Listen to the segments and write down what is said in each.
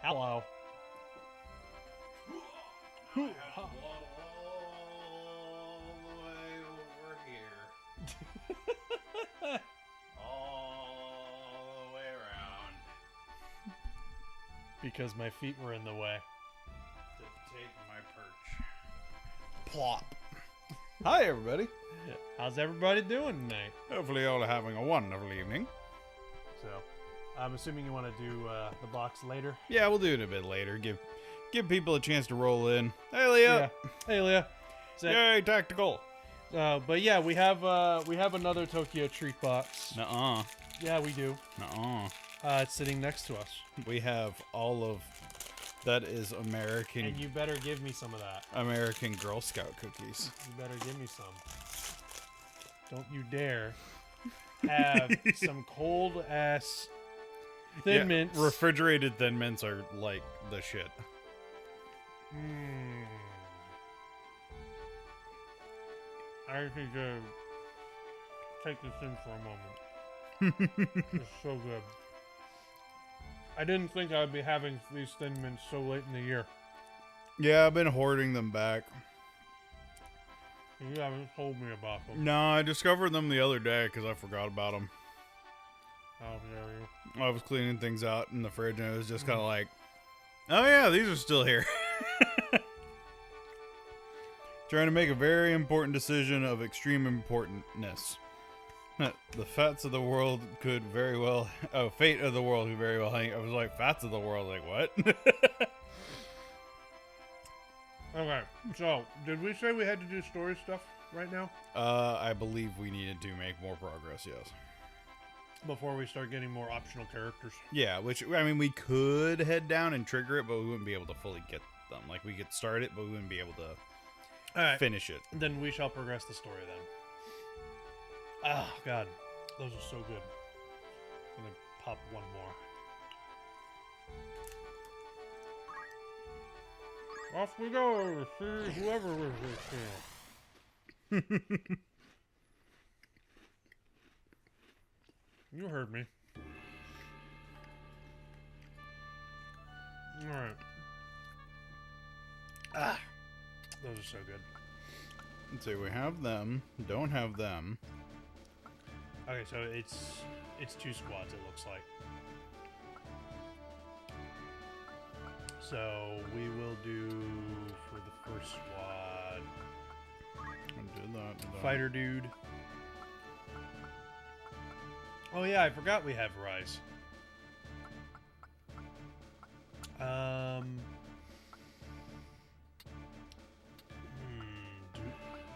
Hello. I have to walk all the way over here. All the way around. Because my feet were in the way. To take my perch. Plop. Hi, everybody. How's everybody doing tonight? Hopefully, you all are having a wonderful evening. So, I'm assuming you want to do the box later. Yeah, we'll do it a bit later. Give people a chance to roll in. Hey, Leah. Yeah. Hey, Leah. Yay, tactical. But yeah, we have another Tokyo treat box. Nuh-uh. Yeah, we do. Nuh-uh. It's sitting next to us. We have all of that is American. And you better give me some of that. American Girl Scout cookies. You better give me some. Don't you dare have some cold ass Thin Mints. Refrigerated Thin Mints are like the shit. I need to take this in for a moment. It's so good. I didn't think I'd be having these Thin Mints so late in the year. Yeah, I've been hoarding them back. You haven't told me about them. No, I discovered them the other day because I forgot about them. How dare you? I was cleaning things out in the fridge and it was just kind of like, oh yeah, these are still here. Trying to make a very important decision of extreme importance. The fats of the world could very well... Oh, fate of the world could very well hang... I was like, fats of the world, like what? Okay, so, did we say we had to do story stuff right now? I believe we needed to make more progress, yes. Before we start getting more optional characters. Yeah, which, I mean, we could head down and trigger it, but we wouldn't be able to fully get them. Like, we could start it, but we wouldn't be able to finish it. Then we shall progress the story then. Oh, God. Those are so good. I'm going to pop one more. Off we go. See whoever was this here. You heard me. Alright. Those are so good. Let's see, we have them. Don't have them. Okay, so it's two squads, it looks like. So we will do for the first squad. Did that. Fighter dude. Oh yeah, I forgot we have Rise. Do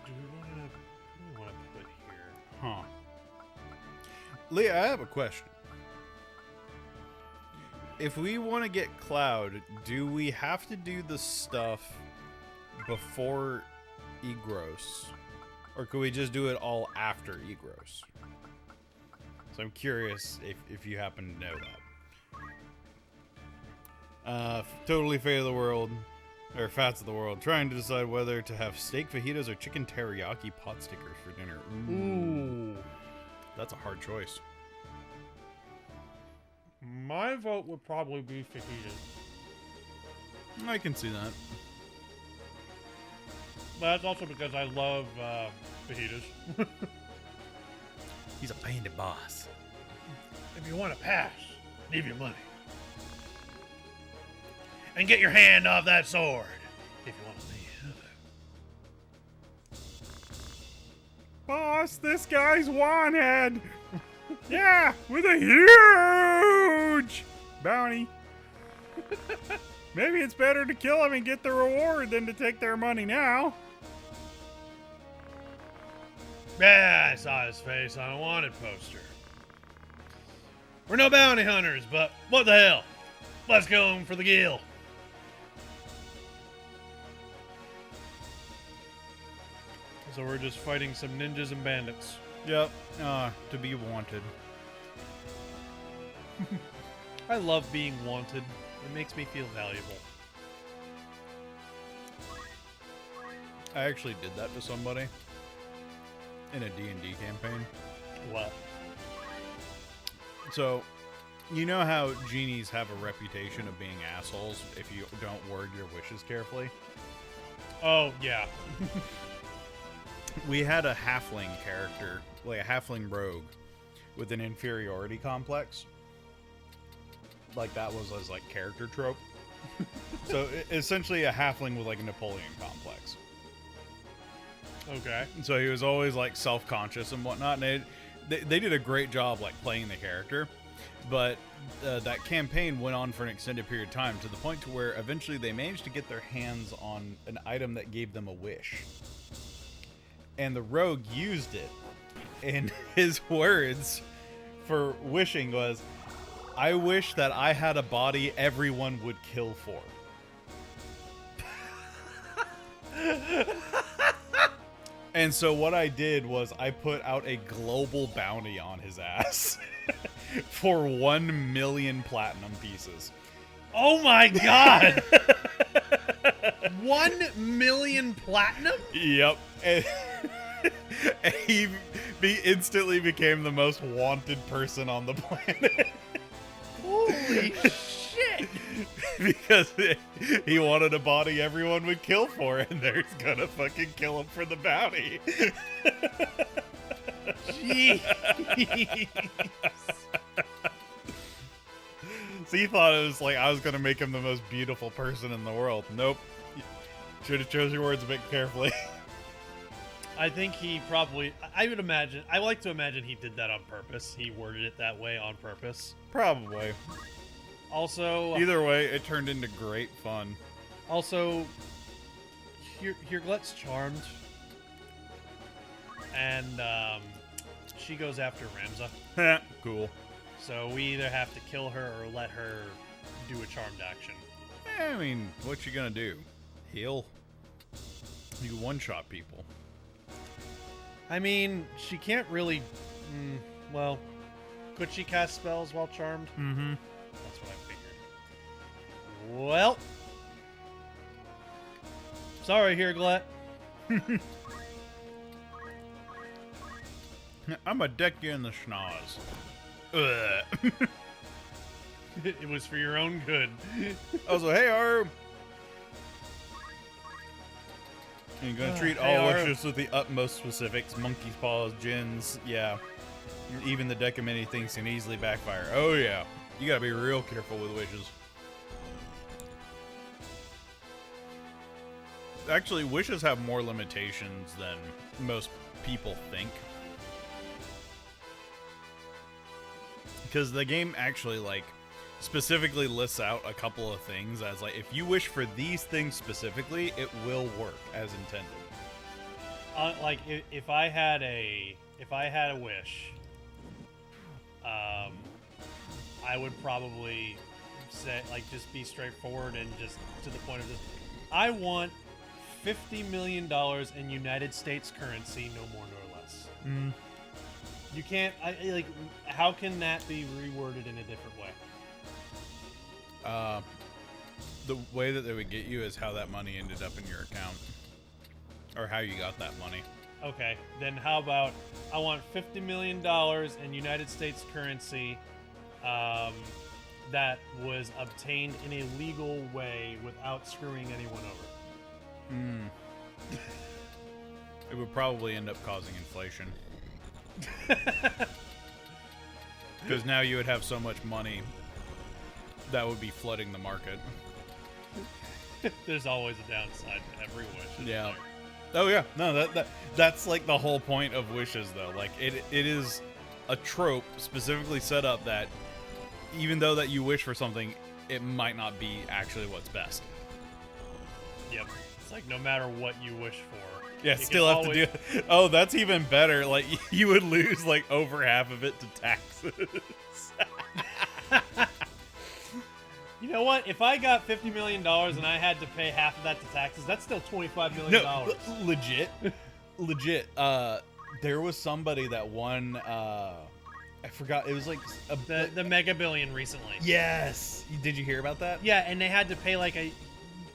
we want to put here? Huh. Leah, I have a question. If we want to get Cloud, do we have to do the stuff before Egros? Or could we just do it all after Egros? So I'm curious if you happen to know that. Totally Fate of the World, or Fats of the World, trying to decide whether to have steak fajitas or chicken teriyaki pot stickers for dinner. Ooh. That's a hard choice. My vote would probably be fajitas. I can see that. But that's also because I love fajitas. He's a bandit boss. If you want to pass, leave your money. And get your hand off that sword. If you want to leave. Boss, this guy's wanted. Yeah, with a huge bounty. Maybe it's better to kill him and get the reward than to take their money now. Yeah, I saw his face on a wanted poster. We're no bounty hunters, but what the hell? Let's go for the gill. So we're just fighting some ninjas and bandits. Yep, to be wanted. I love being wanted. It makes me feel valuable. I actually did that to somebody in a D&D campaign. What? So, You know how genies have a reputation of being assholes if you don't word your wishes carefully? Oh, yeah. We had a halfling character, like a halfling rogue, with an inferiority complex. Like that was his like character trope. So essentially a halfling with like a Napoleon complex. Okay. So he was always like self-conscious and whatnot, and they did a great job like playing the character. But that campaign went on for an extended period of time to the point to where eventually they managed to get their hands on an item that gave them a wish. And the rogue used it. And his words for wishing was, "I wish that I had a body everyone would kill for." And so what I did was I put out a global bounty on his ass for 1 million platinum pieces. Oh my god! 1 million platinum? Yep. And he instantly became the most wanted person on the planet. Holy shit! Because he wanted a body everyone would kill for, and they're gonna fucking kill him for the bounty. Jeez. So he thought it was like I was gonna make him the most beautiful person in the world. Nope. Should have chose your words a bit carefully. I think he probably... I would imagine... I like to imagine he did that on purpose. He worded it that way on purpose. Probably. Also... Either way, it turned into great fun. Also... Hirglet's charmed. And, she goes after Ramza. Cool. So we either have to kill her or let her do a charmed action. I mean, what you gonna do? Heal? You one-shot people. I mean, she can't really... well, could she cast spells while charmed? Mm-hmm. That's what I figured. Well... Sorry, Hirglet. I'm a deck you in the schnoz. Ugh. It was for your own good. Also, hey, Arb. You're gonna treat hey, all Arb. wishes with the utmost specifics. Monkey's paws, gins, yeah. Even the deck of many things can easily backfire. Oh yeah, you gotta be real careful with wishes. Actually, wishes have more limitations than most people think. Because the game actually, like, specifically lists out a couple of things as, like, if you wish for these things specifically, it will work as intended. Like, if I had a wish, I would probably say, like, just be straightforward and just to the point of this. I want $50 million in United States currency, no more nor less. Mm. You can't, like, how can that be reworded in a different way? The way that they would get you is how that money ended up in your account. Or how you got that money. Okay, then how about, I want $50 million in United States currency that was obtained in a legal way without screwing anyone over. Hmm. It would probably end up causing inflation. Because now you would have so much money that would be flooding the market. There's always a downside to every wish. Isn't Yeah. there? Oh yeah, no, that's like the whole point of wishes, though. Like it is a trope specifically set up that even though that you wish for something, it might not be actually what's best. Yep. It's like no matter what you wish for. Yeah, you still can have always... to do it. Oh, that's even better. Like you would lose like over half of it to taxes. You know what? If I got $50 million and I had to pay half of that to taxes, that's still $25 million. No, legit. There was somebody that won. I forgot. It was like The Mega Billion recently. Yes. Did you hear about that? Yeah, and they had to pay like a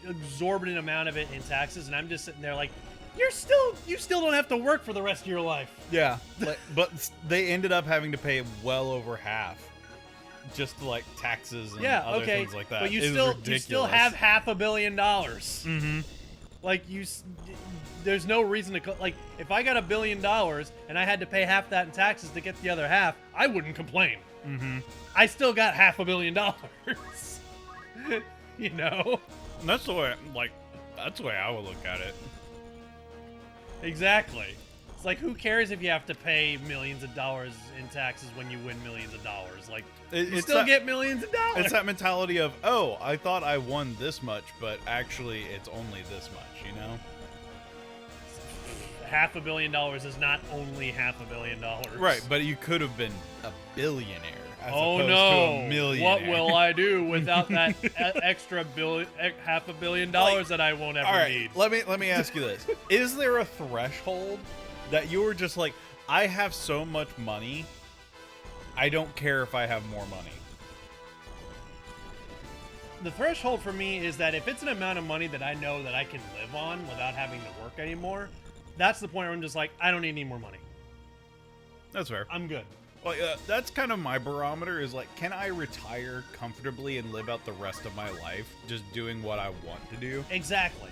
exorbitant amount of it in taxes, and I'm just sitting there like, you still don't have to work for the rest of your life. Yeah. But they ended up having to pay well over half just like taxes and Yeah, other okay, things like that. but you is still ridiculous. have $500 million. Mm-hmm. Like there's no reason to like if I got $1 billion and I had to pay half that in taxes to get the other half, I wouldn't complain. Mm-hmm. I still got $500 million. You know? And that's the way, that's the way I would look at it. Exactly. It's like, who cares if you have to pay millions of dollars in taxes when you win millions of dollars? Like, you It's still that- get millions of dollars. It's that mentality of, oh, I thought I won this much, but actually it's only this much, you know? $500 million is not only $500 million. Right, but you could have been a billionaire as Oh opposed no! to a millionaire. What will I do without that extra $500 million that I won't ever All right, need? let me ask you this: is there a threshold that you were just like, I have so much money, I don't care if I have more money? The threshold for me is that if it's an amount of money that I know that I can live on without having to work anymore, that's the point where I'm just like, I don't need any more money. That's fair. I'm good. Well, that's kind of my barometer. Is like, can I retire comfortably and live out the rest of my life just doing what I want to do? Exactly.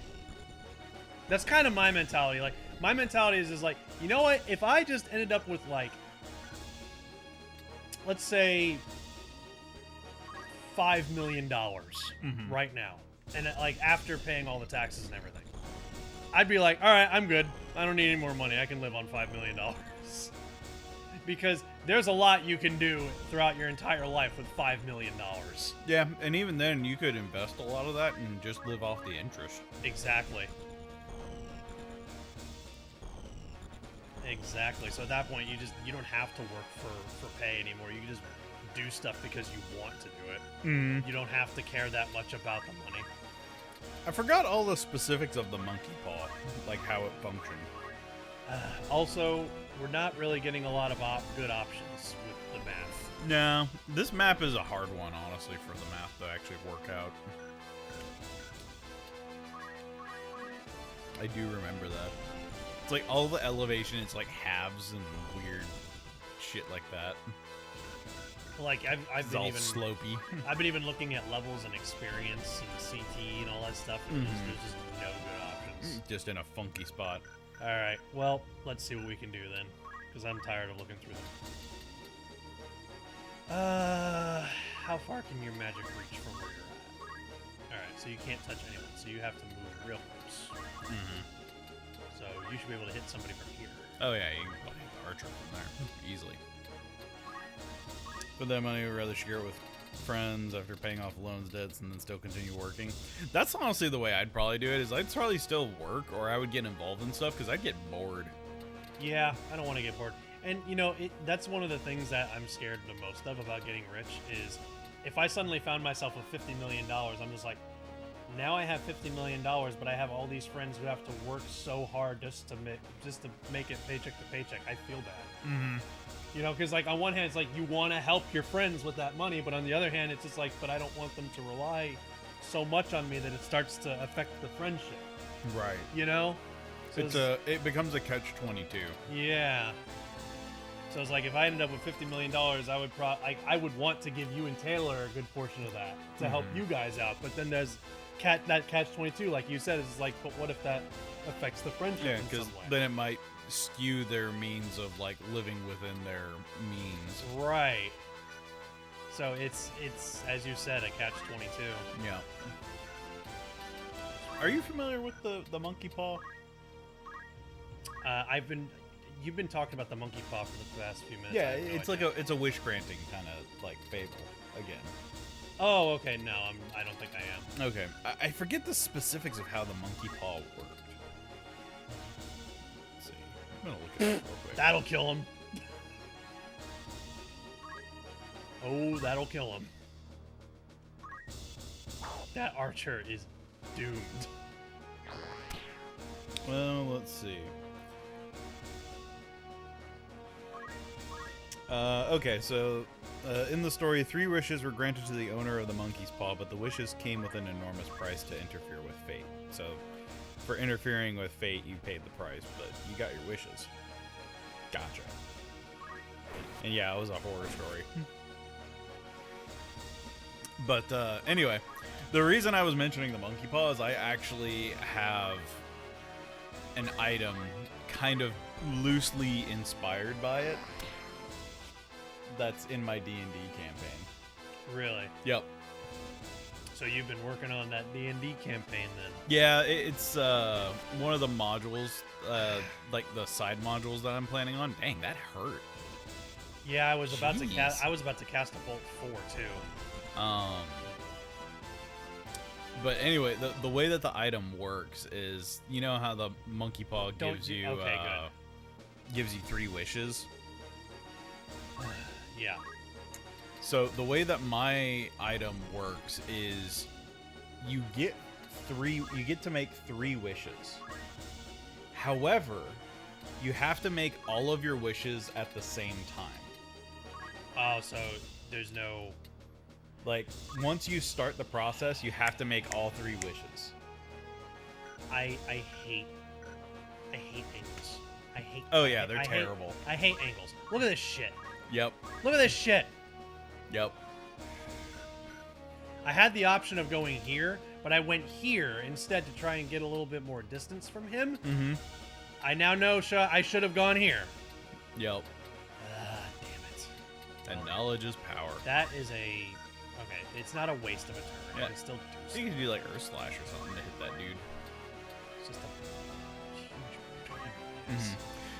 That's kind of my mentality. Like, my mentality is like, you know what? If I just ended up with, like, let's say $5 million right now, and like after paying all the taxes and everything, I'd be like, all right, I'm good. I don't need any more money. I can live on $5 million. Because there's a lot you can do throughout your entire life with $5 million. Yeah, and even then, you could invest a lot of that and just live off the interest. Exactly. Exactly. So at that point, you don't have to work for pay anymore. You can just do stuff because you want to do it. Mm. You don't have to care that much about the money. I forgot all the specifics of the monkey paw, like how it functioned. Also, we're not really getting a lot of good options with the math. No, this map is a hard one, honestly, for the math to actually work out. I do remember that. It's like all the elevation, it's like halves and weird shit like that. Like I've It's been all even slopey. I've been even looking at levels and experience and CT and all that stuff. And there's just no good options. Just in a funky spot. All right, well, let's see what we can do then, because I'm tired of looking through them. How far can your magic reach from where you're at? All right, so you can't touch anyone, so you have to move real close. So you should be able to hit somebody from here. Oh yeah, you can probably hit the archer from there easily. With that money, I would rather share it with friends after paying off loans, debts, and then still continue working. That's honestly the way I'd probably do it. Is I'd probably still work, or I would get involved in stuff because I'd get bored. Yeah, I don't want to get bored. And you know, that's one of the things that I'm scared the most of about getting rich is if I suddenly found myself with $50 million, I'm just like, now I have $50 million, but I have all these friends who have to work so hard just to make it paycheck to paycheck. I feel bad. Mm-hmm. You know, because like on one hand, it's like you want to help your friends with that money, but on the other hand, it's just like, but I don't want them to rely so much on me that it starts to affect the friendship. Right. You know? So It becomes a catch-22. yeah. So it's like if I ended up with $50 million, I would want to give you and Taylor a good portion of that to help you guys out. But then there's that catch-22, like you said, is like, but what if that affects the friendship Yeah, in because some way? then it might skew their means of like living within their means. Right. So it's as you said, a catch-22. Yeah. Are you familiar with the monkey paw? You've been talking about the monkey paw for the past few minutes. Yeah, I have no it's idea. like it's a wish granting kind of like fable again. Oh, okay. No, I don't think I am. Okay, I forget the specifics of how the monkey paw worked. Let's see, I'm gonna look at it real quick. That'll kill him. Oh, that'll kill him. That archer is doomed. Well, let's see. Okay, so in the story, 3 wishes were granted to the owner of the monkey's paw, but the wishes came with an enormous price to interfere with fate. So, for interfering with fate, you paid the price, but you got your wishes. Gotcha. And yeah, it was a horror story. But anyway, the reason I was mentioning the monkey paw is I actually have an item kind of loosely inspired by it that's in my D&D campaign. Really? Yep. So you've been working on that D&D campaign then? Yeah, it's one of the modules, like the side modules that I'm planning on. Dang, that hurt. Yeah, I was about to Jeez. cast. I was about to cast a Bolt 4 too. But anyway, the way that the item works is, you know how the monkey paw gives you okay, gives you 3 wishes. Yeah. So the way that my item works is you get to make 3 wishes. However, you have to make all of your wishes at the same time. Oh, so there's no. Like, once you start the process, you have to make all 3 wishes. I hate angles. I hate. Oh yeah, they're I hate- terrible. I hate angles. Look at this shit. Yep. Look at this shit. Yep. I had the option of going here, but I went here instead to try and get a little bit more distance from him. Mm-hmm. I now know I should have gone here. Yep. Damn it. And knowledge is power. That is a... Okay, it's not a waste of a turn. Yeah. I can still do You something. can do like Earth Slash or something to hit that dude. It's just a huge turn. Mm-hmm.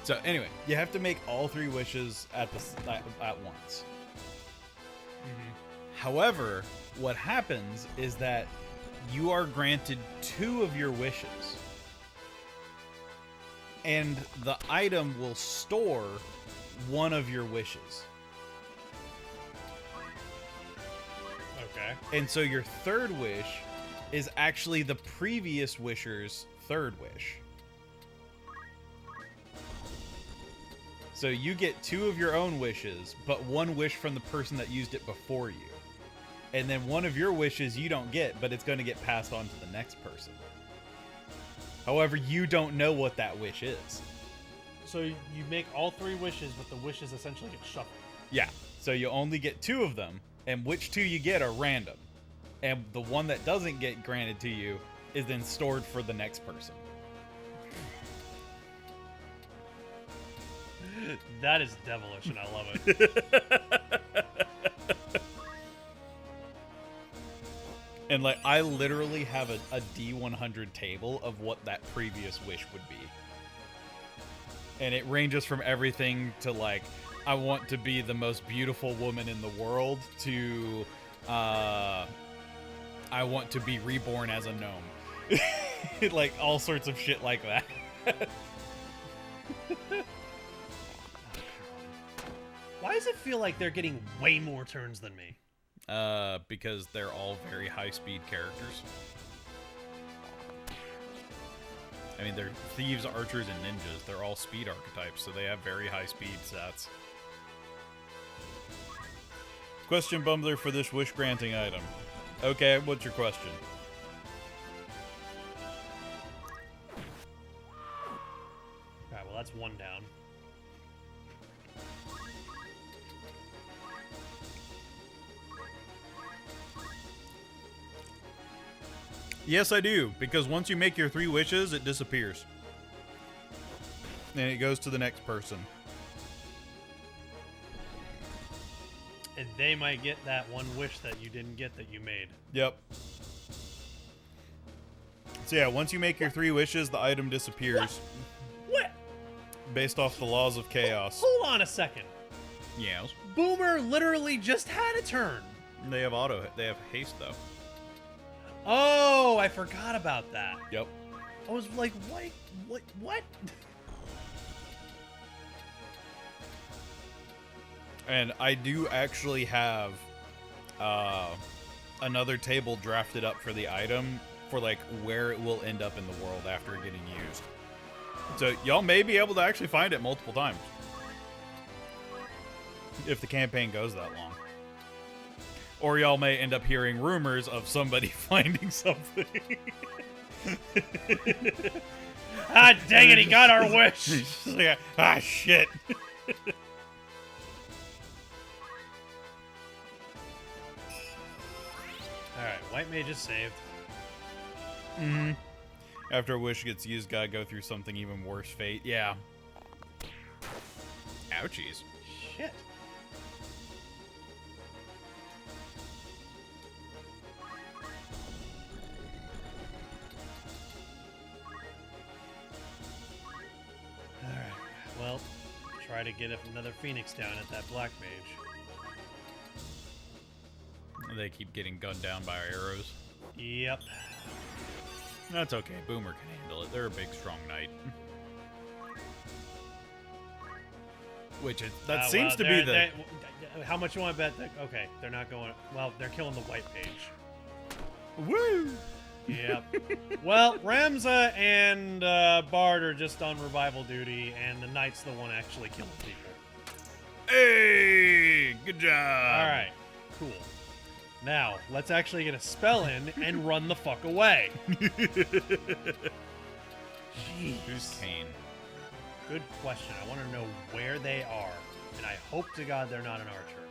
So anyway, you have to make all 3 wishes at once. Mm-hmm. However, what happens is that you are granted 2 of your wishes. And the item will store 1 of your wishes. Okay. And so your 3rd wish is actually the previous wisher's 3rd wish. So you get 2 of your own wishes, but 1 wish from the person that used it before you. And then 1 of your wishes you don't get, but it's going to get passed on to the next person. However, you don't know what that wish is. So you make all 3 wishes, but the wishes essentially get shuffled. Yeah. So you only get 2 of them, and which 2 you get are random. And the one that doesn't get granted to you is then stored for the next person. That is devilish, and I love it. And like, I literally have a D100 table of what that previous wish would be. And it ranges from everything to like, I want to be the most beautiful woman in the world to, I want to be reborn as a gnome. Like all sorts of shit like that. Why does it feel like they're getting way more turns than me? Because they're all very high-speed characters. I mean, they're thieves, archers, and ninjas. They're all speed archetypes, so they have very high-speed stats. Question, Bumbler, for this wish-granting item. Okay, what's your question? Alright, well that's 1 down. Yes, I do, because once you make your 3 wishes, it disappears. And it goes to the next person. And they might get that 1 wish that you didn't get that you made. Yep. So yeah, once you make your 3 wishes, the item disappears. What? Based off the laws of chaos. Hold on a second. Yes. Boomer literally just had a turn. They have they have haste though. Oh, I forgot about that. Yep. I was like, what? And I do actually have another table drafted up for the item for like where it will end up in the world after getting used. So y'all may be able to actually find it multiple times. If the campaign goes that long. Or y'all may end up hearing rumors of somebody finding something. Ah, dang it, he got our wish. Yeah. Ah, shit. Alright, white mage is saved. Mm-hmm. After a wish gets used, gotta go through something even worse fate. Yeah. Ouchies. Shit. Alright, well, try to get another phoenix down at that black mage. They keep getting gunned down by our arrows. Yep. That's okay. Boomer can handle it. They're a big, strong knight. Which that seems to be the... How much you want to bet that... Okay, they're not going... Well, they're killing the white mage. Woo! Yep. Well, Ramza and Bard are just on revival duty, and the knight's the one actually killing people. Hey! Good job! Alright, cool. Now, let's actually get a spell in and run the fuck away. Jeez. Who's Kane? Good question. I want to know where they are, and I hope to God they're not an archer.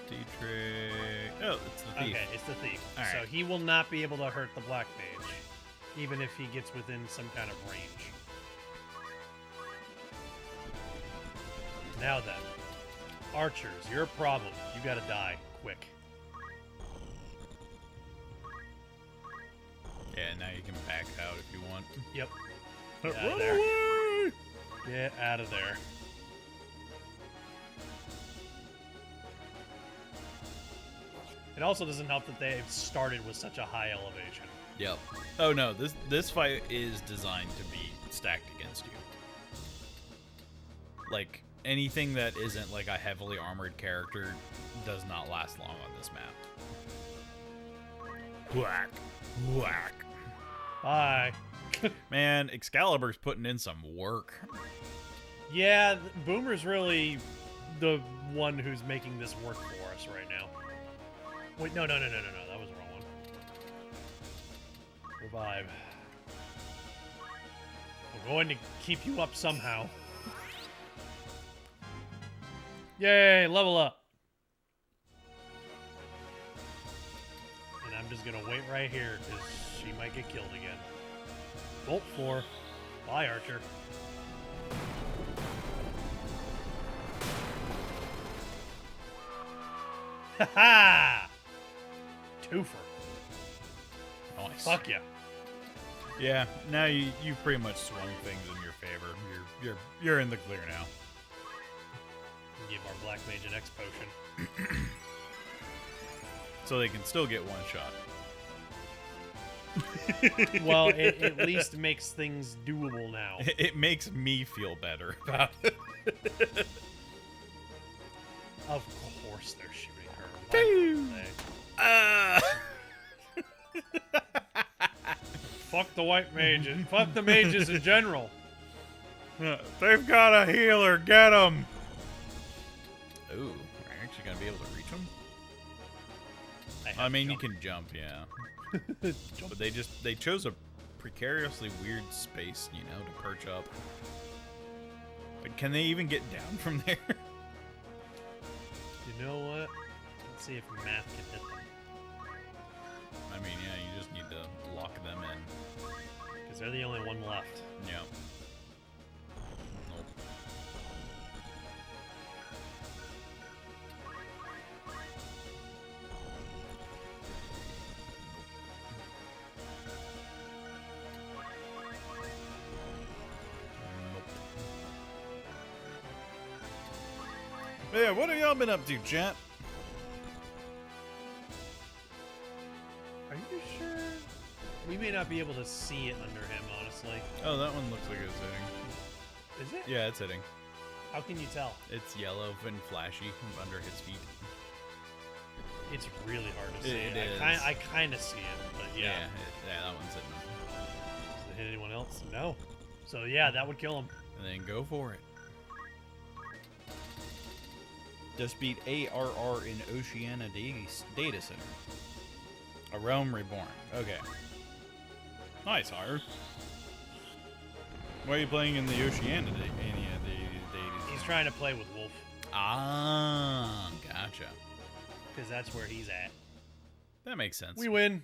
Dietrich. Oh, it's the thief. Okay, it's the thief. All right. So he will not be able to hurt the black mage, even if he gets within some kind of range. Now then, archers, you're a problem. You gotta die quick. Yeah, now you can back out if you want. Yep. Run Get out of there. away! Get out of there. It also doesn't help that they've started with such a high elevation. Yep. Oh no, this fight is designed to be stacked against you. Like, anything that isn't like a heavily armored character does not last long on this map. Whack. Whack. Bye. Man, Excalibur's putting in some work. Yeah, Boomer's really the one who's making this work for us right now. Wait, no, that was the wrong one. Revive. We're going to keep you up somehow. Yay, level up. And I'm just gonna wait right here, because she might get killed again. Bolt 4. Bye, Archer. Ha ha! Twofer. Nice. Fuck yeah. Yeah, now you've pretty much swung things in your favor. You're in the clear now. Give our black mage an X potion. So they can still get one shot. Well, it at least makes things doable now. It makes me feel better about it. Of course they're shooting her. Why wouldn't they? Fuck the white mages. Fuck the mages in general. They've got a healer. Get him. Ooh, we're actually gonna be able to reach him. I mean, you can jump, yeah. But they chose a precariously weird space, you know, to perch up. But can they even get down from there? You know what? Let's see if math can hit them. I mean, yeah, you just need to lock them in. Because they're the only one left. Yeah. Nope. Yeah, what have y'all been up to, chat? Are you sure? We may not be able to see it under him, honestly. Oh, that one looks like it's hitting. Is it? Yeah, it's hitting. How can you tell? It's yellow and flashy under his feet. It's really hard to see. It is. I kind of see it, but yeah. Yeah, that one's hitting him. Does it hit anyone else? No. So yeah, that would kill him. And then go for it. Just beat ARR in Oceania Data Center. A Realm Reborn. Okay. Nice, Hard. Why are you playing in the Oceania Data Center? He's trying to play with Wolf. Ah, gotcha. Because that's where he's at. That makes sense. We win.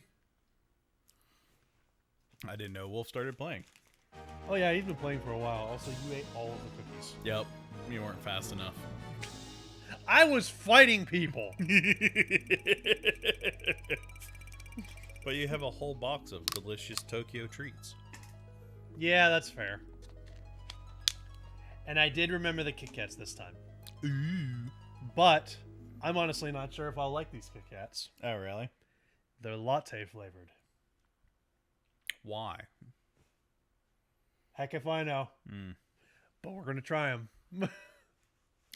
I didn't know Wolf started playing. Oh yeah, he's been playing for a while. Also, you ate all of the cookies. Yep. You weren't fast enough. I was fighting people. But you have a whole box of delicious Tokyo treats. Yeah, that's fair. And I did remember the Kit Kats this time. Ooh. But I'm honestly not sure if I'll like these Kit Kats. Oh, really? They're latte flavored. Why? Heck if I know. Mm. But we're going to try them.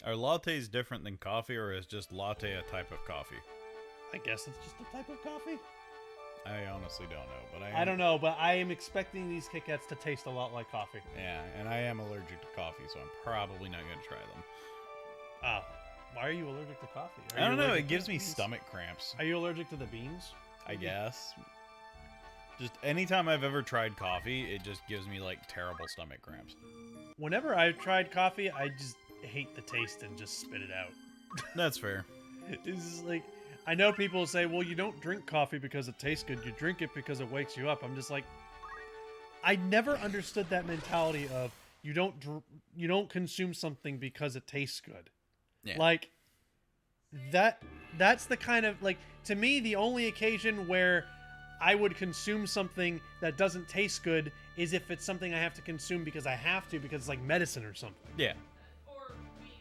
Are lattes different than coffee, or is just latte a type of coffee? I guess it's just a type of coffee. I honestly don't know, but I don't know, but I am expecting these Kit Kats to taste a lot like coffee. Yeah, and I am allergic to coffee, so I'm probably not going to try them. Oh. Why are you allergic to coffee? I don't know. It gives me stomach cramps. Are you allergic to the beans? I guess. Just anytime I've ever tried coffee, it just gives me like terrible stomach cramps. Whenever I've tried coffee, I just hate the taste and just spit it out. That's fair. It's like, I know people say, well, you don't drink coffee because it tastes good. You drink it because it wakes you up. I'm just like, I never understood that mentality of you don't consume something because it tastes good. Yeah. Like that's the kind of, like, to me, the only occasion where I would consume something that doesn't taste good is if it's something I have to consume because I have to, because it's like medicine or something. Yeah. Or beans.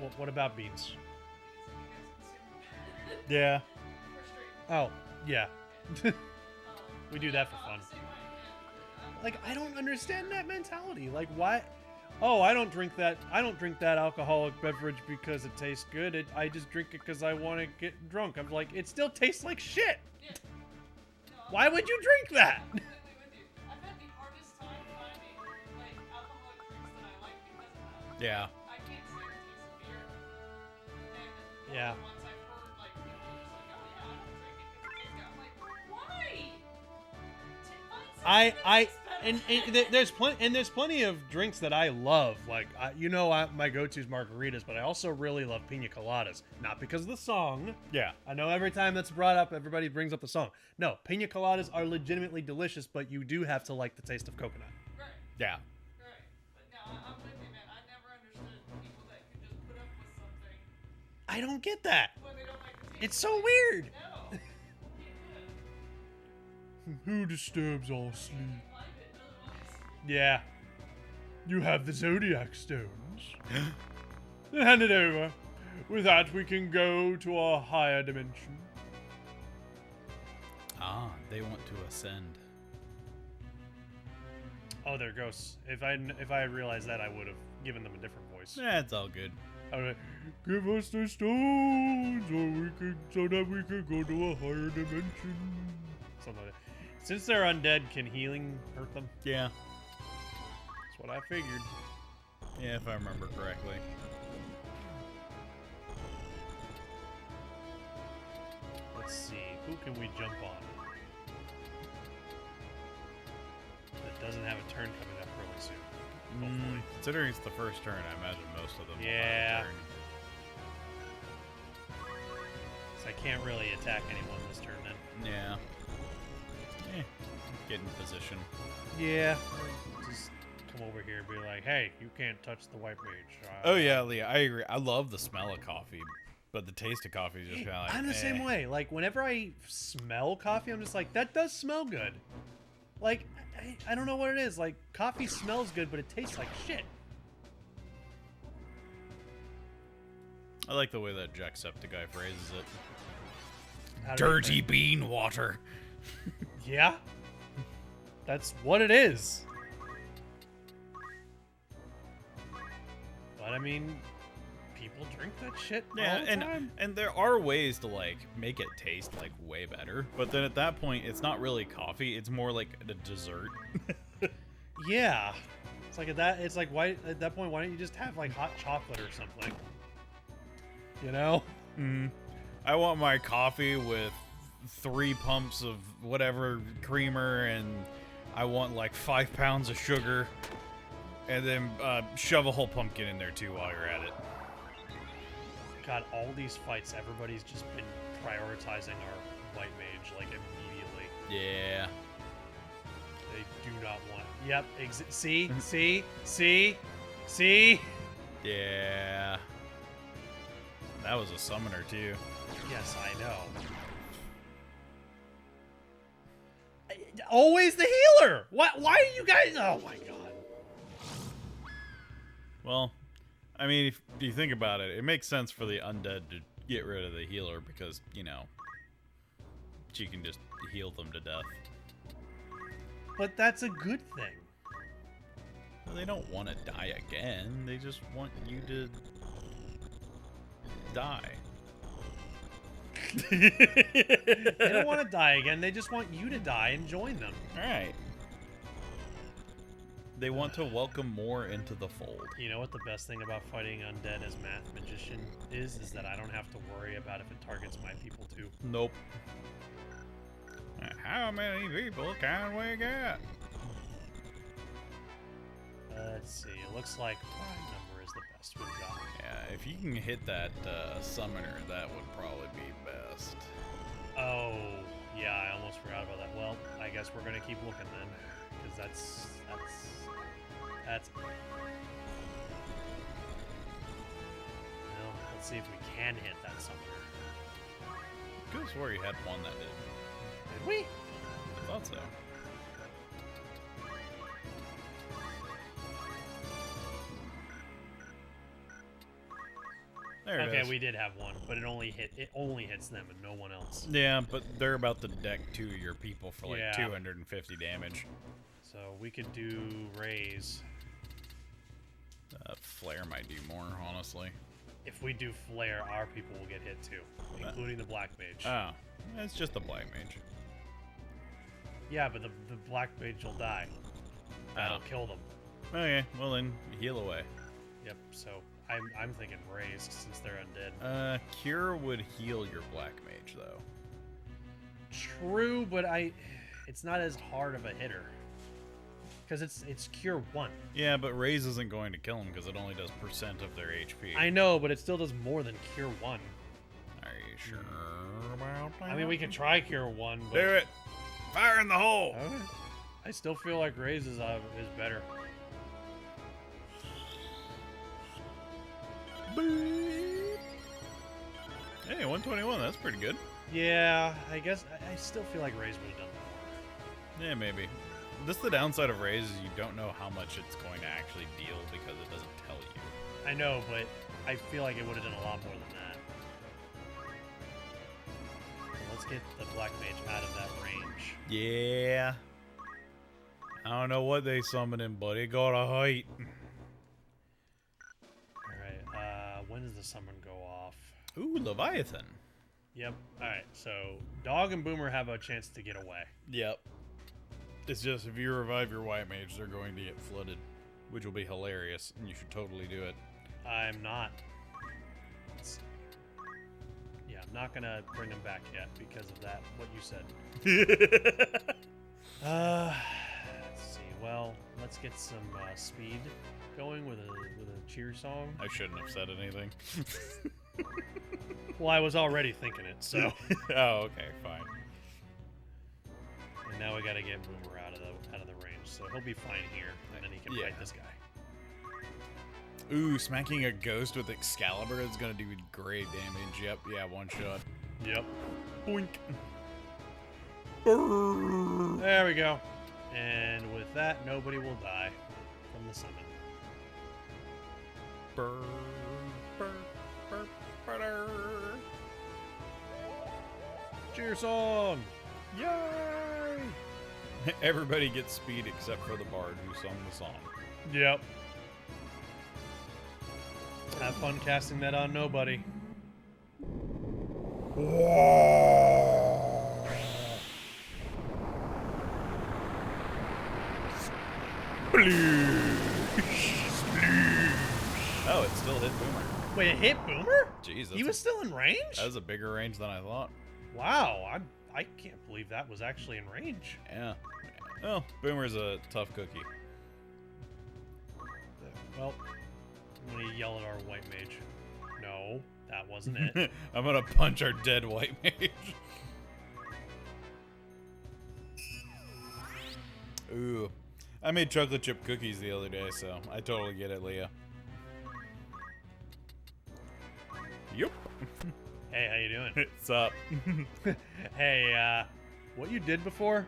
Well, what about beans? Yeah. Oh, yeah. We do that for fun. Like, I don't understand that mentality. Like, why? Oh, I don't drink that alcoholic beverage because it tastes good. I just drink it because I want to get drunk. I'm like, it still tastes like shit. Yeah. No, Why would you drink that? I'm completely with you. I've had the hardest time finding like alcoholic drinks that I like because of that. Yeah. I can't stand the taste of beer. And Yeah. once I've heard like people just like, oh yeah, I don't drink it because it tastes good. I'm like, why? Find something that tastes better. There's plenty of drinks that I love. Like, my go-to is margaritas, but I also really love pina coladas. Not because of the song. Yeah. I know every time that's brought up, everybody brings up the song. No, pina coladas are legitimately delicious, but you do have to like the taste of coconut. Right. Yeah. Right. But no, I'm with you, man. I never understood people that could just put up with something I don't get that. when they don't like the taste. It's so weird. No. You can't do it. Who disturbs our sleep? Like it otherwise. Yeah. You have the Zodiac Stones. Then hand it over. With that, we can go to our higher dimension. Ah, they want to ascend. Oh, they're ghosts. If I had realized that, I would have given them a different voice. Yeah, it's all good. I would have, give us the stones, so that we could go to a higher dimension. Something like that. Since they're undead, can healing hurt them? Yeah. That's what I figured. Yeah, if I remember correctly. Let's see. Who can we jump on? That doesn't have a turn coming up really soon. Hopefully. Considering it's the first turn, I imagine most of them will Yeah. have a turn. So I can't really attack anyone this turn then. Yeah. Get in position. Yeah. Just come over here and be like, hey, you can't touch the white mage. Oh yeah, Leah, I agree. I love the smell of coffee, but the taste of coffee is just kind of like. I'm the same way. Like, whenever I smell coffee, I'm just like, that does smell good. Like, I don't know what it is. Like, coffee smells good, but it tastes like shit. I like the way that Jacksepticeye phrases it. How do you Dirty think? bean water. Yeah. That's what it is. But I mean, people drink that shit all the time. and there are ways to like make it taste like way better, but then at that point it's not really coffee, it's more like a dessert. Yeah. It's like why at that point why don't you just have like hot chocolate or something? You know? I want my coffee with 3 pumps of whatever creamer, and I want like 5 pounds of sugar. And then shove a whole pumpkin in there too while you're at it. God, all these fights, everybody's just been prioritizing our white mage like immediately. Yeah. They do not want. Yep. See. Yeah. That was a summoner too. Yes, I know. Always the healer. What? Why are you guys? Oh my god. Well, I mean, if you think about it, it makes sense for the undead to get rid of the healer because, you know, she can just heal them to death. But that's a good thing. Well, they don't want to die again. They just want you to die. They don't want to die again. They just want you to die and join them. All right. They want to welcome more into the fold. You know what the best thing about fighting undead as math magician is that I don't have to worry about if it targets my people too. Nope. How many people can we get? Let's see. It looks like prime number is the best we've got. Yeah, if you can hit that summoner, that would probably be best. Oh, yeah. I almost forgot about that. Well, I guess we're gonna keep looking then, because that's. Well, let's see if we can hit that summoner. I could have swore you had one that did. Did we? I thought so. There it Okay, is. we did have one, but it only hits them and no one else. Yeah, but they're about to deck two of your people for like Yeah. 250 damage. So we could do raise. Flare might do more, honestly. If we do flare, our people will get hit too, including the black mage. Oh, it's just the black mage. Yeah, but the black mage will die. That'll kill them. Okay, well then, heal away. Yep. So I'm thinking raise since they're undead. Cure would heal your black mage though. True, but it's not as hard of a hitter. Because it's cure 1. Yeah, but raise isn't going to kill him because it only does percent of their HP. I know, but it still does more than cure 1. Are you sure about that? I mean, we can try cure 1, but... Do it! Fire in the hole! Okay. I still feel like raise is better. Hey, 121, that's pretty good. Yeah, I guess I still feel like raise would have done more. Yeah, maybe. This the downside of raise is you don't know how much it's going to actually deal because it doesn't tell you. I know, but I feel like it would have done a lot more than that. So let's get the black mage out of that range. Yeah. I don't know what they summoning, but it got a height. Alright, when does the summon go off? Ooh, Leviathan. Yep. Alright, so Dog and Boomer have a chance to get away. Yep. It's just if you revive your white mage, they're going to get flooded, which will be hilarious, and you should totally do it. I'm not. Yeah, I'm not gonna bring them back yet because of that, what you said. Let's see. Well, let's get some speed going with a cheer song. I shouldn't have said anything. Well, I was already thinking it, so. Oh, okay, fine. And now we gotta get Boomer out of the range, so he'll be fine here, and then he can fight this guy. Ooh, smacking a ghost with Excalibur is gonna do great damage. Yep, yeah, one shot. Yep. Boink. There we go. And with that, nobody will die from the summon. Burr, burr, burr, burr. Cheer song! Yay! Everybody gets speed except for the bard who sung the song. Yep. Have fun casting that on nobody. Oh, it still hit Boomer. Wait, it hit Boomer? Jeez, He was still in range? that was a bigger range than I thought. Wow, I can't believe that was actually in range. Yeah. Well, Boomer's a tough cookie. Well, I'm gonna yell at our white mage. No, that wasn't it. I'm gonna punch our dead white mage. Ooh. I made chocolate chip cookies the other day, so I totally get it, Leah. Yup. Hey, how you doing? What's up? Hey, what you did before?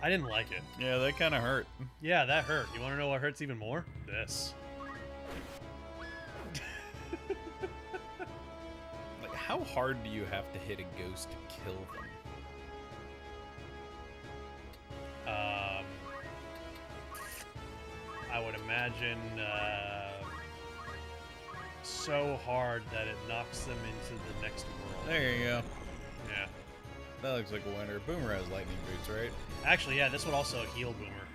I didn't like it. Yeah, that kind of hurt. Yeah, that hurt. You want to know what hurts even more? This. Like, how hard do you have to hit a ghost to kill them? I would imagine so hard that it knocks them into the next world. There you go. Yeah. That looks like a winner. Boomer has lightning boots, right? Actually, yeah, this would also heal Boomer.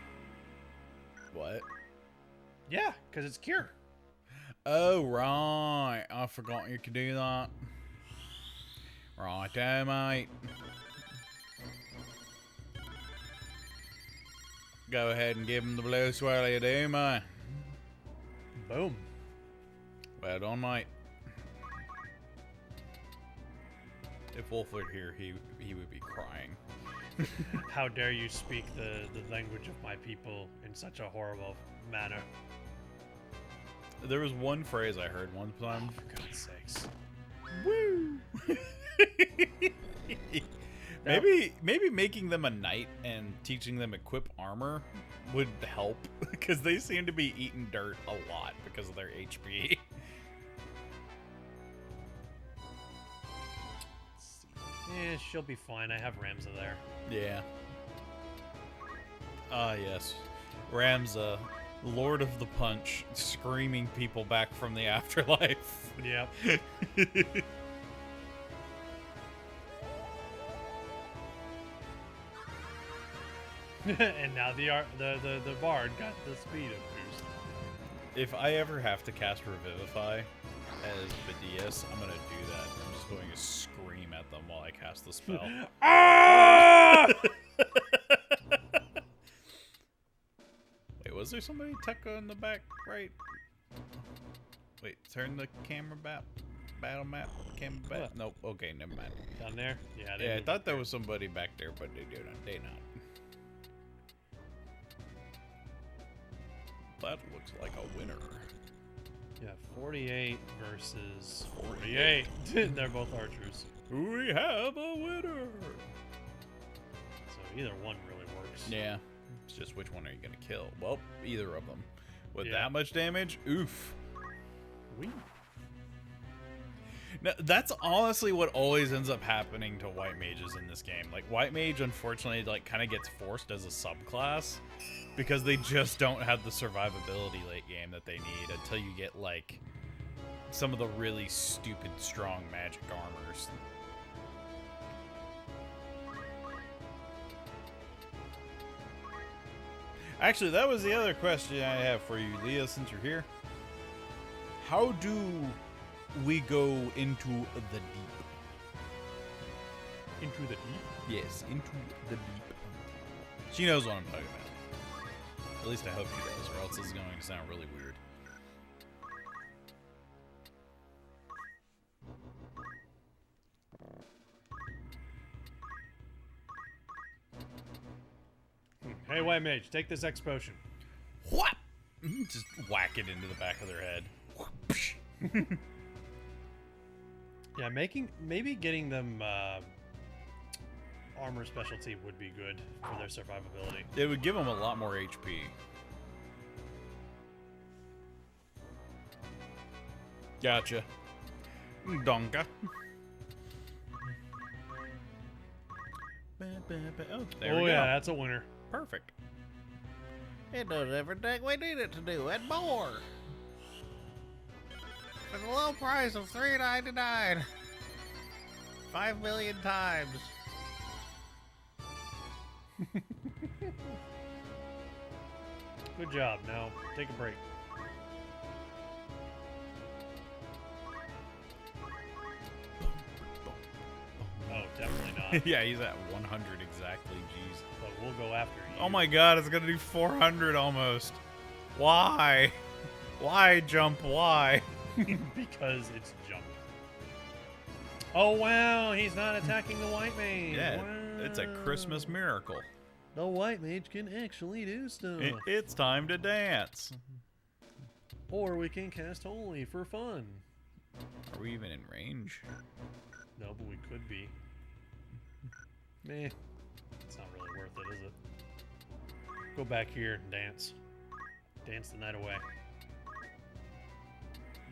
What? Yeah, because it's cure. Oh, right. I forgot you could do that. Right there, mate. Go ahead and give him the blue swirl you do, mate. Boom. Well done, mate. If Wolf were here, he would be crying. How dare you speak the language of my people in such a horrible manner. There was one phrase I heard one time. Oh, for God's sakes. Woo! maybe making them a knight and teaching them equip armor would help, because they seem to be eating dirt a lot because of their HP. Eh, she'll be fine. I have Ramza there. Yeah. Ah, yes. Ramza, Lord of the Punch, screaming people back from the afterlife. Yep. And now the bard got the speed of boost. If I ever have to cast Revivify as Bedias, I'm gonna do that. I'm just going to scream at them while I cast the spell. Ah! Wait, was there somebody Tekka in the back right? Wait, turn the camera battle map camera back. What? Nope. Okay, never mind. Down there? Yeah. Yeah, I thought there was somebody back there, but they not. That looks like a winner. Yeah, 48 versus 48. They're both archers. We have a winner. So either one really works. Yeah. It's just which one are you gonna kill? Well, either of them. With Yeah. that much damage, oof. Wee. Now, that's honestly what always ends up happening to white mages in this game. Like, white mage, unfortunately, like, kind of gets forced as a subclass because they just don't have the survivability late game that they need until you get, like, some of the really stupid strong magic armors. Actually, that was the other question I have for you, Leah, since you're here. How do we go into the deep? Into the deep? Yes, into the deep. She knows what I'm talking about. At least I hope she does, or else it's going to sound really weird. Hey, white mage, take this X potion. What? Just whack it into the back of their head. Yeah, maybe getting them armor specialty would be good for their survivability. It would give them a lot more HP. Gotcha. Donka. Oh, there we go. Yeah, that's a winner. Perfect. It does everything we need it to do and more. For the low price of $3.99. 5 million times. Good job. Now, take a break. Oh, definitely not. Yeah, he's at 100 exactly. Jeez. But we'll go after you. Oh my god, it's gonna do 400 almost. Why? Why jump? Why? Because it's jump. Oh wow, he's not attacking the white mage. Yeah, Wow. it's a Christmas miracle. The white mage can actually do stuff. It's time to dance. Or we can cast holy for fun. Are we even in range? No, but we could be. Meh. It's not really worth it, is it? Go back here and dance. Dance the night away.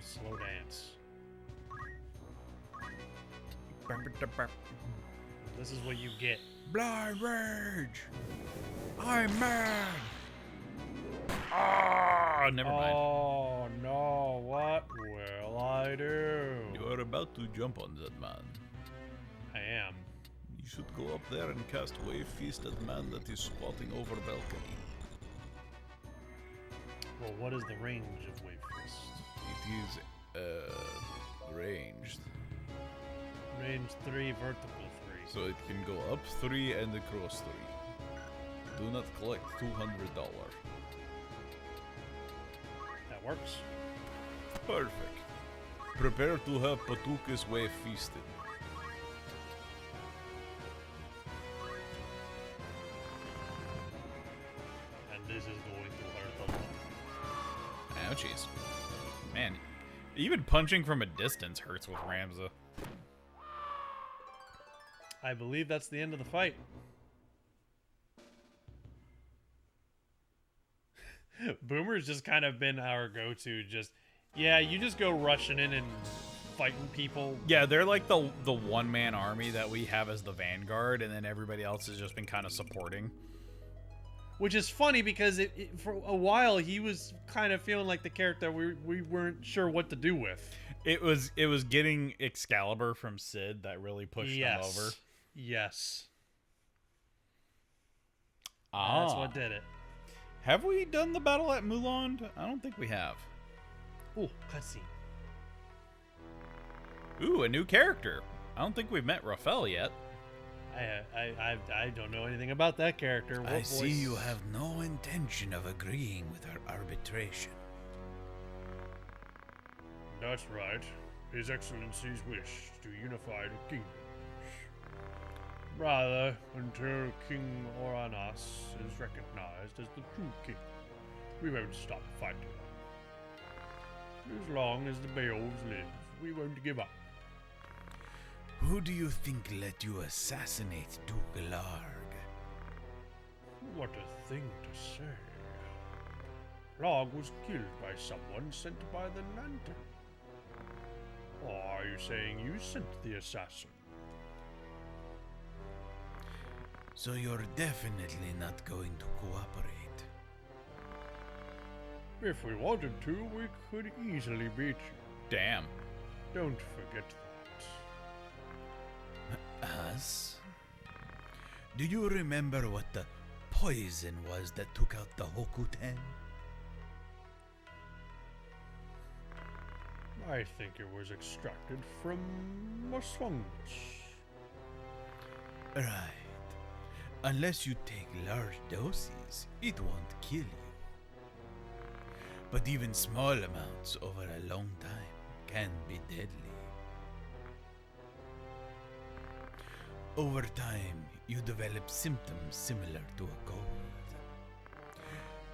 Slow dance. This is what you get. Blind rage! I'm mad! Ah, never mind. Oh no, what will I do? You are about to jump on that man. I am. You should go up there and cast Wave Feast at the man that is squatting over balcony. Well, what is the range of Wave Fist? It is, ranged. Range 3, vertical 3. So it can go up 3 and across 3. Do not collect $200. That works. Perfect. Prepare to have Patukas Wave Feasted. And this is going to hurt a lot. Ouchies. Man, even punching from a distance hurts with Ramza. I believe that's the end of the fight. Boomer's just kind of been our go-to. Just, yeah, you just go rushing in and fighting people. Yeah, they're like the one-man army that we have as the vanguard, and then everybody else has just been kind of supporting. Which is funny because for a while he was kind of feeling like the character we weren't sure what to do with. It was getting Excalibur from Sid that really pushed him over. Yes. Ah. That's what did it. Have we done the battle at Muland? I don't think we have. Ooh, cutscene. Ooh, a new character. I don't think we've met Raphael yet. I don't know anything about that character. What I voice? see you have no intention of agreeing with our arbitration. That's right. His Excellency's wish to unify the kingdoms. Rather, until King Oranas is recognized as the true king, we won't stop fighting. As long as the Beowulfs live, we won't give up. Who do you think let you assassinate Duke Larg? What a thing to say. Larg was killed by someone sent by the Lantern. Or are you saying you sent the assassin? So you're definitely not going to cooperate. If we wanted to, we could easily beat you. Damn. Don't forget that. Us? Do you remember what the poison was that took out the Hokuten? I think it was extracted from a fungus. Right. Unless you take large doses, it won't kill you. But even small amounts over a long time can be deadly. Over time, you develop symptoms similar to a cold.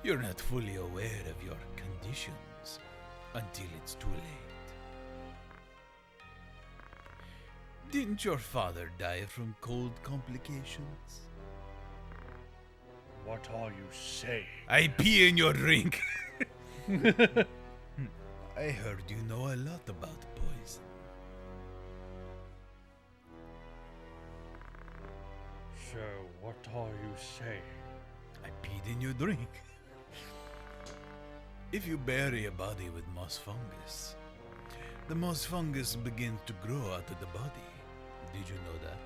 You're not fully aware of your conditions until it's too late. Didn't your father die from cold complications? What are you saying? I pee in your drink. I heard you know a lot about poison. So, what are you saying? I peed in your drink. If you bury a body with moss fungus, the moss fungus begins to grow out of the body. Did you know that?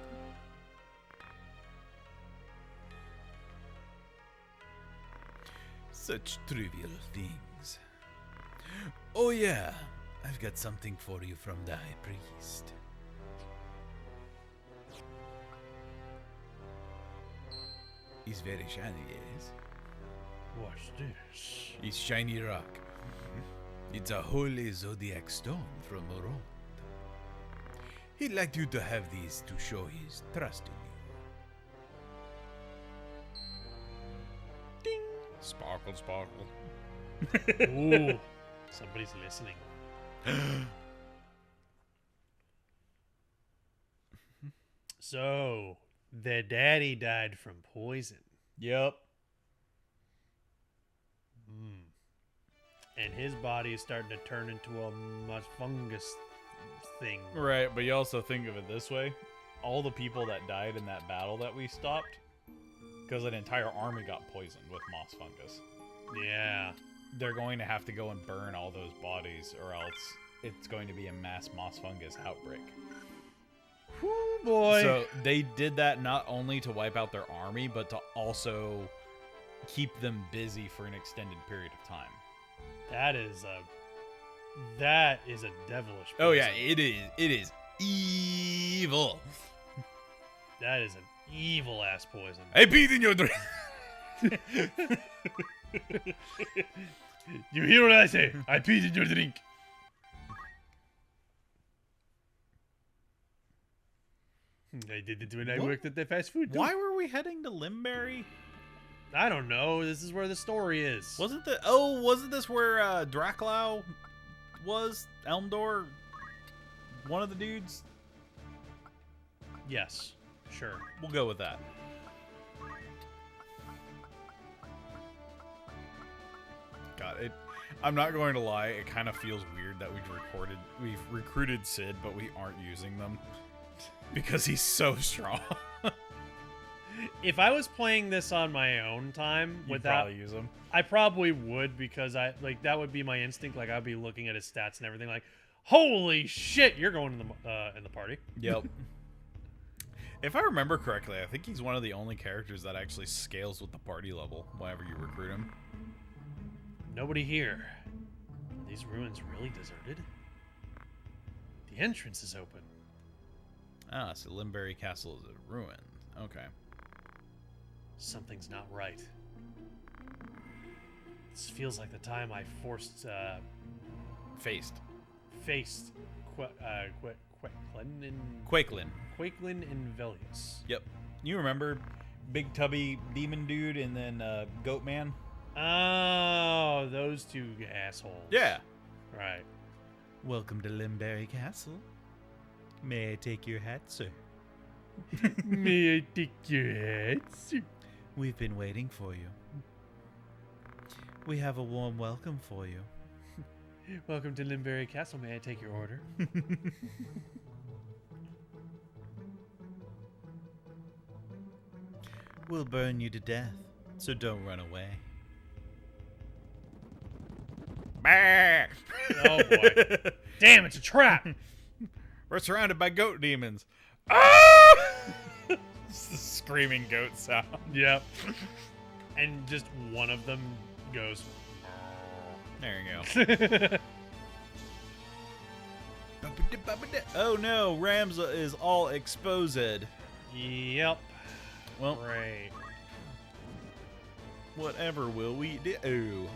Such trivial things. Oh yeah, I've got something for you from the High Priest. He's very shiny, yes? What's this? He's shiny rock. It's a holy zodiac stone from Moront. He'd like you to have these to show his trust in you. Sparkle, sparkle. Ooh, somebody's listening. So, their daddy died from poison. Yep. And his body is starting to turn into a fungus thing. Right, but you also think of it this way. All the people that died in that battle that we stopped, because an entire army got poisoned with moss fungus. Yeah. They're going to have to go and burn all those bodies, or else it's going to be a mass moss fungus outbreak. Whoo, boy. So they did that not only to wipe out their army, but to also keep them busy for an extended period of time. That is a devilish poison. Oh yeah, it is evil. That is an evil ass poison. I peed in your drink. You hear what I say? I peed in your drink. I did it when I What? worked at the fast food. too. Why were we heading to Limberry? I don't know. This is where the story is. Wasn't this where Draclau was? Elmdor? One of the dudes? Yes. Sure. We'll go with that. God, I'm not going to lie, it kind of feels weird that we've recruited Sid, but we aren't using them. Because he's so strong. If I was playing this on my own time You'd without, probably use them. I probably would, because that would be my instinct. Like, I'd be looking at his stats and everything. Like, holy shit, you're going in the party. Yep. If I remember correctly, I think he's one of the only characters that actually scales with the party level whenever you recruit him. Nobody here. Are these ruins really deserted? The entrance is open. Ah, so Limberry Castle is a ruin. Okay. Something's not right. This feels like the time I Faced. faced Quakelin and Velius. Yep. You remember Big Tubby Demon Dude and then Goat Man? Oh, those two assholes. Yeah. Right. Welcome to Limberry Castle. May I take your hat, sir? May I take your hat, sir? We've been waiting for you. We have a warm welcome for you. Welcome to Limberry Castle. May I take your order? We'll burn you to death, so don't run away. Oh boy. Damn, it's a trap. We're surrounded by goat demons. Ah! It's the screaming goat sound. Yep. And just one of them goes. There you go. Oh no, Ramza is all exposed. Yep. Well, Great. whatever will we do?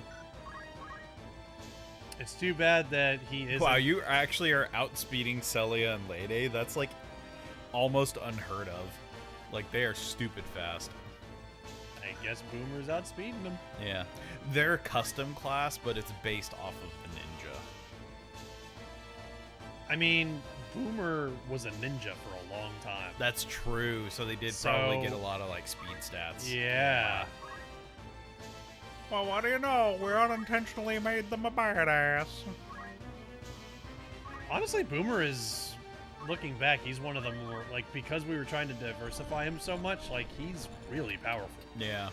It's too bad that he isn't. Wow, you actually are outspeeding Celia and Lede. That's like almost unheard of. Like they are stupid fast. I guess Boomer's outspeeding him. Yeah. They're a custom class, but it's based off of the ninja. I mean, Boomer was a ninja for a long time. That's true. So they did probably get a lot of like speed stats. Yeah. Well, what do you know? We unintentionally made them a badass. Honestly, Boomer is, looking back, he's one of the more, like, because we were trying to diversify him so much, like, he's really powerful. Yeah.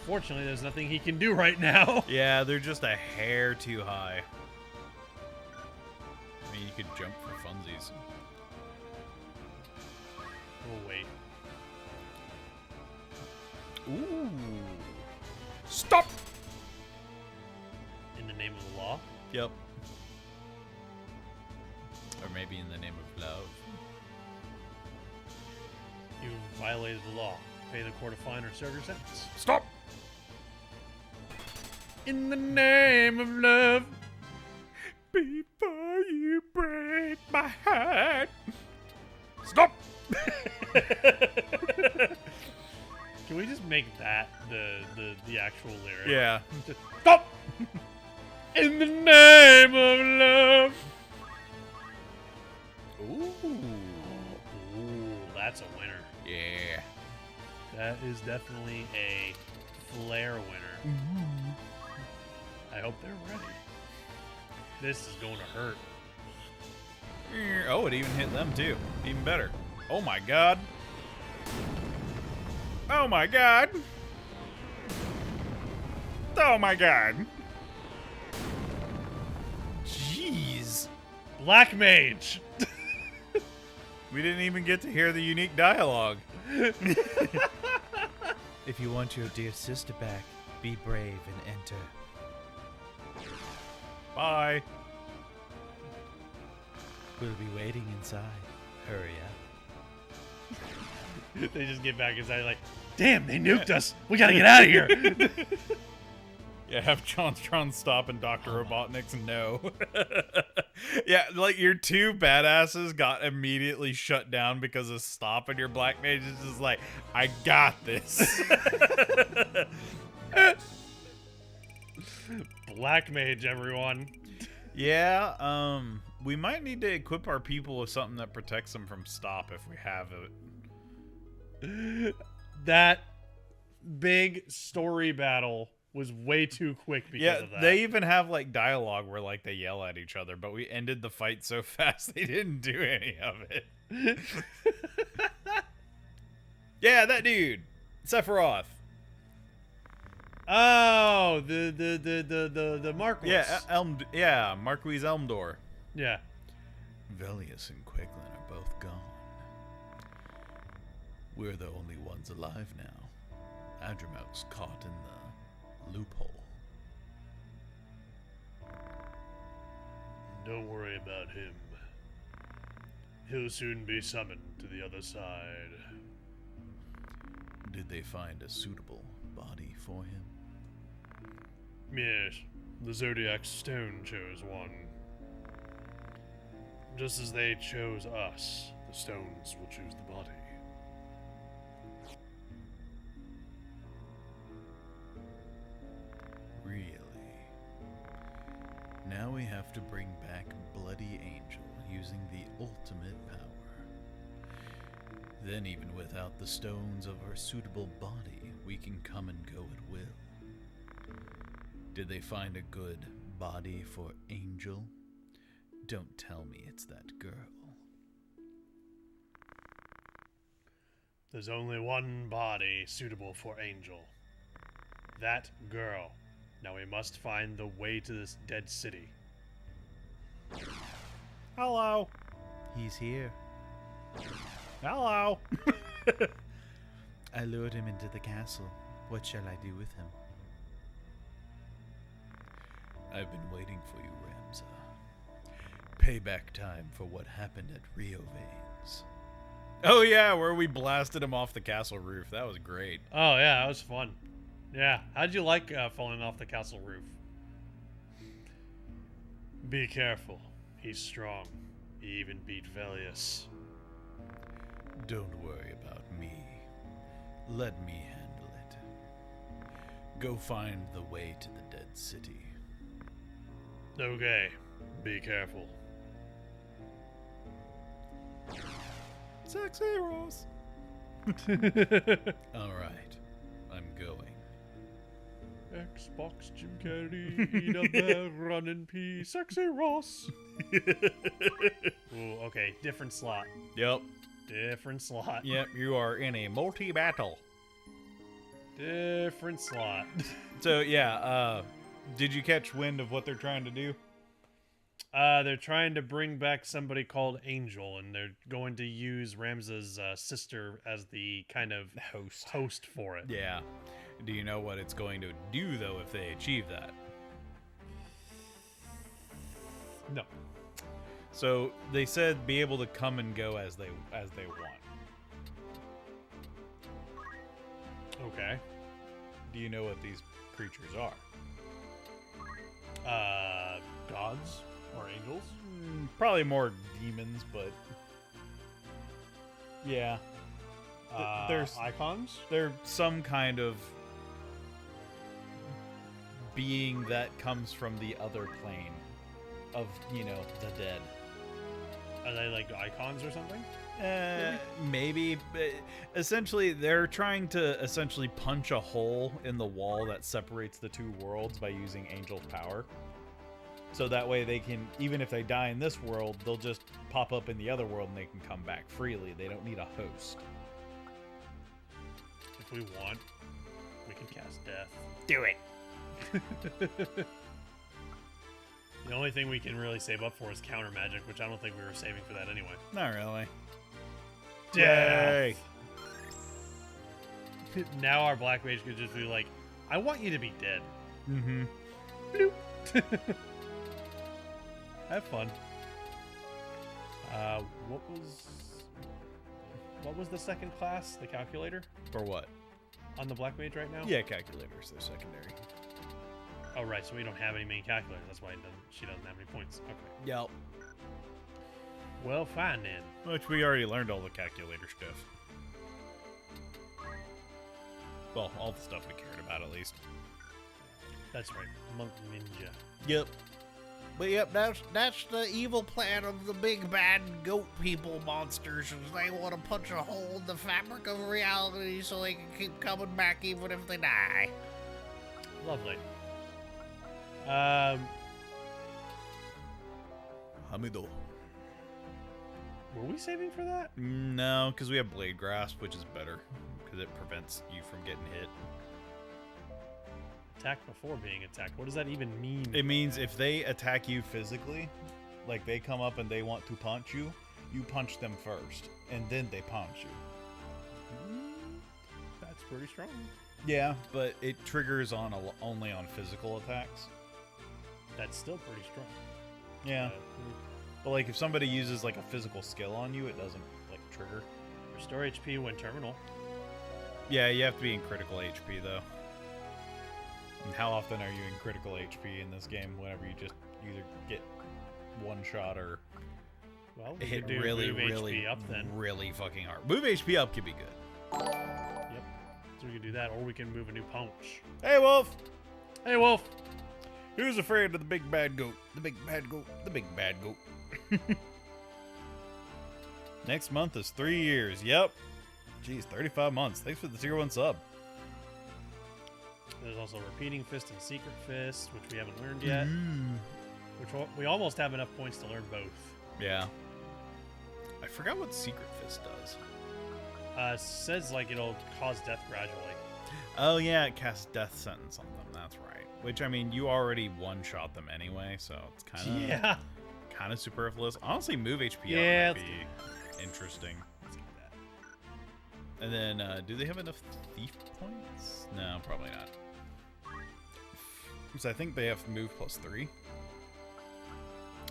Fortunately, there's nothing he can do right now. Yeah, they're just a hair too high. I mean, you could jump for funsies. Oh, wait. Ooh. Stop! In the name of the law? Yep. Or maybe in the name of love. You violated the law. Pay the court a fine or serve your sentence. Stop! In the name of love. Before you break my heart. Stop! Can we just make that the actual lyric? Yeah. Stop! In the name of love. Ooh. Ooh, that's a winner. Yeah. That is definitely a flair winner. I hope they're ready. This is going to hurt. Oh, it even hit them too. Even better. Oh my god. Oh my god. Oh my god. Jeez. Black Mage. We didn't even get to hear the unique dialogue. If you want your dear sister back, be brave and enter. Bye. We'll be waiting inside. Hurry up. They just get back inside like, damn, they nuked us. We gotta get out of here. Yeah, have Jontron stop and Dr. Robotnik's no. Yeah, like your two badasses got immediately shut down because of stop, and your black mage is just like, I got this. Black Mage, everyone. Yeah, we might need to equip our people with something that protects them from stop if we have it. That big story battle was way too quick because of that. They even have like dialogue where like they yell at each other, but we ended the fight so fast they didn't do any of it. Yeah, that dude, Sephiroth. Oh, the Marquis. Yeah, Marquis Elmdor. Yeah. Velius and Quaglin are both gone. We're the only ones alive now. Adramot's caught in the loophole. Don't worry about him. He'll soon be summoned to the other side. Did they find a suitable body for him? Yes, the Zodiac Stone chose one. Just as they chose us, the stones will choose the body. Really? Now we have to bring back Bloody Angel using the ultimate power. Then even without the stones of our suitable body, we can come and go at will. Did they find a good body for Angel? Don't tell me it's that girl. There's only one body suitable for Angel. That girl. Now we must find the way to this dead city. Hello. He's here. Hello. I lured him into the castle. What shall I do with him? I've been waiting for you, Ramza. Payback time for what happened at Rio Veins. Oh yeah, where we blasted him off the castle roof. That was great. Oh yeah, that was fun. Yeah, how'd you like falling off the castle roof? Be careful. He's strong. He even beat Velius. Don't worry about me. Let me handle it. Go find the way to the dead city. Okay, be careful. Sexy Rose. Alright, I'm going. Xbox Jim Carrey, the bear run in peace, sexy Ross. Ooh, okay, different slot. Yep. Different slot. Yep, you are in a multi-battle. Different slot. So yeah, did you catch wind of what they're trying to do? They're trying to bring back somebody called Angel, and they're going to use Ramza's sister as the kind of host for it. Yeah. Do you know what it's going to do though if they achieve that? No. So they said be able to come and go as they want. Okay. Do you know what these creatures are? Gods or angels? Probably more demons, but yeah, there's icons. there's some kind of being that comes from the other plane of, you know, the dead. Are they like icons or something? Maybe. But essentially, they're trying to essentially punch a hole in the wall that separates the two worlds by using angel power. So that way they can, even if they die in this world, they'll just pop up in the other world and they can come back freely. They don't need a host. If we want, we can cast death. Do it. The only thing we can really save up for is counter magic, which I don't think we were saving for that anyway. Not really. Death. Now our black mage could just be like, I want you to be dead. Mm-hmm. Have fun. What was the second class? The calculator? For what? On the black mage right now? Yeah, calculators. They're secondary. Oh, right. So we don't have any main calculators. That's why she doesn't have any points. Okay. Yep. Well, fine then. Which we already learned all the calculator stuff. Well, all the stuff we cared about, at least. That's right. Monk ninja. Yep. But yep, that's the evil plan of the big bad goat people monsters. Is they want to punch a hole in the fabric of reality so they can keep coming back even if they die. Lovely. Hamido. Were we saving for that? No, because we have Blade Grasp, which is better. Because it prevents you from getting hit. Attack before being attacked. What does that even mean? It means if they attack you physically, like they come up and they want to punch you, you punch them first, and then they punch you. That's pretty strong. Yeah, but it triggers on only on physical attacks. That's still pretty strong. Yeah. But like if somebody uses like a physical skill on you, it doesn't like trigger. Restore HP when terminal. Yeah, you have to be in critical HP though. And how often are you in critical HP in this game? Whenever you just either get one shot or Well, we hit could do really, move really, HP up then. really fucking hard. Move HP up can be good. Yep. So we can do that, or we can move a new punch. Hey, Wolf! Hey, Wolf! Who's afraid of the big bad goat? The big bad goat. The big bad goat. Next month is 3 years. Yep. Jeez, 35 months. Thanks for the tier 1 sub. There's also Repeating Fist and Secret Fist, which we haven't learned yet. Which we almost have enough points to learn both. Yeah. I forgot what Secret Fist does. Says like it'll cause death gradually. Oh, yeah, it casts Death Sentence on them. That's right. Which, I mean, you already one-shot them anyway, so it's kind of superfluous. Honestly, move HP Yeah, up might be interesting. Let's get that. And then, do they have enough thief points? No, probably not. Because I think they have move +3.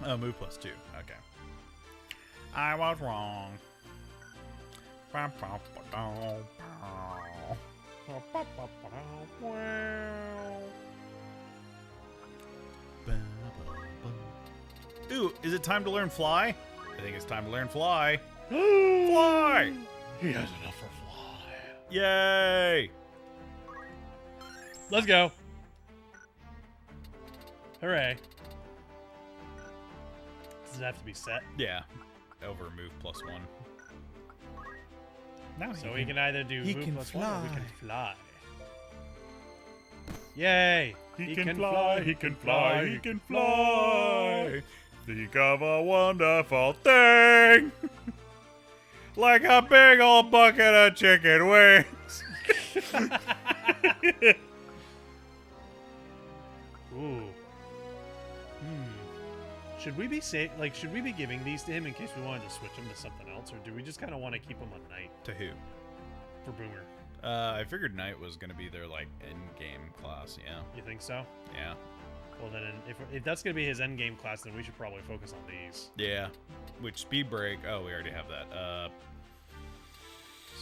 Oh, move +2. Okay. I was wrong. Ooh, is it time to learn fly? I think it's time to learn fly. Fly! He has enough for fly. Yay! Let's go. Hooray. Does it have to be set? Yeah. Over move +1. Now So we can either do he move can +1 or we fly. can fly. Yay! He can fly, he can fly, he can fly. Think of a wonderful thing. Like a big old bucket of chicken wings. Ooh. Should we be should we be giving these to him in case we wanted to switch him to something else, or do we just kind of want to keep him on Knight To who? for Boomer? I figured Knight was going to be their, like, end-game class, yeah. You think so? Yeah. Well, then if that's going to be his end game class, then we should probably focus on these. Yeah. Which, Speed Break... Oh, we already have that.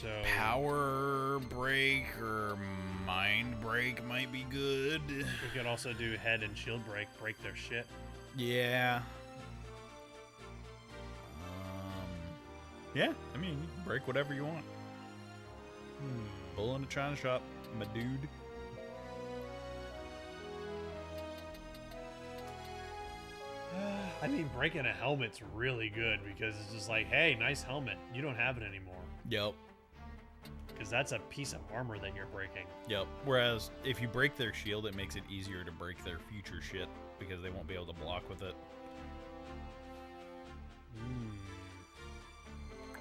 So Power break or mind break might be good. we could also do head and shield break their shit. Yeah. Yeah, I mean, you can break whatever you want. Bull in a china shop, my dude. I mean, breaking a helmet's really good because it's just like, hey, nice helmet. You don't have it anymore. Yep. Because that's a piece of armor that you're breaking. Yep. Whereas if you break their shield, it makes it easier to break their future shit because they won't be able to block with it.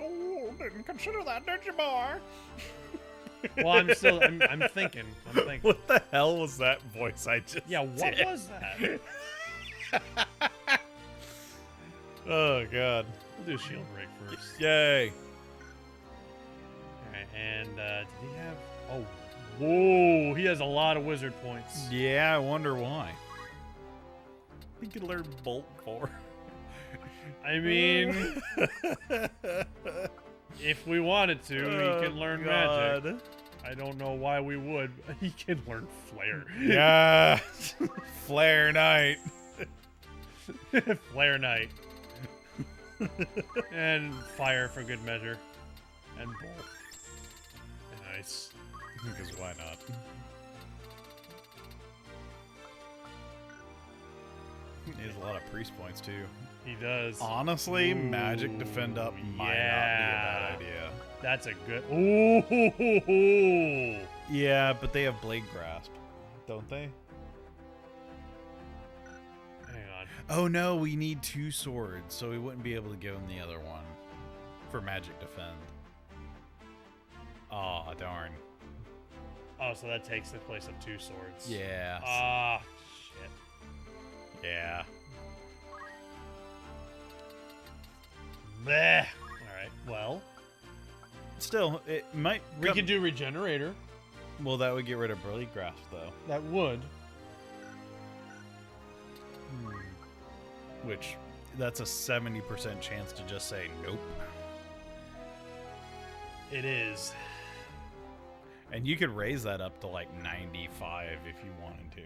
Oh, didn't consider that, did you, boy? Well, I'm thinking. What the hell was that voice I just Yeah, what did? was that? Oh, God. We'll do shield break first. Yay. Alright, and did he have... Oh, whoa, he has a lot of wizard points. Yeah, I wonder why. He could learn Bolt 4. I mean, if we wanted to, he can learn magic. I don't know why we would, but he can learn flare. Yeah. Flare Knight. Flare Knight. And fire for good measure. And bolt. Nice. Because why not? He has a lot of priest points too. He does. Honestly, Ooh, magic defend up might yeah. not be a bad idea. That's a good... Ooh! Yeah, but they have Blade Grasp, don't they? Hang on. Oh no, we need 2 swords, so we wouldn't be able to give him the other one for magic defend. Aw, darn. Oh, so that takes the place of 2 swords. Yeah. Ah, shit. Yeah. Bleh. Alright, well, Still, it might. we could do Regenerator. Well, that would get rid of Blade Grasp, though. That would. Which, that's a 70% chance to just say nope. It is. And you could raise that up to like 95 if you wanted to.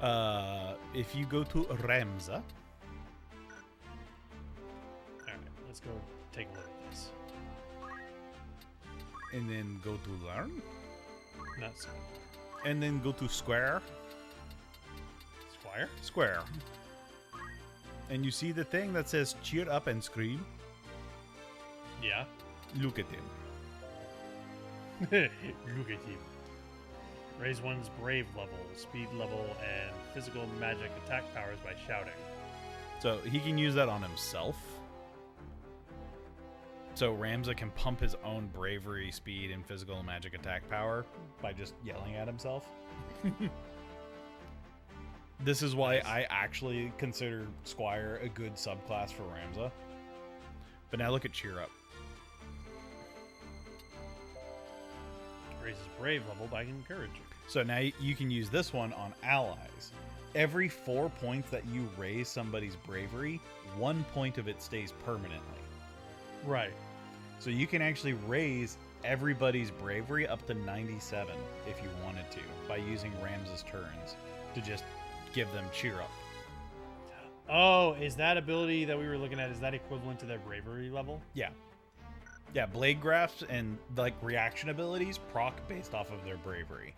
Ow. If you go to Ramza, Alright, let's go take a look at this. and then go to Learn, Not so. and then go to Square, Squire? and you see the thing that says cheer up and scream. Yeah. Look at him. Look at him. Raise one's brave level, speed level, and physical magic attack powers by shouting. So he can use that on himself. So Ramza can pump his own bravery, speed, and physical and magic attack power by just yelling at himself. This is why I actually consider Squire a good subclass for Ramza. But now look at Cheer Up. Raises brave level by encouraging. So now you can use this one on allies. Every 4 points that you raise somebody's bravery, 1 point of it stays permanently. Right. So you can actually raise everybody's bravery up to 97 if you wanted to by using Ramza's turns to just give them cheer up. Oh, is that ability that we were looking at, is that equivalent to their bravery level? Yeah. Yeah, blade grasps and like reaction abilities proc based off of their bravery.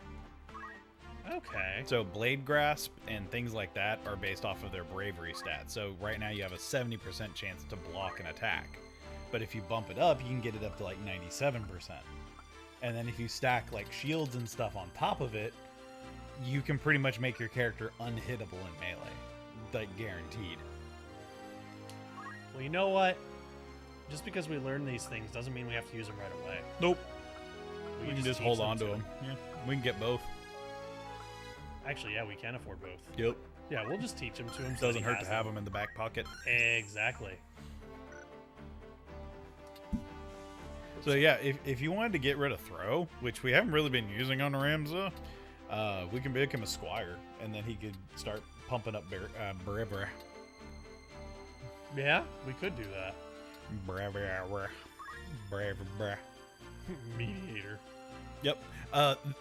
Okay. So blade grasp and things like that are based off of their bravery stats. So right now you have a 70% chance to block an attack. But if you bump it up, you can get it up to like 97%. And then if you stack like shields and stuff on top of it, you can pretty much make your character unhittable in melee. Like guaranteed. Well, you know what? Just because we learn these things doesn't mean we have to use them right away. Nope. We can just teach hold on to them. Yeah. We can get both. Actually, yeah, we can afford both. Yep. Yeah, we'll just teach them to him. Doesn't hurt to have them in the back pocket. Exactly. So yeah, if you wanted to get rid of throw, which we haven't really been using on Ramza, we can make him a squire, and then he could start pumping up bravery. Yeah, we could do that. Brah, brah, brah. Brah, brah. Mediator. Yep.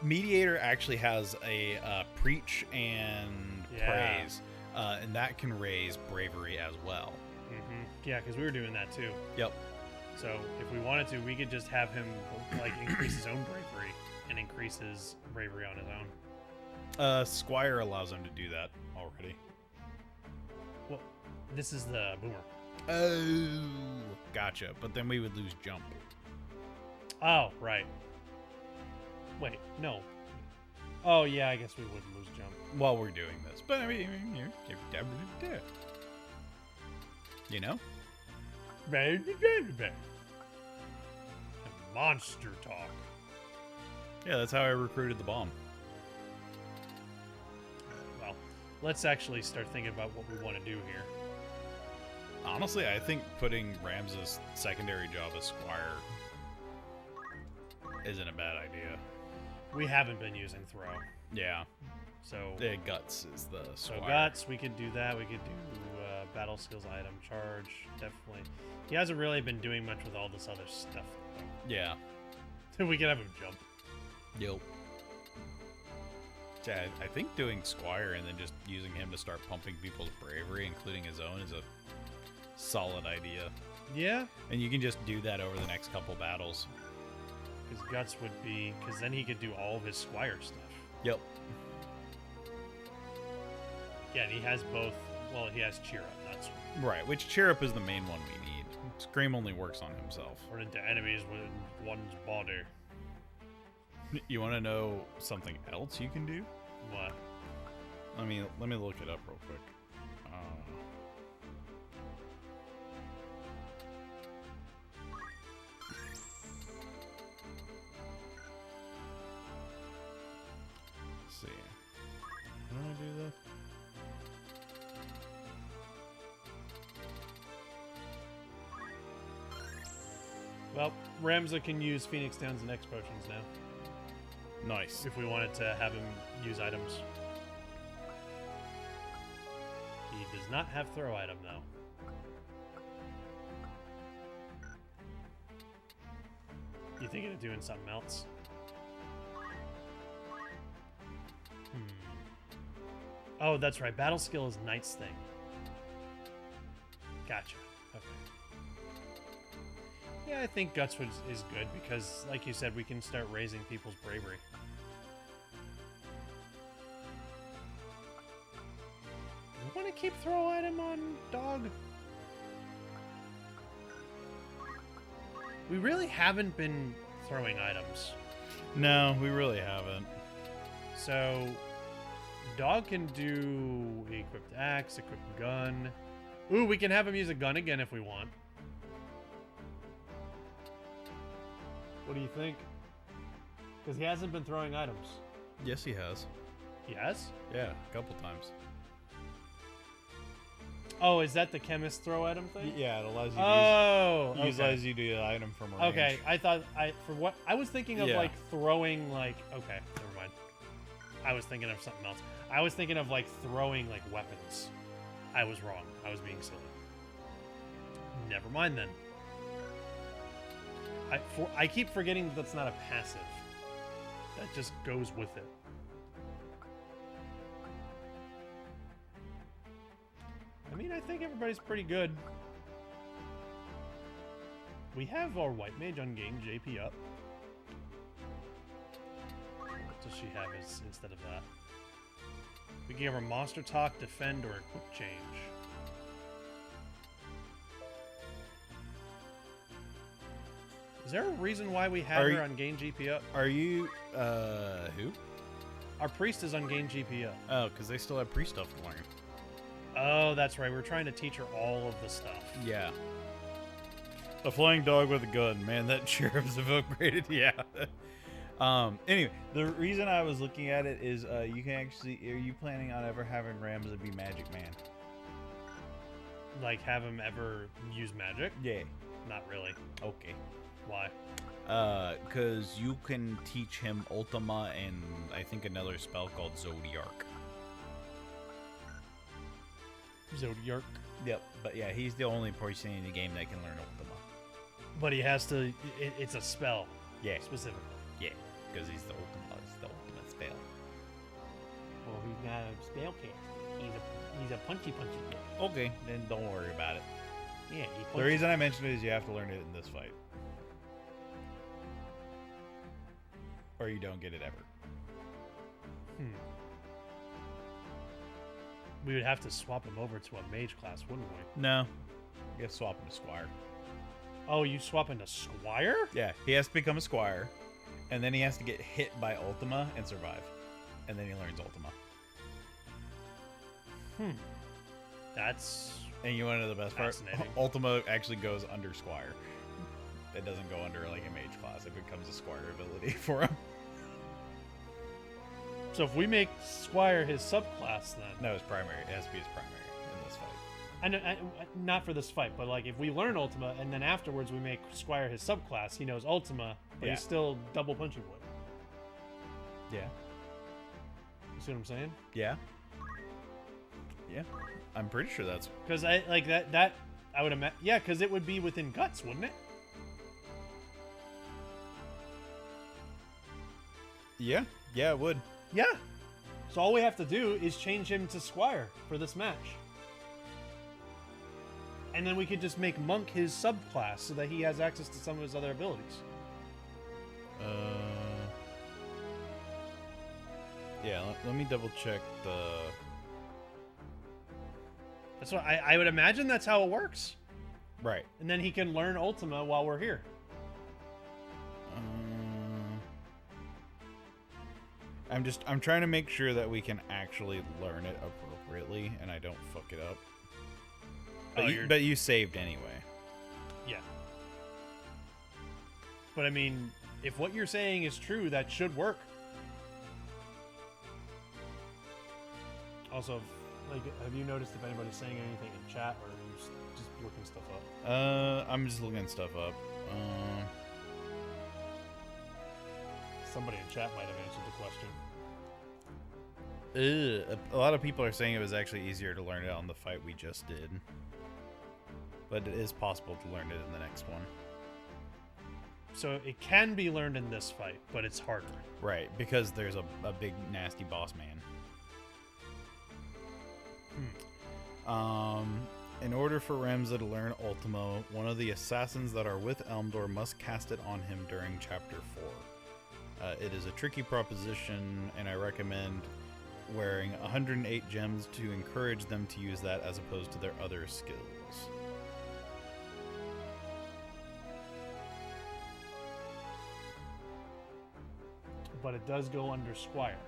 Mediator actually has a preach and Yeah. praise, and that can raise bravery as well. Yeah, because we were doing that too. Yep. So if we wanted to, we could just have him like increase his own bravery and increase his bravery on his own. Squire allows him to do that already. Well, this is the boomer. Oh, gotcha. But then we would lose jump. Oh, right. Wait, no. Oh, yeah, I guess we would lose jump. While we're doing this. But I mean, you know? Monster talk. Yeah, that's how I recruited the bomb. Well, let's actually start thinking about what we want to do here. Honestly, I think putting Rams's secondary job as Squire isn't a bad idea. We haven't been using throw. Yeah. So, Guts is the so Squire. guts, we could do that. We could do battle skills item, charge, definitely. He hasn't really been doing much with all this other stuff. Yeah. We can have him jump. Yep. Yeah, I think doing Squire and then just using him to start pumping people's bravery, including his own, is a solid idea. Yeah, And you can just do that over the next couple battles. because guts would be, because then he could do all of his Squire stuff. Yep. Yeah, and he has both. Well, he has cheer up. That's Right, which Cheer Up is the main one we need. Scream only works on himself. run into enemies with one's body. You want to know something else you can do? What? Let me look it up real quick. Let's see. How do I do this? Well, Ramza can use Phoenix Downs and X potions now. Nice. If we wanted to have him use items. He does not have throw item though. You thinking of doing something else? Oh, that's right. Battle skill is Knight's thing. Gotcha. Okay. Yeah, I think Guts is good because, like you said, we can start raising people's bravery. Do we want to keep throw item on dog? We really haven't been throwing items. No, we really haven't. So, dog can do equipped axe, equipped gun. Ooh, we can have him use a gun again if we want. What do you think? Because he hasn't been throwing items. Yes, he has. Yes? Yeah, a couple times. Oh, is that the chemist throw item thing? Yeah, it allows you Oh, to use, okay. allows you to do an item from range. Okay, I thought I was thinking of Yeah. like throwing like okay, never mind. I was thinking of something else. I was thinking of like throwing like weapons. I was wrong. I was being silly. Never mind then. I keep forgetting that's not a passive. That just goes with it. I mean, I think everybody's pretty good. We have our White Mage on game JP up. What does she have instead of that? We can give her Monster Talk, Defend, or a Quick Change. Is there a reason why we have Are her you- on game GP up? Are you, who? Our Priest is on game GP up. Oh, because they still have pre-stuff to learn. Oh, that's right. We're trying to teach her all of the stuff. Yeah. A flying dog with a gun. Man, that cherubs have upgraded. Yeah. Anyway, the reason I was looking at it is you can actually... Are you planning on ever having Ramza be Magic Man? Like, have him ever use magic? Yeah. Not really. Okay. Why? Because you can teach him Ultima and I think another spell called Zodiarch. Zodiark. Yep. But yeah, he's the only person in the game that can learn Ultima. But he has to. It's a spell. Yeah. Specific. Yeah. Because he's the Ultima. He's the ultimate spell. Well, he's not a spell cast. He's a punchy boy. Okay. Then don't worry about it. Yeah. The reason I mentioned it is you have to learn it in this fight. Or you don't get it ever. We would have to swap him over to a mage class, wouldn't we? No. You have to swap him to Squire. Oh, you swap into Squire? Yeah, he has to become a Squire, and then he has to get hit by Ultima and survive. And then he learns Ultima. That's... And you want to know the best part? Fascinating. Ultima actually goes under Squire. It doesn't go under like a mage class. It becomes a Squire ability for him. So if we make Squire his subclass, then... No, it's primary. It has to be his primary in this fight. Not for this fight, but like if we learn Ultima and then afterwards we make Squire his subclass, he knows Ultima, but Yeah. he's still double punchy boy. Yeah. You see what I'm saying? Yeah. Yeah. I'm pretty sure that's... Because I like that I would imagine. Yeah, because it would be within Guts, wouldn't it? Yeah. Yeah, it would. Yeah. So all we have to do is change him to Squire for this match. And then we could just make Monk his subclass so that he has access to some of his other abilities. Yeah, let me double check the... That's what I would imagine that's how it works. Right. And then he can learn Ultima while we're here. I'm trying to make sure that we can actually learn it appropriately and I don't fuck it up. But you saved anyway. Yeah. But I mean, if what you're saying is true, that should work. Also, like, have you noticed if anybody's saying anything in chat, or are you just looking stuff up? I'm just looking stuff up. Somebody in chat might have answered the question. A lot of people are saying it was actually easier to learn it on the fight we just did. But it is possible to learn it in the next one. So it can be learned in this fight, but it's harder. Right, because there's a big nasty boss man. In order for Remza to learn Ultimo, one of the assassins that are with Elmdor must cast it on him during Chapter 4. It is a tricky proposition, and I recommend wearing 108 gems to encourage them to use that as opposed to their other skills. But it does go under Squire.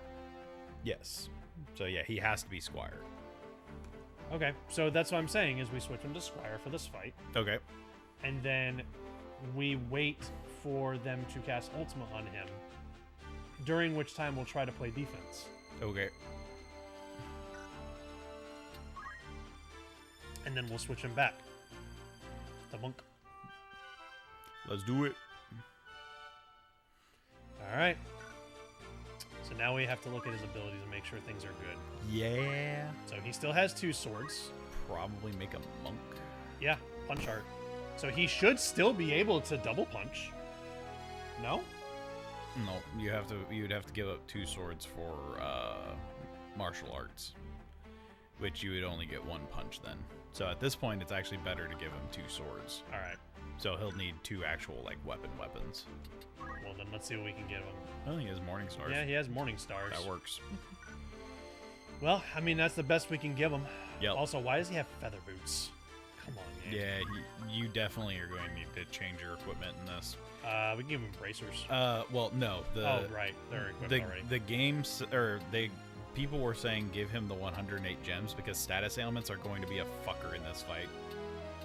Yes. So yeah, he has to be Squire. Okay, so that's what I'm saying, is we switch him to Squire for this fight, Okay. and then we wait for them to cast Ultima on him, during which time we'll try to play defense. Okay. And then we'll switch him back to Monk. Let's do it. Alright. So now we have to look at his abilities and make sure things are good. Yeah. So he still has 2 swords. Probably make a monk. Yeah, punch art. So he should still be able to double punch. No? No, you'd have to give up 2 swords for martial arts, which you would only get 1 punch then. So at this point, it's actually better to give him 2 swords. Alright. So he'll need 2 actual like weapons. Well, then let's see what we can give him. I think he has Morning Stars. Yeah, he has Morning Stars. That works. Well, I mean, that's the best we can give him. Yep. Also, why does he have feather boots? Come on, man. Yeah, you definitely are going to need to change your equipment in this. We can give him bracers. Well, no. Oh, right. They're equipped already. The games, people were saying give him the 108 gems because status ailments are going to be a fucker in this fight.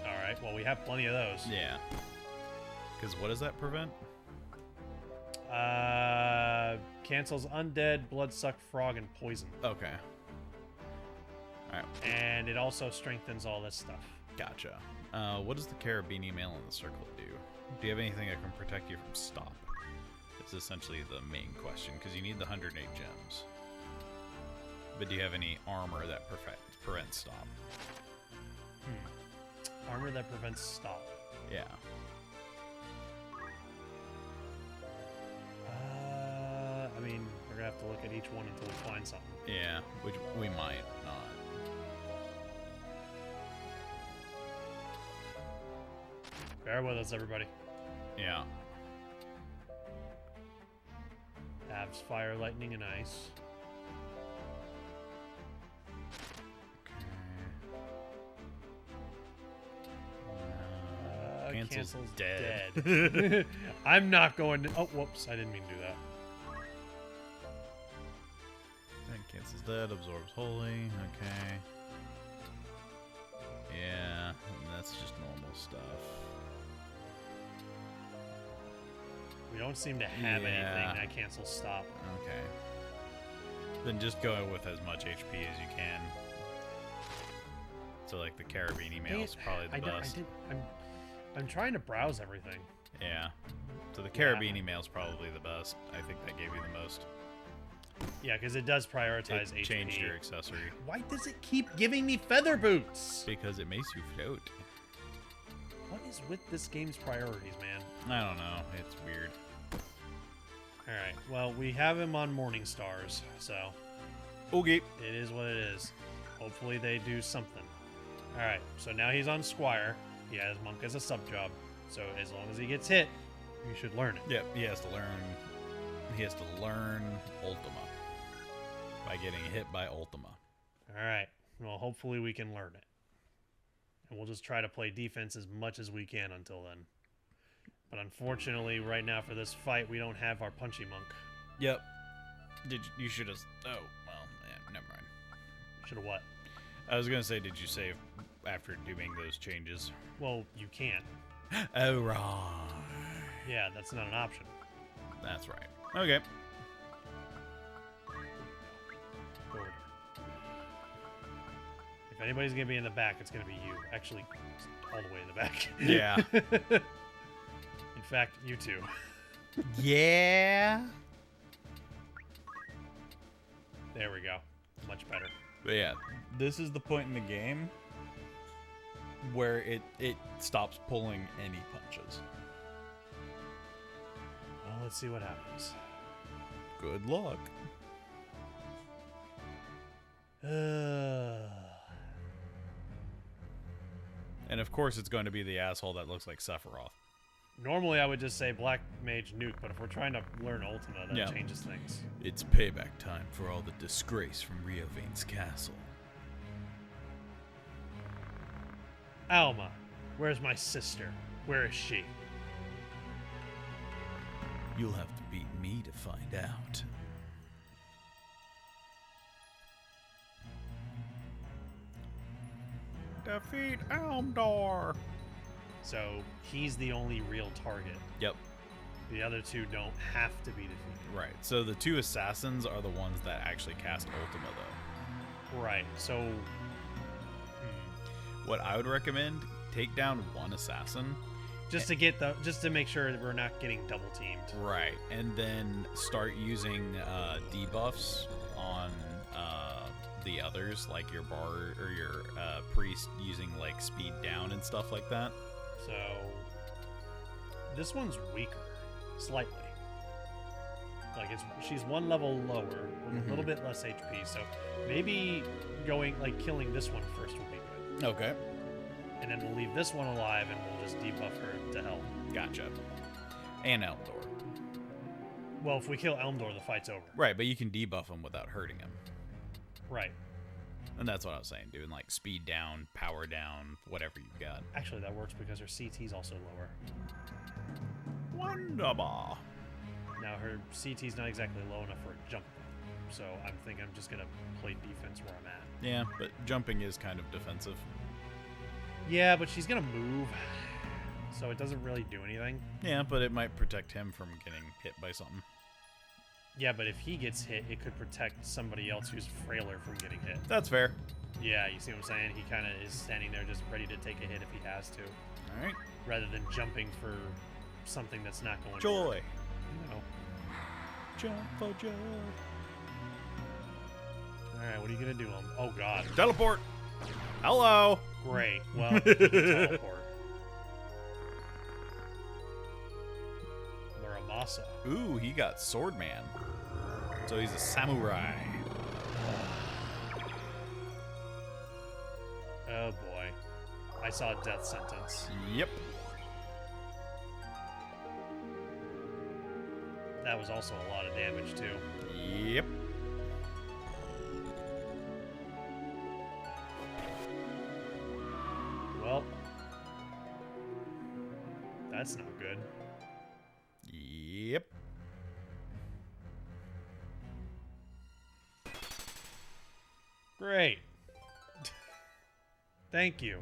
Alright, well, we have plenty of those. Yeah. Because what does that prevent? Cancels undead, bloodsuck, frog, and poison. Okay. Alright. And it also strengthens all this stuff. Gotcha. What does the Carabini mail in the circle do? Do you have anything that can protect you from stop? That's essentially the main question, because you need the 108 gems. But do you have any armor that prevents stop? Armor that prevents stop. Yeah. I mean, we're gonna have to look at each one until we find something. Yeah, which we might not. Bear with us, everybody. Yeah. Abs, fire, lightning, and ice. Cancel's dead. dead. I'm not going to... Oh, whoops. I didn't mean to do that. Cancel's dead, absorbs holy. Okay. Yeah, that's just normal stuff. We don't seem to have Yeah. anything that cancels stop. Okay. Then just go with as much HP as you can. So like the carabine email is probably the best. I'm trying to browse everything. Yeah. So the carabine email is probably the best. I think that gave you the most. Yeah, because it does prioritize It HP. changed your accessory. Why does it keep giving me feather boots? Because it makes you float. What is with this game's priorities, man? I don't know. It's weird. Alright, well, we have him on Morning Stars, so Okay. it is what it is. Hopefully they do something. Alright, so now he's on Squire. He has Monk as a sub-job. So as long as he gets hit, you should learn it. Yep, he has to learn Ultima. By getting hit by Ultima. Alright, well, hopefully we can learn it. And we'll just try to play defense as much as we can until then. But unfortunately, right now for this fight, we don't have our Punchy Monk. Yep. You should have... Oh, well, yeah, never mind. Should have what? I was gonna say, did you save after doing those changes? Well, you can't. Oh, right. Yeah, that's not an option. That's right. Okay. Forward. If anybody's gonna be in the back, it's gonna be you. Actually, all the way in the back. Yeah. In fact, you two. Yeah. There we go. Much better. But yeah, this is the point in the game where it stops pulling any punches. Well, let's see what happens. Good luck. And of course, it's going to be the asshole that looks like Sephiroth. Normally, I would just say Black Mage Nuke, but if we're trying to learn Ultima, that Yeah. changes things. It's payback time for all the disgrace from Riovane's castle. Alma, where's my sister? Where is she? You'll have to beat me to find out. Defeat Elmdor. So he's the only real target. Yep. The other two don't have to be defeated. Right. So the two assassins are the ones that actually cast Ultima, though. Right. So What I would recommend: take down one assassin. just to make sure that we're not getting double teamed. Right, and then start using debuffs on the others, like your bard or your priest, using like speed down and stuff like that. So this one's weaker, slightly. Like she's one level lower with a little bit less HP. So maybe killing this one first would be good. Okay, And then we'll leave this one alive and we'll just debuff her to hell. gotcha. And Elmdor. Well, if we kill Elmdor, the fight's over. Right, but you can debuff him without hurting him. Right. And that's what I was saying, doing like speed down, power down, whatever you've got. Actually, that works because her CT's also lower. Wonderbar. Now, her CT's not exactly low enough for a jump. So I'm thinking I'm just going to play defense where I'm at. Yeah, but jumping is kind of defensive. Yeah, but she's going to move. So it doesn't really do anything. Yeah, but it might protect him from getting hit by something. Yeah, but if he gets hit, it could protect somebody else who's frailer from getting hit. That's fair. Yeah, you see what I'm saying? He kind of is standing there just ready to take a hit if he has to. All right. Rather than jumping for something that's not going to Joy. work. You know. Jump for joy. Alright, what are you going to do? Oh, God. Teleport. Hello. Great. Well, he can teleport. Muramasa. Ooh, he got Swordman. So he's a samurai. Oh boy. I saw a death sentence. Yep. That was also a lot of damage too. Yep. Well, that's not good. Yep. Great. Thank you.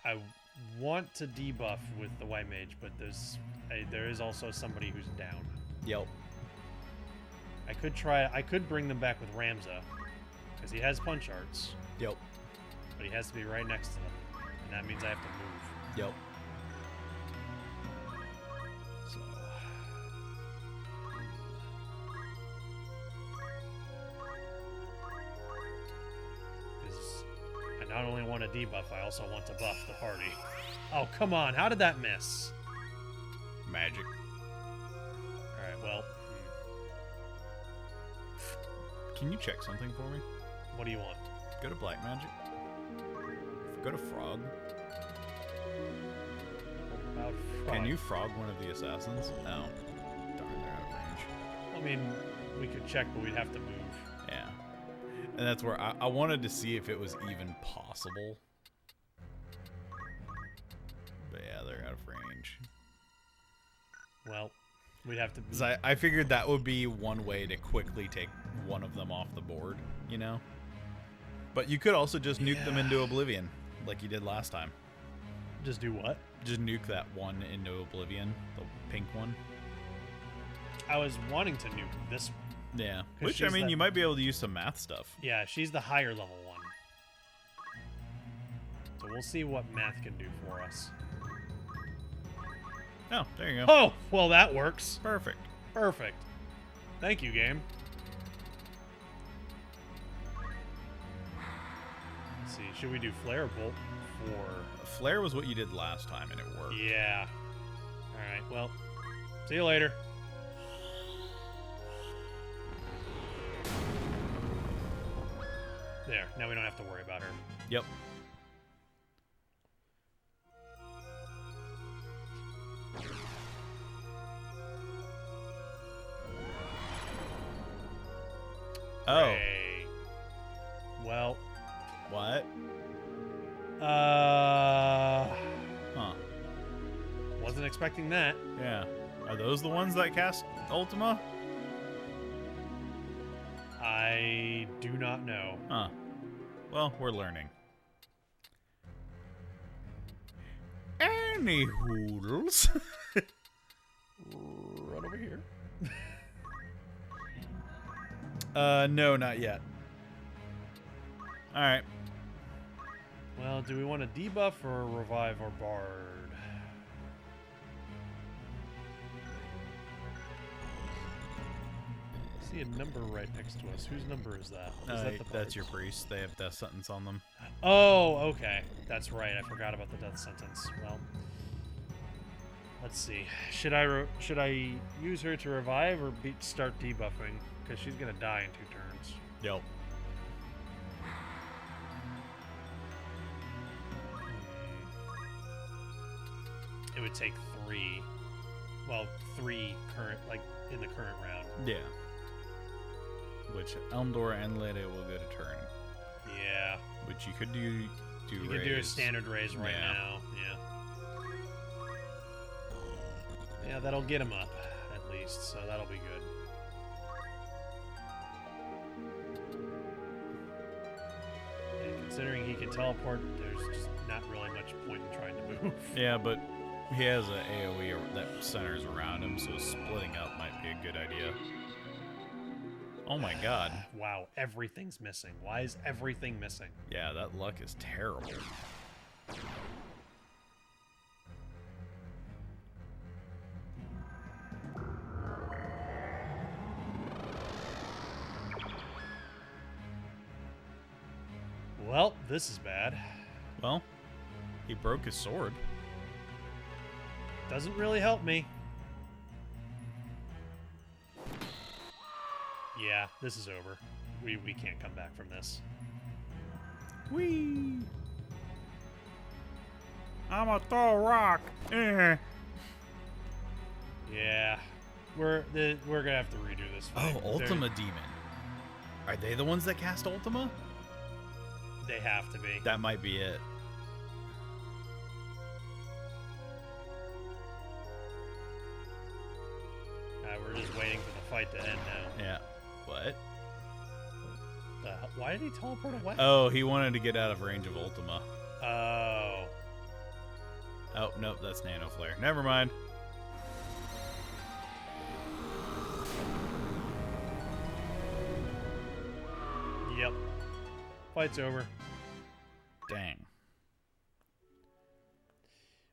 I want to debuff with the white mage, but there is also somebody who's down. Yep. I could bring them back with Ramza, because he has punch arts, Yep. but he has to be right next to them, and that means I have to move. Yep. So. 'Cause I not only want to debuff, I also want to buff the party. Oh, come on. How did that miss? Magic. Alright, well, Can you check something for me? what do you want? Go to Black Magic. Go to Frog. About Can frog. you frog one of the assassins? No. Darn, they're out of range. I mean, we could check, but we'd have to move. Yeah. And that's where I wanted to see if it was even possible. But yeah, they're out of range. Well, we'd have to... 'Cause I figured that would be one way to quickly take one of them off the board, you know? But you could also just nuke them into oblivion, like you did last time. Just do what? Just nuke that one into oblivion, the pink one. I was wanting to nuke this one. Yeah. 'Cause Which, I she's mean, that- you might be able to use some math stuff. Yeah, she's the higher level one. So we'll see what math can do for us. Oh, there you go. Oh, well that works. Perfect. Perfect. Thank you, game. Let's see, should we do flare bolt for... Flare was what you did last time, and it worked. Yeah. Alright, well, see you later. There, now we don't have to worry about her. Yep. Oh. Hey. Well, What? Huh. wasn't expecting that. Yeah. Are those the ones that cast Ultima? I do not know. Huh. Well, we're learning. Any hoodles. Run over here. No, not yet. Alright. Well, do we want to debuff or revive our bard? I see a number right next to us. Whose number is that? Is that the That's your bard's? priest. They have death sentence on them. Oh, okay. That's right. I forgot about the death sentence. Well, let's see. Should I use her to revive or start debuffing? Because she's gonna die in 2 turns. Yep. It would take 3. Well, 3 current, like in the current round. Yeah. Which Elmdor and Lede will go to turn. Yeah. Which you could do You could do a raise. standard raise right Yeah. now. Yeah. Yeah, that'll get him up at least, so that'll be good. And considering he can teleport, there's just not really much point in trying to move. Yeah, but he has an AoE that centers around him, so splitting up might be a good idea. Oh my god. Wow, everything's missing. Why is everything missing? Yeah, that luck is terrible. Well, this is bad. Well, he broke his sword. Doesn't really help me. Yeah, this is over. We can't come back from this. Whee! I'ma throw a rock. Eh. Yeah, we're gonna have to redo this fight. Oh, Ultima Demon. Are they the ones that cast Ultima? They have to be. That might be it. We're just waiting for the fight to end now. Yeah. What? Why did he teleport away? Oh, he wanted to get out of range of Ultima. Oh. Oh, nope, that's Nano Flare. Never mind. Yep. Fight's over. Dang.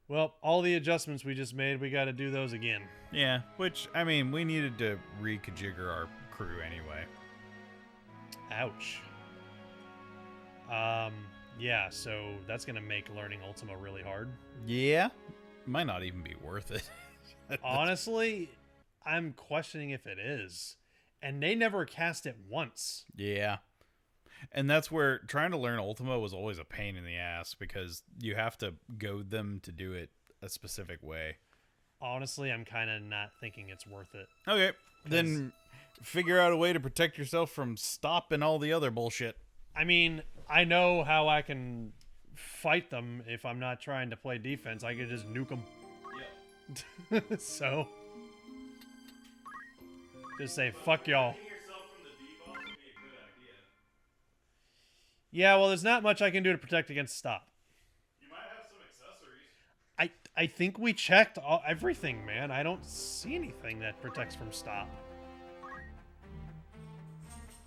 Well, all the adjustments we just made, we got to do those again. Yeah, which, I mean, we needed to reconfigure our crew anyway. Ouch. Yeah, so that's going to make learning Ultima really hard. Yeah. Might not even be worth it. Honestly, I'm questioning if it is. And they never cast it once. Yeah. And that's where trying to learn Ultima was always a pain in the ass because you have to goad them to do it a specific way. Honestly, I'm kind of not thinking it's worth it. Okay. Then figure out a way to protect yourself from stop and all the other bullshit. I mean, I know how I can fight them if I'm not trying to play defense. I could just nuke them. Yep. So, just say, fuck y'all. Yeah, well, there's not much I can do to protect against stop. You might have some accessories. I think we checked everything, man. I don't see anything that protects from stop.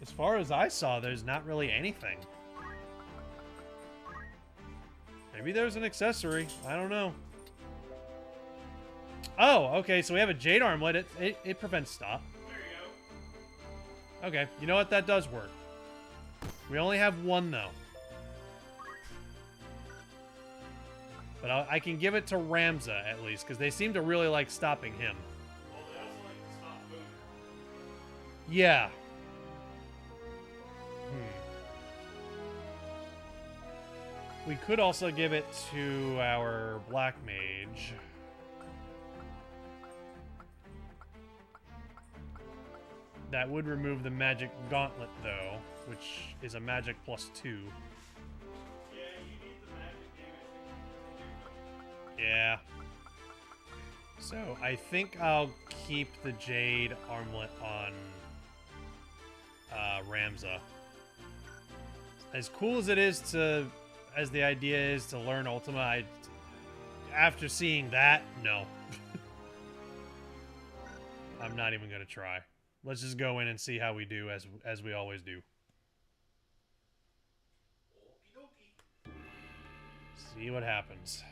As far as I saw, there's not really anything. Maybe there's an accessory. I don't know. Oh, okay, so we have a Jade Armlet. It prevents stop. There you go. Okay, you know what? That does work. We only have one, though. But I can give it to Ramza, at least, because they seem to really like stopping him. Well, they also like to stop Boomer. Yeah. We could also give it to our Black Mage. That would remove the Magic Gauntlet, though, which is a Magic +2. Yeah, you need the magic damage. Yeah. So, I think I'll keep the Jade Armlet on Ramza. As cool as it is to... as the idea is to learn Ultima, after seeing that, no. I'm not even going to try. Let's just go in and see how we do, as we always do. See what happens.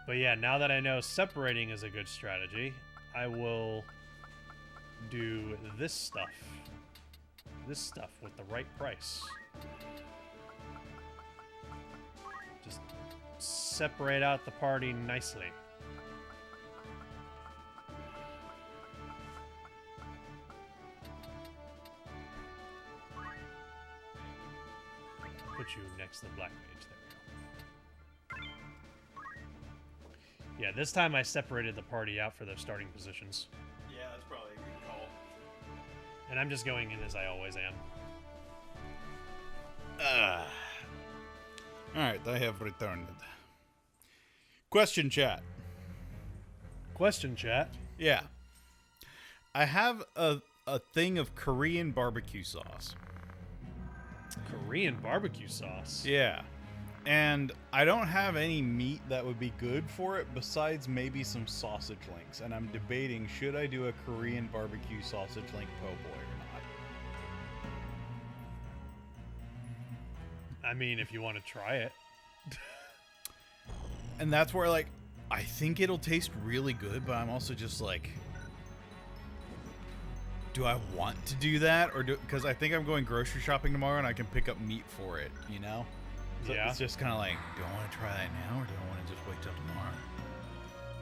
But yeah, now that I know separating is a good strategy, I will do this stuff. This stuff with the right price. Just separate out the party nicely. Put you next to the Black Mage. There we go. Yeah, this time I separated the party out for their starting positions. Yeah, that's probably a good call. And I'm just going in as I always am. Alright, I have returned. Question chat. Question, chat. Yeah. I have a thing of Korean barbecue sauce. Korean barbecue sauce. Yeah. And I don't have any meat that would be good for it besides maybe some sausage links. And I'm debating, should I do a Korean barbecue sausage link po' boy or I mean, if you want to try it. And that's where, like, I think it'll taste really good, but I'm also just like, do I want to do that? Or because I think I'm going grocery shopping tomorrow and I can pick up meat for it, you know? So Yeah. it's just kind of like, do I want to try that now or do I want to just wait till tomorrow?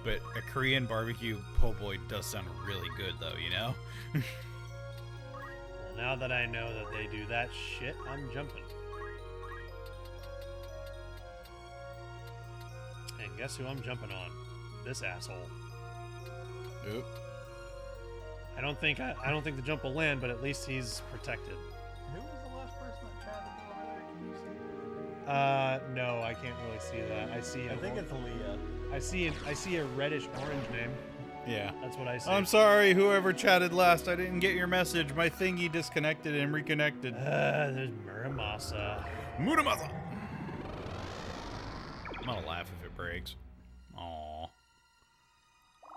But a Korean barbecue po' boy does sound really good, though, you know? Well, now that I know that they do that shit, I'm jumping. And guess who I'm jumping on? This asshole. Oop. I don't think the jump will land, but at least he's protected. Who was the last person that chatted over there? Can you see? No, I can't really see that. I see. I think it's Leah. I see a reddish orange name. Yeah. That's what I see. I'm sorry, whoever chatted last. I didn't get your message. My thingy disconnected and reconnected. There's Muramasa. Muramasa! I'm gonna laugh if it breaks. Aww.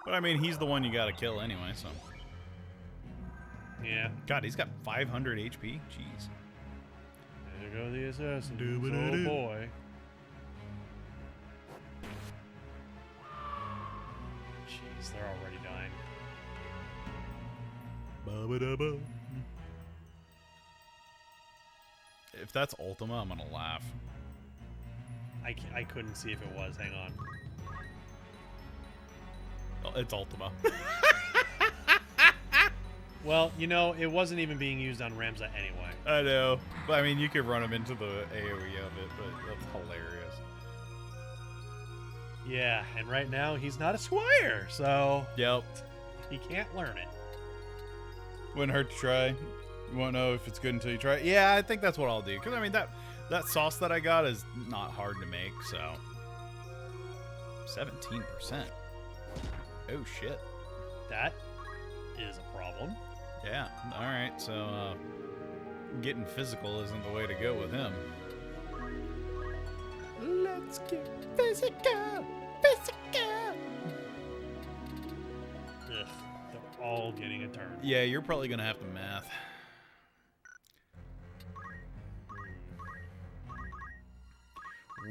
But I mean, he's the one you gotta kill anyway, so. Yeah. God, he's got 500 HP? Jeez. There go the assassin. Doo-ba-doo-doo. Oh boy. Jeez, they're already dying. Ba-ba-da-ba. If that's Ultima, I'm gonna laugh. I couldn't see if it was. Hang on. Oh, it's Ultima. Well, you know, it wasn't even being used on Ramza anyway. I know. But I mean, you could run him into the AoE of it, but that's hilarious. Yeah, and right now he's not a squire, so Yep. he can't learn it. Wouldn't hurt to try. You won't know if it's good until you try it. Yeah, I think that's what I'll do. Because, I mean, that sauce that I got is not hard to make, so. 17%. Oh, shit. That is a problem. Yeah. All right. So, getting physical isn't the way to go with him. Let's get physical. Physical. Ugh, they're all getting a turn. Yeah, you're probably going to have to math.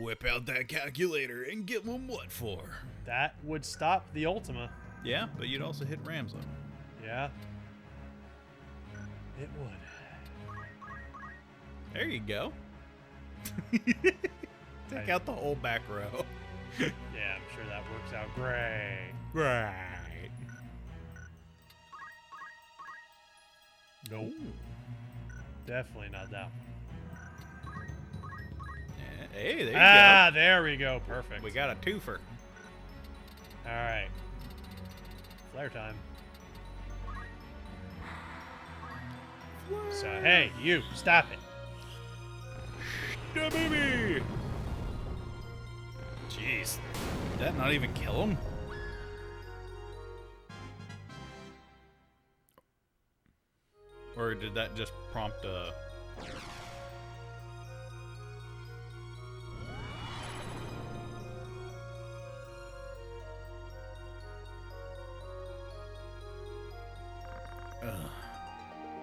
Whip out that calculator and get one what for? That would stop the Ultima. Yeah, but you'd also hit Ramza. Yeah. It would. There you go. Take out the whole back row. Yeah, I'm sure that works out great. Right. Nope. Definitely not that one. Hey, there you Ah, there we go. Perfect. go. We got a twofer. All right. Flare time. So, hey, you, stop it. Yeah, baby. Jeez. Did that not even kill him? Or did that just prompt a...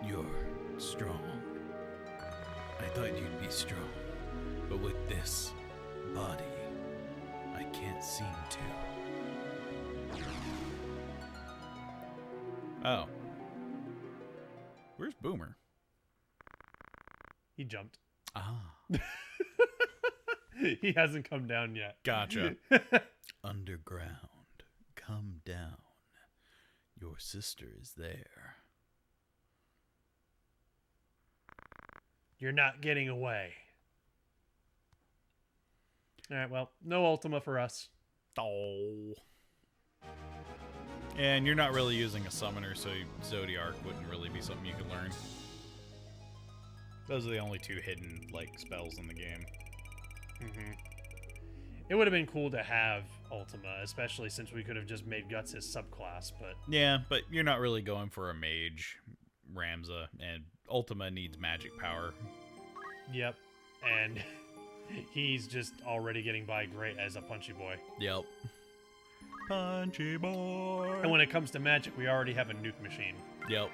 You're strong. I thought you'd be strong, but with this body, I can't seem to. Oh. Where's Boomer? He jumped. Ah, He hasn't come down yet. Gotcha. underground. Come down. Your sister is there. You're not getting away. All right, well, no Ultima for us. Oh. And you're not really using a summoner, so Zodiark wouldn't really be something you could learn. Those are the only two hidden, like, spells in the game. Mm-hmm. It would have been cool to have Ultima, especially since we could have just made Guts his subclass, but... Yeah, but you're not really going for a mage, Ramza, and Ultima needs magic power. Yep. And he's just already getting by great as a punchy boy. Yep. Punchy boy. And when it comes to magic, we already have a nuke machine. Yep.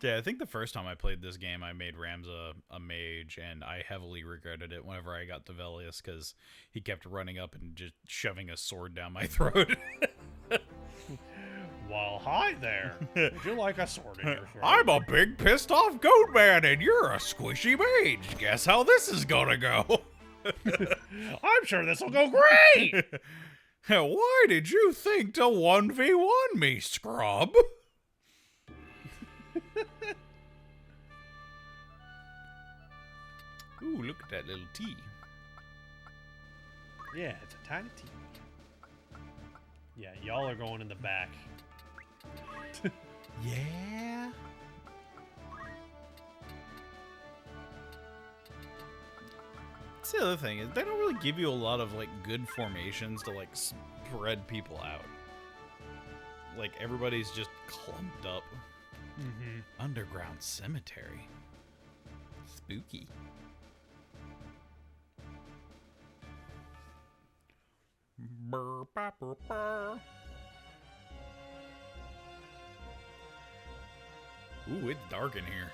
Yeah, I think the first time I played this game, I made Rams a mage, and I heavily regretted it whenever I got to Velius, because he kept running up and just shoving a sword down my throat. Well, hi there. Would you like a sword in your throat? I'm a big pissed off goat man, and you're a squishy mage. Guess how this is gonna go? I'm sure this will go great. Why did you think to 1v1 me, scrub? Ooh, look at that little T. Yeah, it's a tiny tea. Yeah, y'all are going in the back. Yeah? That's the other thing, is they don't really give you a lot of, like, good formations to, like, spread people out. Like, everybody's just clumped up. Mm-hmm. Underground cemetery. Spooky. Burr, ba, burr, burr. Ooh, it's dark in here.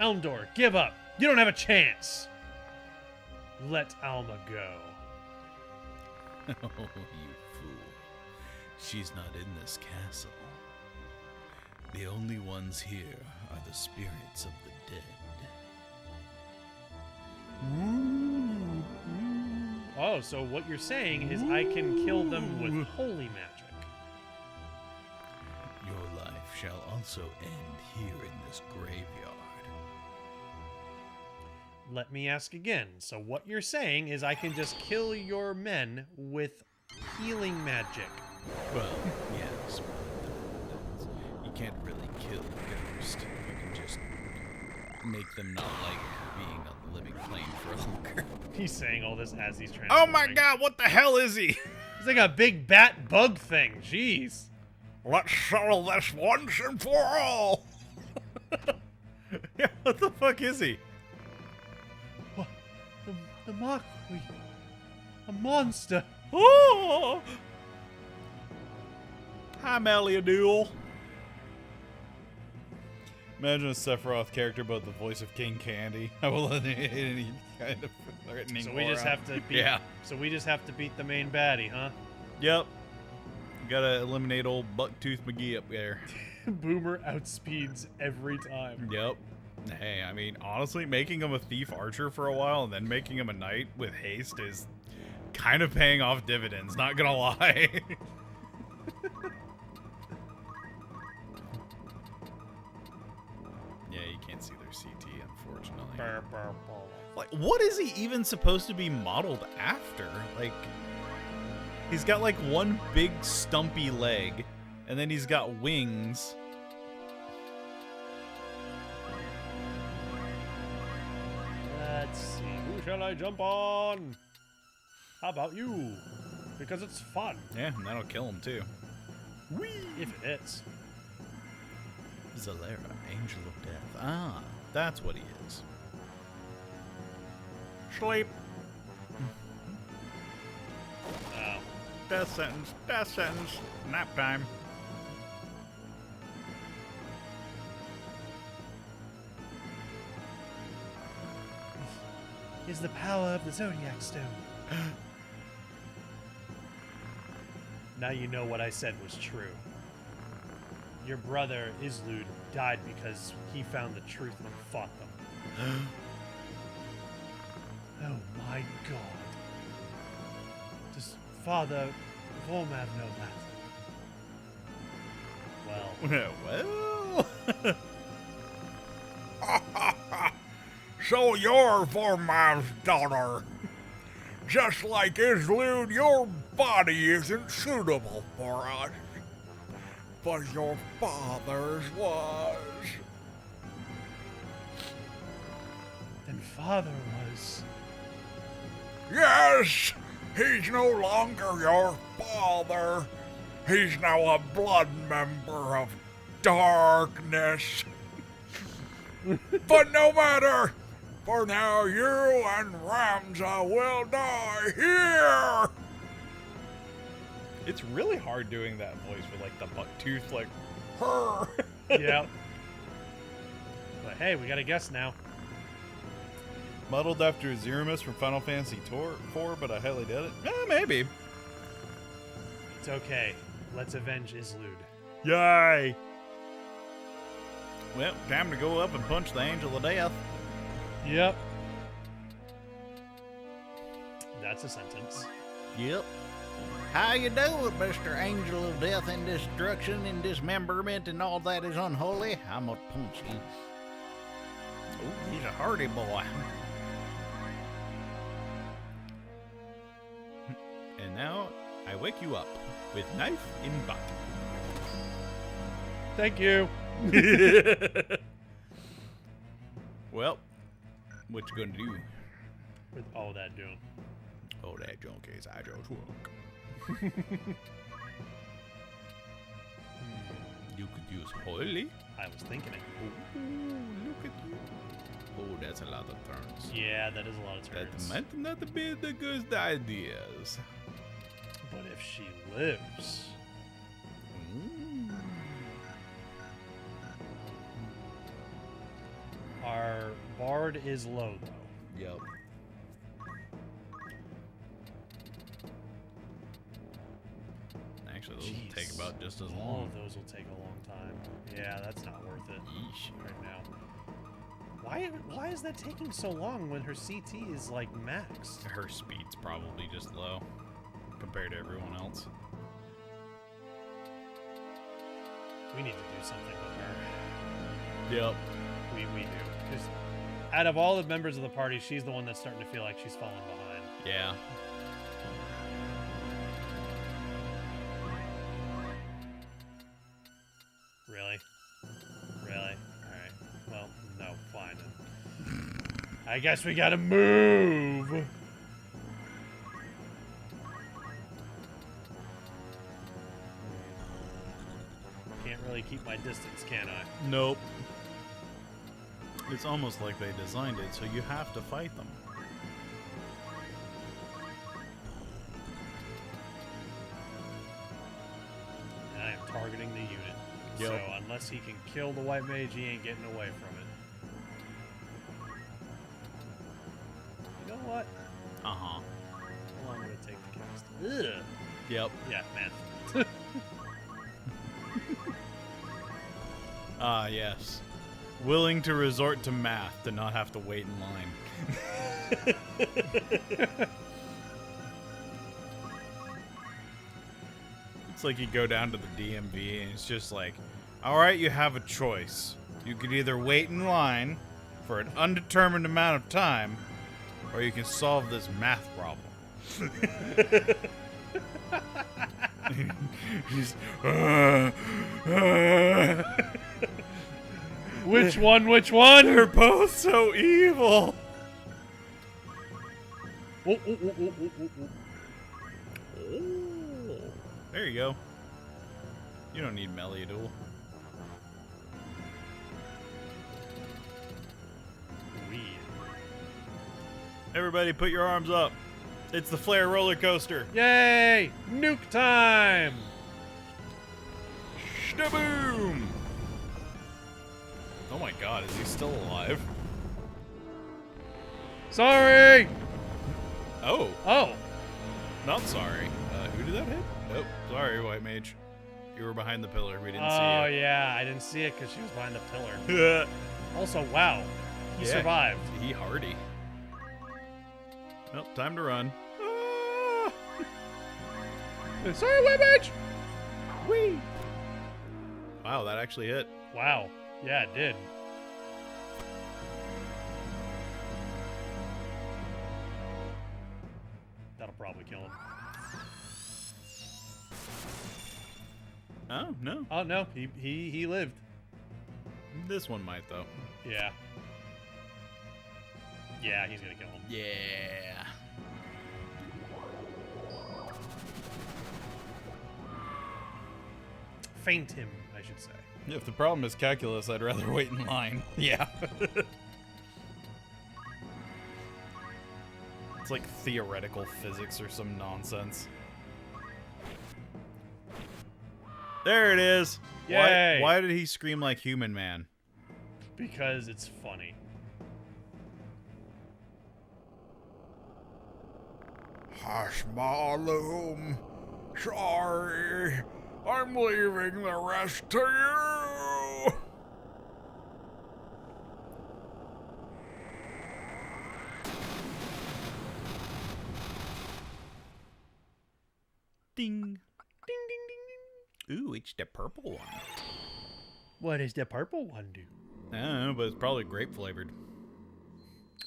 Elmdor, give up. You don't have a chance. Let Alma go. Oh, you fool. She's not in this castle. The only ones here are the spirits of the dead. Oh, so what you're saying is I can kill them with holy magic. Your life shall also end here in this graveyard. Let me ask again. So what you're saying is I can just kill your men with healing magic. Well, yes. You can't really kill a ghost. You can just make them not like being on the living plane for longer. He's saying all this as he's trying. Oh my god, what the hell is he? He's like a big bat bug thing. Jeez. Let's settle this once and for all. Yeah, what the fuck is he? What? The Marquis. A monster. Oh! Hi, Meliadul. Imagine a Sephiroth character, but the voice of King Candy. I will any kind of threatening. So we just aura. have to beat. Yeah. So we just have to beat the main baddie, huh? Yep. Gotta eliminate old Bucktooth McGee up there. Boomer outspeeds every time. Yep. Hey, I mean, honestly, making him a thief archer for a while and then making him a knight with haste is kind of paying off dividends, not gonna lie. Yeah, you can't see their CT, unfortunately. Like, what is he even supposed to be modeled after? Like, he's got like one big stumpy leg, and then he's got wings. Let's see. Who shall I jump on? How about you? Because it's fun. Yeah, and that'll kill him too. If it is. Zalera, Angel of Death. Ah, that's what he is. Sleep. Oh. Death sentence. Death sentence. Nap time. Is the power of the Zodiac Stone. Now you know what I said was true. Your brother, Islud, died because he found the truth and fought them. Oh my god. Does Father Vormav know that? Well, Well. So you're Vormav's daughter. Just like Islud, your body isn't suitable for us. But your father's was. then Father was. Yes, he's no longer your father. He's now a blood member of darkness. But no matter, for now you and Ramza will die here. It's really hard doing that voice with like the buck tooth, like her. Yep. But hey, we got a guest now. Muddled after Zeramus from Final Fantasy 4, but I highly doubt it. Maybe. It's okay. Let's avenge Islude. Yay! Well, time to go up and punch the Angel of Death. Yep. That's a sentence. Yep. How you doing, Mr. Angel of Death and Destruction and Dismemberment and all that is unholy? I'm gonna punch you. Oh, he's a hardy boy. And now I wake you up with knife in butt. Thank you. Well, what you gonna do? With all that doing. Oh, that junk is I just work. You could use holy. I was thinking it. Ooh, look at you. Oh, that's a lot of turns. Yeah, that is a lot of That turns. might not be the good ideas. But if she lives, Mm. our bard is low though. Yep. Actually, those will take Jeez. about just as All long. of those will take a long time. Yeah, that's not worth it Yeesh. right now. Why is that taking so long when her CT is like maxed? Her speed's probably just low compared to everyone else. We need to do something with her. Yep. We do. Because out of all the members of the party, she's the one that's starting to feel like she's falling behind. Yeah. Really? Really? Alright. Well, no, fine. I guess we gotta move! Can't really keep my distance, can I? Nope. It's almost like they designed it, so you have to fight them. And I am targeting the unit. Yep. So unless he can kill the white mage, he ain't getting away from it. You know what? Uh-huh. How long would it take to cast? Ugh. Yep. Yeah, man. Ah, yes. Willing to resort to math to not have to wait in line. It's like you go down to the DMV and it's just like, all right, you have a choice. You could either wait in line for an undetermined amount of time, or you can solve this math problem. He's, Which one? Which one? they're both so evil. Oh, oh, oh, oh, oh, oh, oh. Oh, there you go. You don't need Meliadul. Weed. Everybody put your arms up. It's the Flare roller coaster. Yay! Nuke time! Shaboom! Oh my god, is he still alive? Sorry! Oh, Oh, not sorry. Who did that hit? Nope. Sorry, White Mage. You were behind the pillar. We didn't oh see yeah, I didn't see it because she was behind the pillar. you. Also, wow, he Yeah. survived. He hardy. Well, time to run. Ah! Sorry, white mage! Whee! Wow, that actually hit. Wow, yeah, it did. That'll probably kill him. Oh, no. Oh no, he lived. This one might, though. Yeah. Yeah, he's gonna kill him. Yeah. Feint him, I should say. If the problem is calculus, I'd rather wait in line. Yeah. It's like theoretical physics or some nonsense. There it is. Yay. Why did he scream like Human Man? Because it's funny. Hush, Malum. Sorry. I'm leaving the rest to you. Ding. Ding, ding, ding, ding. Ooh, it's the purple one. What does the purple one do? I don't know, but it's probably grape flavored.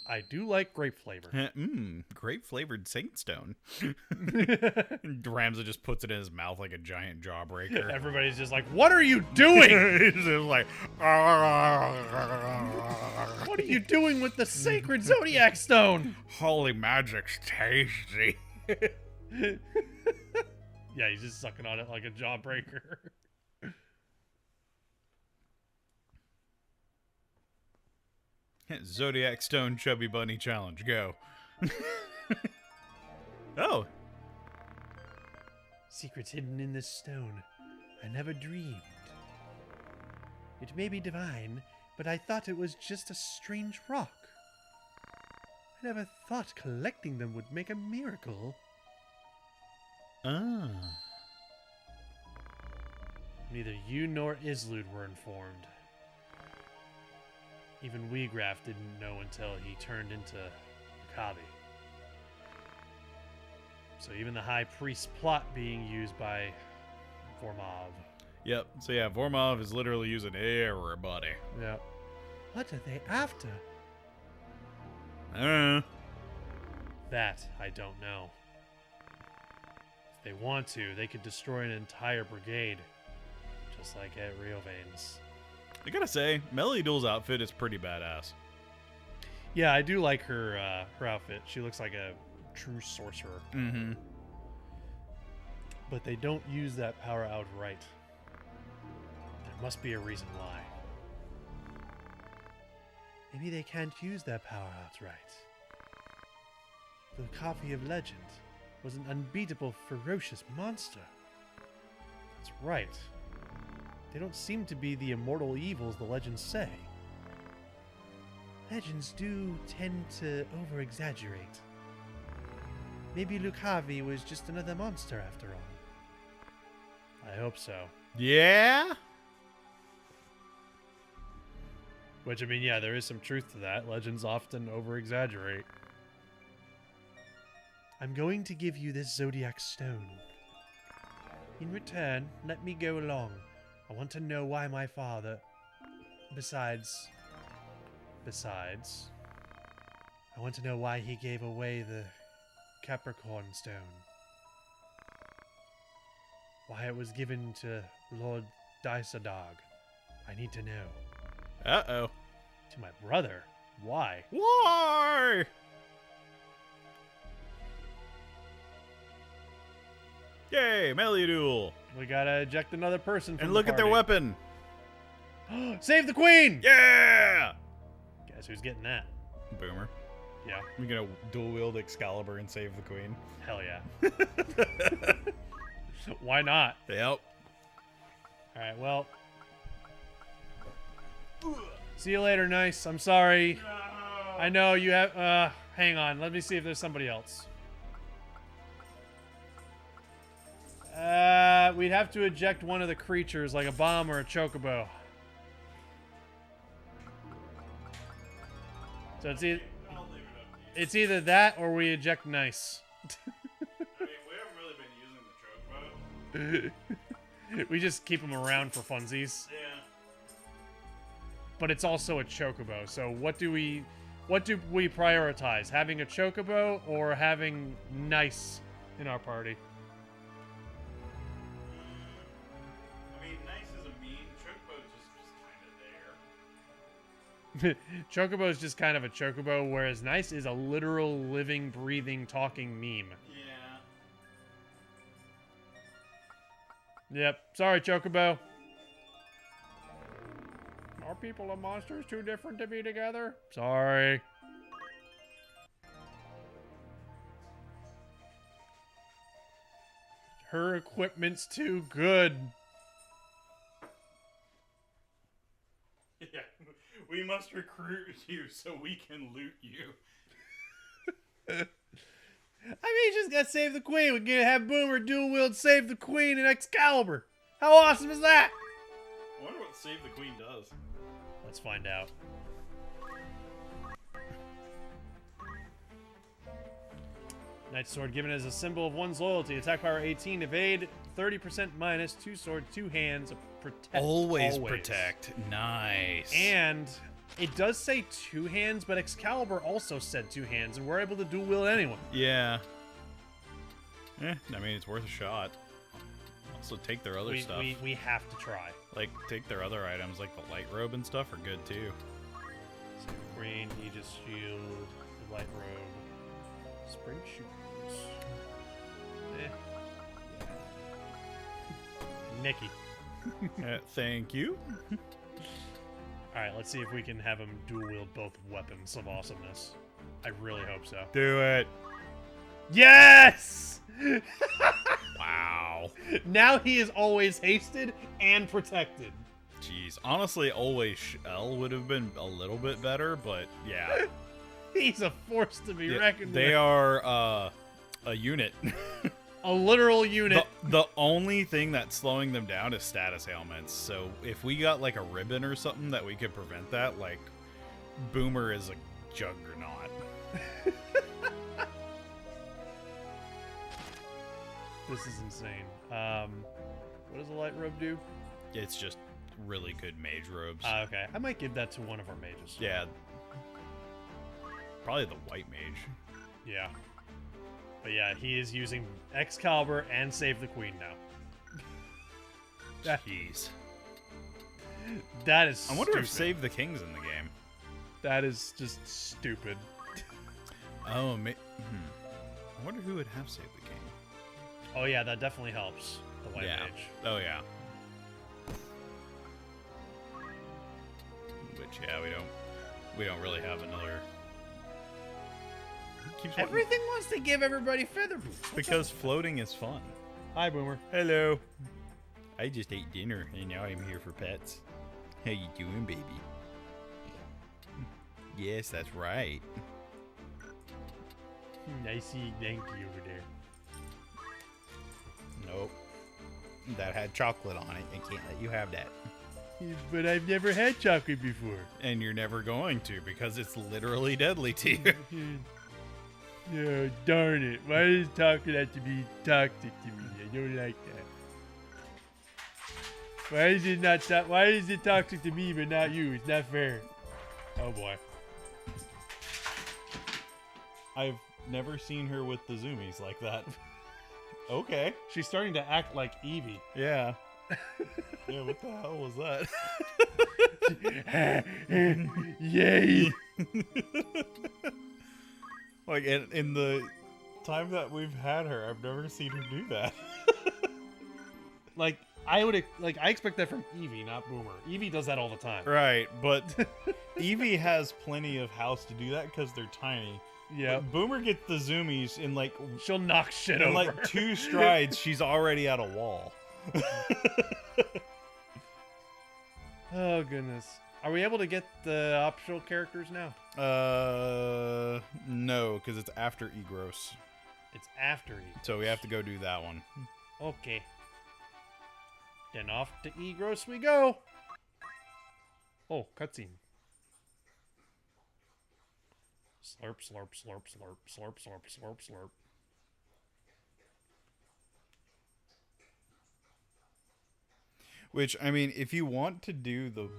I do like grape flavor. Grape flavored Saintstone. Ramza just puts it in his mouth like a giant jawbreaker. Everybody's just like, what are you doing? He's just like, What are you doing with the sacred Zodiac Stone? holy magic's tasty. Yeah, he's just sucking on it like a jawbreaker. Zodiac Stone Chubby Bunny Challenge, go. Oh. Secrets hidden in this stone. I never dreamed. It may be divine, but I thought it was just a strange rock. I never thought collecting them would make a miracle. Ah. Neither you nor Islud were informed. Even Weegraf didn't know until he turned into Kabi. So even the High Priest's plot being used by Vormov. Yep. So yeah, Vormov is literally using everybody. Yeah. What are they after? I don't know. That I don't know. If they want to, they could destroy an entire brigade. Just like at Riovane's. I gotta say, Meliodule's outfit is pretty badass. Yeah, I do like her her outfit. She looks like a true sorcerer. Mm-hmm. But they don't use that power outright. There must be a reason why. Maybe they can't use that power outright. The copy of legend was an unbeatable, ferocious monster. That's right. They don't seem to be the immortal evils the legends say. Legends do tend to over-exaggerate. Maybe Lucavi was just another monster after all. I hope so. Yeah? Which, I mean, yeah, there is some truth to that. Legends often over-exaggerate. I'm going to give you this Zodiac Stone. In return, let me go along. I want to know why my father... Besides, I want to know why he gave away the Capricorn Stone. Why it was given to Lord Daisadog. I need to know. Uh-oh. To my brother? Why? Why? Yay, Meliodule. We gotta eject another person from And look the at their party. weapon. Save the queen! Yeah! Guess who's getting that? Boomer. Yeah. You're gonna dual wield Excalibur and save the queen. Hell yeah. Why not? Yep. Alright, well. See you later, Nice. I'm sorry. I know you have... hang on. Let me see if there's somebody else. We'd have to eject one of the creatures, like a bomb or a chocobo. So it's either that or we eject Nice. I mean, we haven't really been using the chocobo. We just keep them around for funsies. Yeah. But it's also a chocobo. So what do we prioritize? Having a chocobo or having Nice in our party? I mean, Nice is a mean. Chocobo's just kind of there. Chocobo is just kind of a chocobo, whereas Nice is a literal, living, breathing, talking meme. Yeah. Yep. Sorry, Chocobo. Are people and monsters too different to be together? Sorry. Her equipment's too good. We must recruit you so we can loot you. I mean, just gotta save the queen. We're gonna have Boomer dual wield save the queen in Excalibur. How awesome is that? I wonder what Save the Queen does. Let's find out. Knight's Sword given as a symbol of one's loyalty. Attack power 18, evade 30% minus, 2 sword, 2 hands, protect. Always protect. Nice. And it does say 2 hands, but Excalibur also said 2 hands, and we're able to dual wield anyone. Yeah. I mean, it's worth a shot. Also, take their other stuff. We have to try. Like, take their other items, like the light robe and stuff, are good too. So Green, Aegis Shield, the Light Robe, Spring Shoes. Nikki. Thank you. Alright, let's see if we can have him dual wield both weapons of awesomeness. I really hope so. Do it. Yes! Wow. Now he is always hasted and protected. Jeez. Honestly, always Shell would have been a little bit better, but yeah. He's a force to be reckoned They with. are a unit. A literal unit. The only thing that's slowing them down is status ailments. So if we got like a ribbon or something that we could prevent that, like Boomer is a juggernaut. This is insane. What does the light robe do? It's just really good mage robes. Okay, I might give that to one of our mages. Yeah. Probably the white mage. Yeah. But yeah, he is using Excalibur and Save the Queen now. Jeez. That is I wonder stupid. if Save the King's in the game. That is just stupid. Oh, I wonder who would have Save the King. Oh yeah, that definitely helps. The white Yeah. mage. Oh, yeah. Which, yeah, we don't really have another. Keeps wanting- Everything wants to give everybody feather boots. because floating is fun. Hi, Boomer. Hello. I just ate dinner and now I'm here for pets. How you doing, baby? Yes, that's right. I see Yankee over there. Nope. That had chocolate on it. I can't let you have that. But I've never had chocolate before. And you're never going to because it's literally deadly to you. Oh, darn it. Why does chocolate have to be toxic to me? I don't like that. Why is it not why is it toxic to me but not you? It's not fair. Oh boy. I've never seen her with the zoomies like that. Okay. She's starting to act like Eevee. Yeah. Yeah, what the hell was that? Yay! Like, in the time that we've had her, I've never seen her do that. Like I expect that from Eevee, not Boomer. Eevee does that all the time. Right, but Eevee has plenty of house to do that because they're tiny. Yeah. But Boomer gets the zoomies in like She'll knock shit in over. like 2 strides. She's already at a wall. Oh goodness. Are we able to get the optional characters now? No, because it's after Egros. It's after Egros. So we have to go do that one. Okay. Then off to Egros we go. Oh, cutscene. Slurp, slurp, slurp, slurp, slurp, slurp, slurp, slurp. Which, I mean, if you want to do the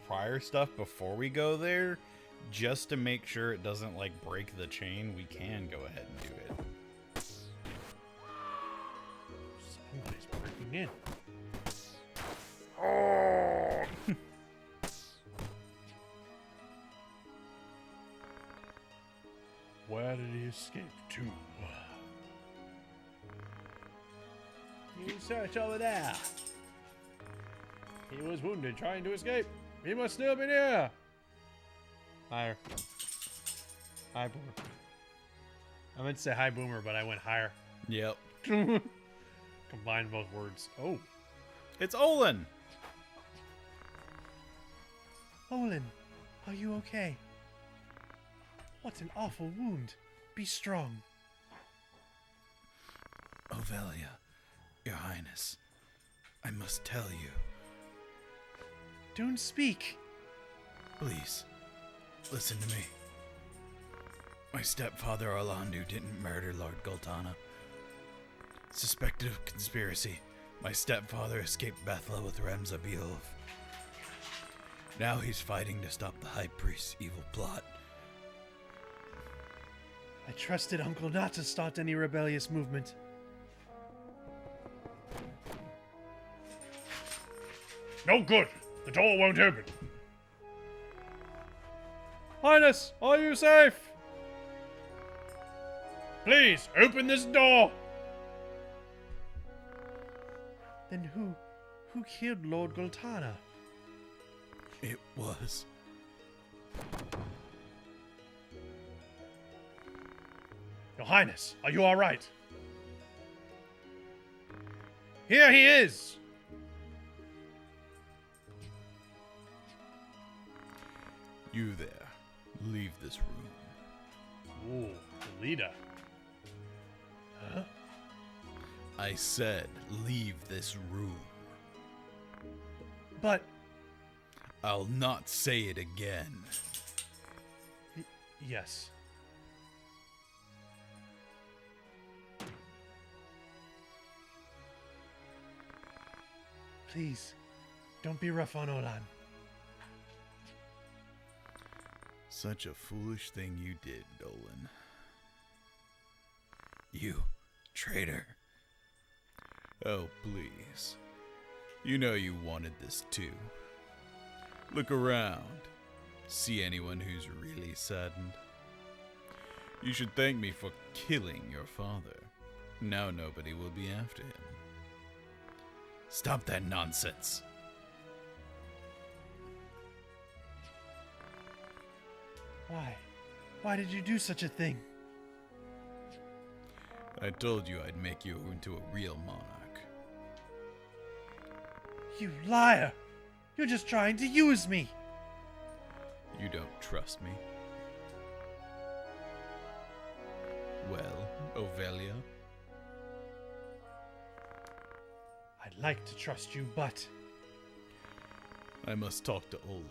prior stuff before we go there, just to make sure it doesn't, like, break the chain, we can go ahead and do it. Somebody's breaking in. Where did he escape to? You search over there. He was wounded trying to escape. He must still be near. Higher. Hi, Boomer. I meant to say hi, Boomer, but I went higher. Yep. Combine both words. Oh. It's Olin! Olin. Are you okay? What an awful wound. Be strong. Ovelia, Your Highness, I must tell you. Don't speak. Please, listen to me. My stepfather Orlando didn't murder Lord Goltana. Suspected of conspiracy, my stepfather escaped Bethla with Remza Beelov. Now he's fighting to stop the High Priest's evil plot. I trusted Uncle not to start any rebellious movement. No good. The door won't open. Highness, are you safe? Please, open this door. Then who killed Lord Goltana? It was... Your Highness, are you all right? Here he is. You there. Leave this room. Ooh, the leader. Huh? I said, leave this room. But I'll not say it again. yes. Please, don't be rough on Olan. Such a foolish thing you did, Dolan. You, traitor. Oh, please. You know you wanted this too. Look around. See anyone who's really saddened? You should thank me for killing your father. Now nobody will be after him. Stop that nonsense. Why? Why did you do such a thing? I told you I'd make you into a real monarch. You liar! You're just trying to use me! You don't trust me? Well, Ovelia? I'd like to trust you, but... I must talk to Olin.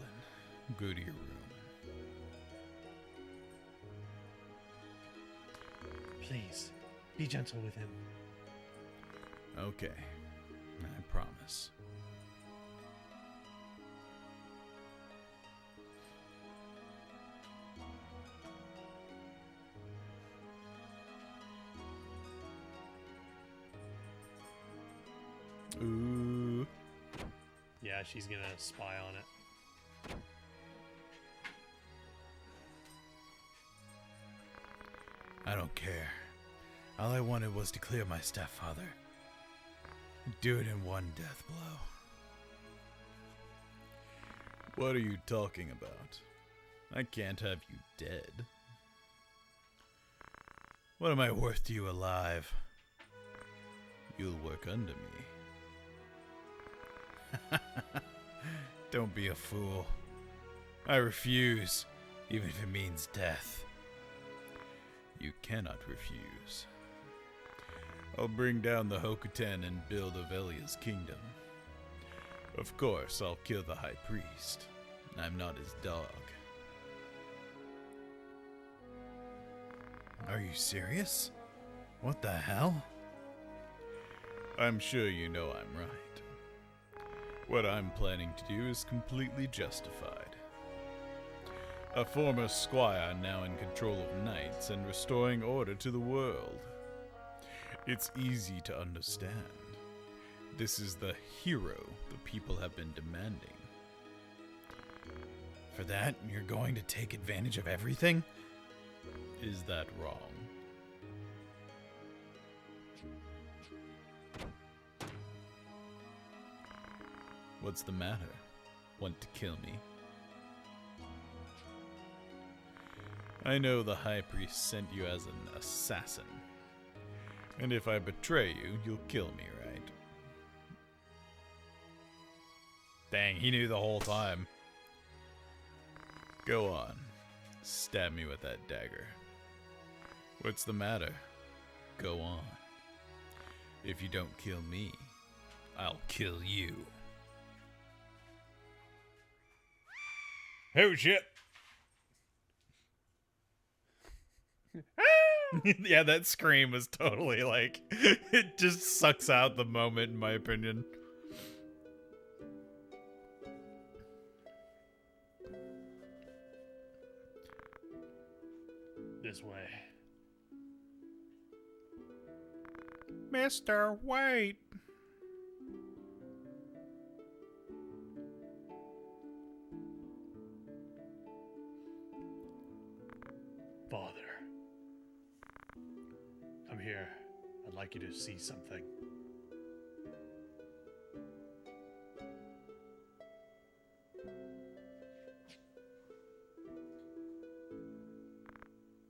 Go to your room. Please, be gentle with him. Okay, I promise. Ooh. Yeah, she's gonna spy on it. I don't care. All I wanted was to clear my stepfather. Do it in one death blow. What are you talking about? I can't have you dead. What am I worth to you alive? You'll work under me. Don't be a fool. I refuse, even if it means death. You cannot refuse. I'll bring down the Hokuten and build Ovelia's kingdom. Of course, I'll kill the High Priest. I'm not his dog. Are you serious? What the hell? I'm sure you know I'm right. What I'm planning to do is completely justified. A former squire now in control of knights and restoring order to the world. It's easy to understand. This is the hero the people have been demanding. For that, you're going to take advantage of everything? Is that wrong? What's the matter? Want to kill me? I know the High Priest sent you as an assassin. And if I betray you, you'll kill me, right? Dang, he knew the whole time. Go on. Stab me with that dagger. What's the matter? Go on. If you don't kill me, I'll kill you. Oh shit. Yeah, that scream was totally like, it just sucks out the moment, in my opinion. This way. Mister, wait. Father. Come here. I'd like you to see something.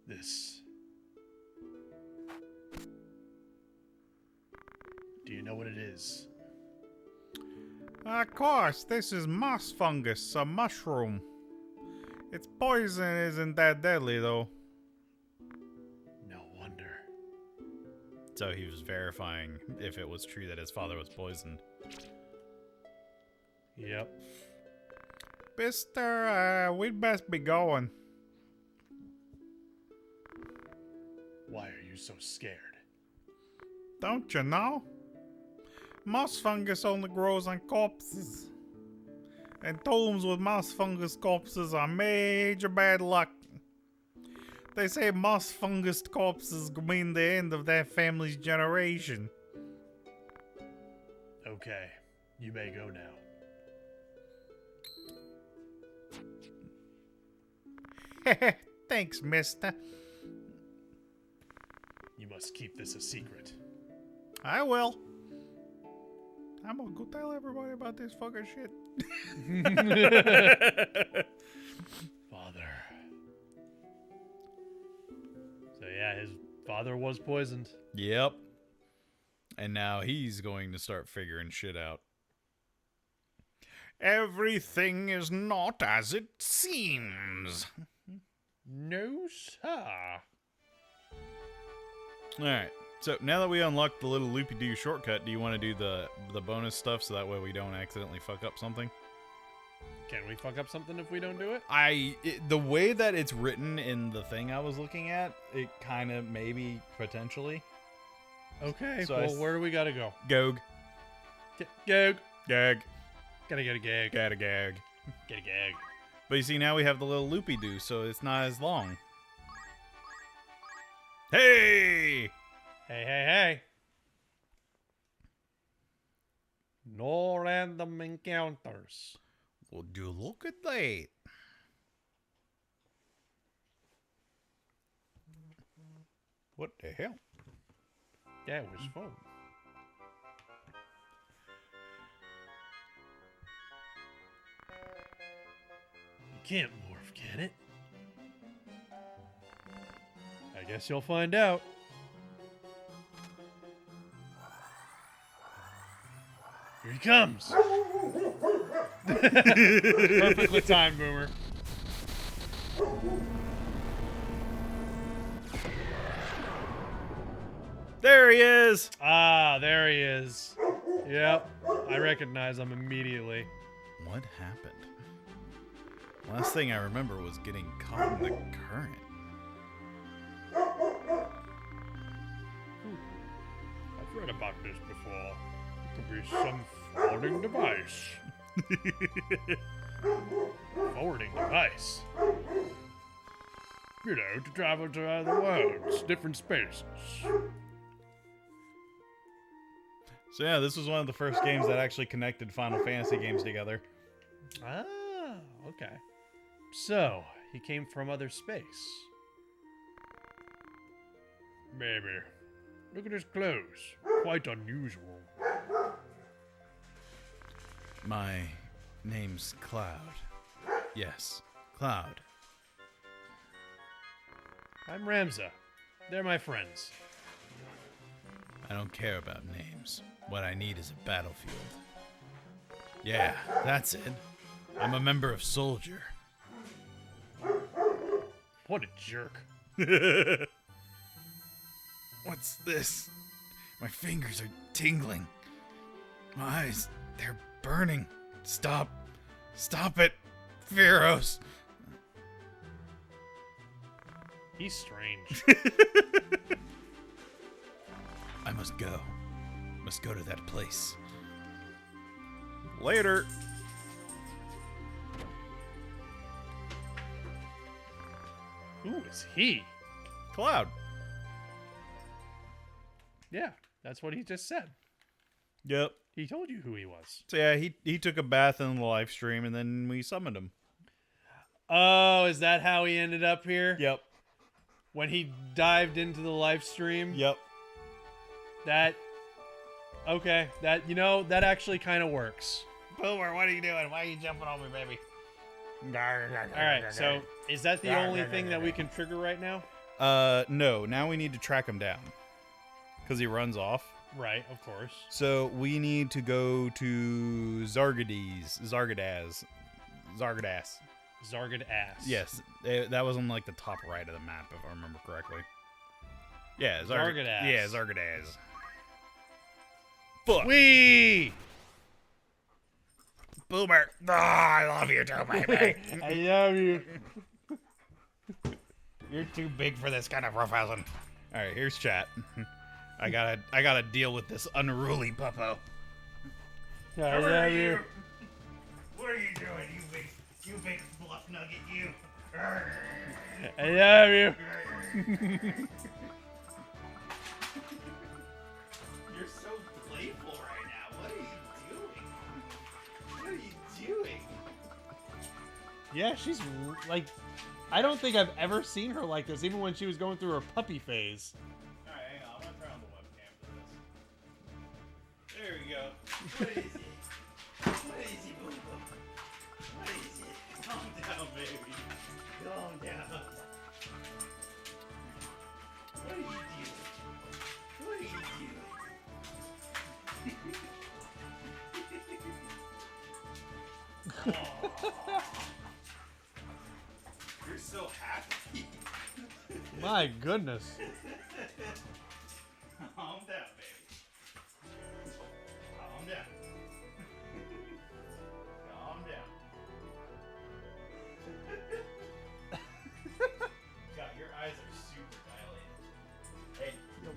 This. Do you know what it is? Of course, this is moss fungus, a mushroom. Its poison isn't that deadly, though. No wonder. So he was verifying if it was true that his father was poisoned. Yep. Mister, we'd best be going. Why are you so scared? Don't you know? Moss fungus only grows on corpses. And tombs with moss fungus corpses are major bad luck. They say moss fungus corpses mean the end of that family's generation. Okay, you may go now. Thanks, mister. You must keep this a secret. I will. I'm gonna go tell everybody about this fucking shit. Father. So yeah, his father was poisoned. Yep. And now he's going to start figuring shit out. Everything is not as it seems. No, sir. Alright. So now that we unlocked the little loopy-doo shortcut, do you want to do the bonus stuff so that way we don't accidentally fuck up something? Can we fuck up something if we don't do it? The way that it's written in the thing I was looking at, it kind of maybe potentially. Okay, So well, where do we gotta go? Gog. Gag. Gag. Gotta get a gag. Gotta gag. Get a gag. But you see, now we have the little loopy-doo, so it's not as long. Hey! Hey, hey, hey. No random encounters. Would you look at that? What the hell? That was fun. You can't morph, can it? I guess you'll find out. Here he comes. Perfectly timed, Boomer. There he is! Ah, there he is. Yep, I recognize him immediately. What happened? Last thing I remember was getting caught in the current. I've read about this before. It could be some forwarding device. Forwarding device? You know, to travel to other worlds, different spaces. So yeah, this was one of the first games that actually connected Final Fantasy games together. Ah, okay. So, he came from other space. Maybe. Look at his clothes. Quite unusual. My name's Cloud. Yes, Cloud. I'm Ramza. They're my friends. I don't care about names. What I need is a battlefield. Yeah, that's it. I'm a member of Soldier. What a jerk. What's this? My fingers are tingling. My eyes, they're burning. Stop. Stop it, Pharaohs. He's strange. I must go. Must go to that place. Later. Who is he? Cloud. Yeah, that's what he just said. Yep. He told you who he was. So yeah, he took a bath in the live stream and then we summoned him. Oh, is that how he ended up here? Yep. When he dived into the live stream? Yep. That... Okay, that, that actually kind of works. Boomer, what are you doing? Why are you jumping on me, baby? Alright, so is that the only thing that we can trigger right now? No. Now we need to track him down. Because he runs off. Right, of course. So we need to go to Zargadass. Zargad ass. Yes, that was on like the top right of the map, if I remember correctly. Yeah, Zargadass. Yeah, Zargadass. Fuck. Wee! Boomer. Oh, I love you too, baby. I love you. You're too big for this kind of roughhousing. All right, here's chat. I gotta deal with this unruly puppo. I love you. What are you doing, you big bluff nugget, you? I love you. You're so playful right now. What are you doing? What are you doing? Yeah, she's like... I don't think I've ever seen her like this, even when she was going through her puppy phase. All right, hang on. I'm gonna turn on the webcam for this. There we go. What is it? What is it, boo boo? What is it? Calm down, baby. Calm down. What are you doing? What are you doing? You're so happy. My goodness. Calm down, baby. Calm down. Calm down. God, your eyes are super dilated. Hey,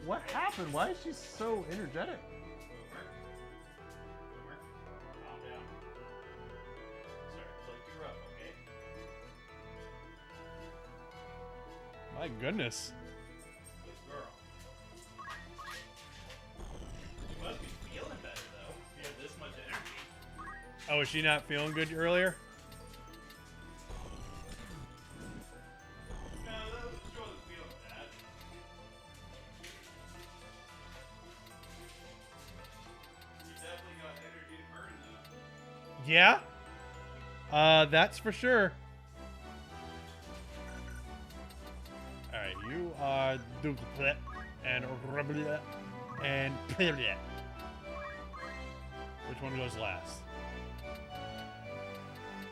What happened? Why is she so energetic? Boomer. Boomer, calm down. Sorry, it's like you're up, okay? My goodness. Good girl. You must be feeling better, though. You have this much energy. Oh, was she not feeling good earlier? No, she wasn't feeling bad. She definitely got energy to burn, though. Yeah? That's for sure. Alright, you are duplicate and rublet and pivot. Which one goes last?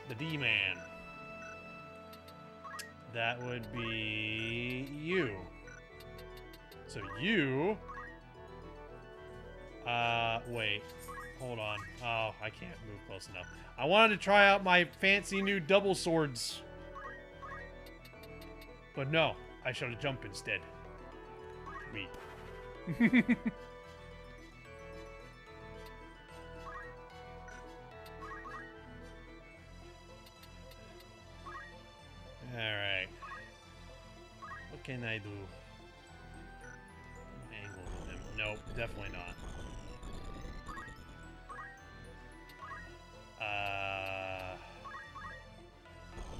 The D-Man. That would be you. So you... wait. Hold on. Oh, I can't move close enough. I wanted to try out my fancy new double swords. But no, I shall jump instead. We. Alright. What can I do? Angle with him. Nope, definitely not.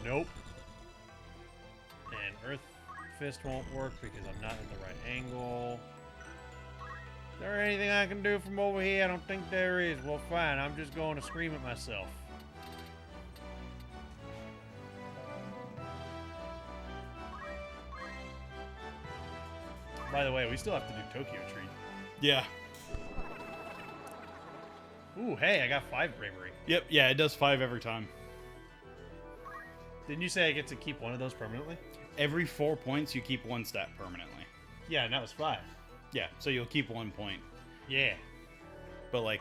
Nope. And Earth Fist won't work because I'm not at the right angle. Is there anything I can do from over here? I don't think there is. Well, fine. I'm just going to scream at myself. By the way, we still have to do Tokyo Treat. Yeah. Ooh, hey, I got 5 bravery. Yep, yeah, it does 5 every time. Didn't you say I get to keep one of those permanently? Every 4 points, you keep one stat permanently. Yeah, and that was 5. Yeah, so you'll keep 1 point. Yeah. But like,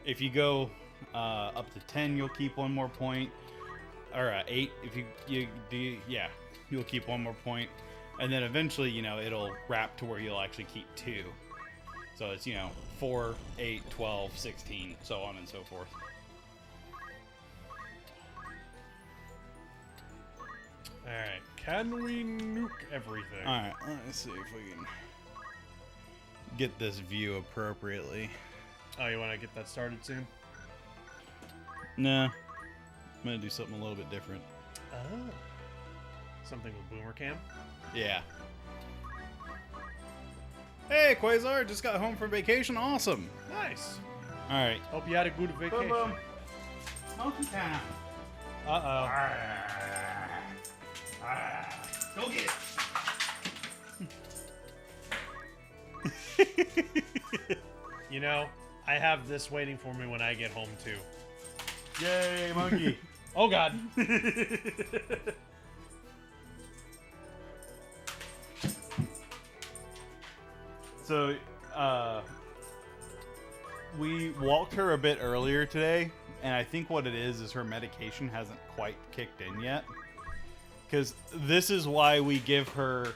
if you go up to 10, you'll keep 1 more point. Or 8, if you do, yeah, you'll keep 1 more point. And then eventually, you know, it'll wrap to where you'll actually keep 2. So it's, you know, 4, 8, 12, 16, so on and so forth. Alright, can we nuke everything? Alright, let's see if we can get this view appropriately. Oh, you want to get that started soon? Nah, I'm gonna do something a little bit different. Oh. Something with Boomer Cam? Yeah. Hey, Quasar, just got home from vacation. Awesome. Nice. Alright. Hope you had a good vacation. Boom, boom. Monkey time. Uh-oh. Go get it. You know, I have this waiting for me when I get home, too. Yay, monkey. Oh, God. So, we walked her a bit earlier today, and I think what it is her medication hasn't quite kicked in yet. Because this is why we give her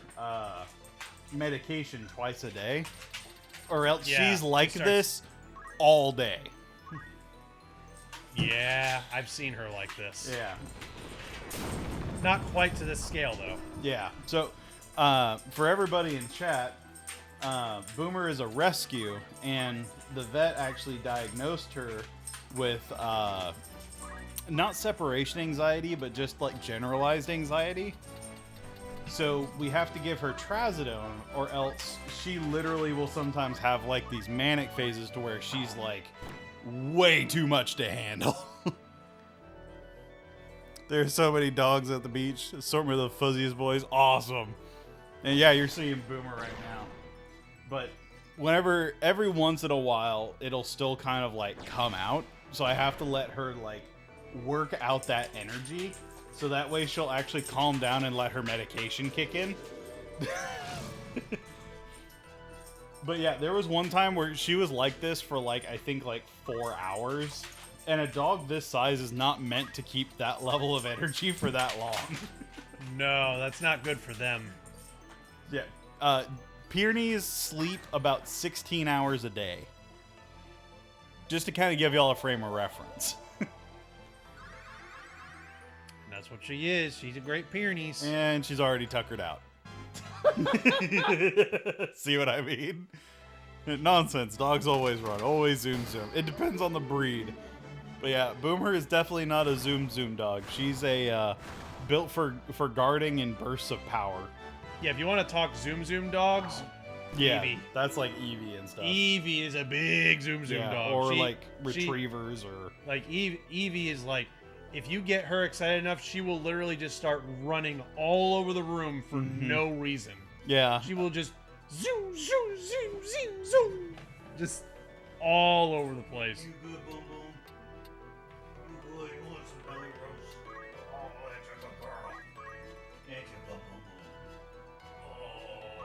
medication twice a day, or else Yeah, she's like it starts- this all day. Yeah, I've seen her like this. Yeah. Not quite to this scale, though. Yeah. So, for everybody in chat, Boomer is a rescue, and the vet actually diagnosed her with not separation anxiety, but just like generalized anxiety. So we have to give her trazodone, or else she literally will sometimes have like these manic phases to where she's like way too much to handle. There's so many dogs at the beach. Assortment of the fuzziest boys. Awesome. And yeah, you're seeing Boomer right now. But whenever, every once in a while, it'll still kind of like come out. So I have to let her like work out that energy. So that way she'll actually calm down and let her medication kick in. But yeah, there was one time where she was like this for like, I think like 4 hours. And a dog this size is not meant to keep that level of energy for that long. No, that's not good for them. Yeah. Pyrenees sleep about 16 hours a day. Just to kind of give y'all a frame of reference. That's what she is. She's a Great Pyrenees. And she's already tuckered out. See what I mean? Nonsense. Dogs always run. Always zoom zoom. It depends on the breed. But yeah, Boomer is definitely not a zoom zoom dog. She's a built for guarding in bursts of power. Yeah, if you want to talk zoom dogs, Yeah, Evie. that's like Eevee and stuff. Evie is a big zoom Yeah, dog. or She- like she- retrievers or Like Evie is like, if you get her excited enough, she will literally just start running all over the room for no reason. yeah. She will just zoom, zoom, zoom, zoom, zoom, just all over the place. You good, Boom Boom? You good? You want some belly roast? Oh, that's a good girl. That's a good Boom Boom. Oh,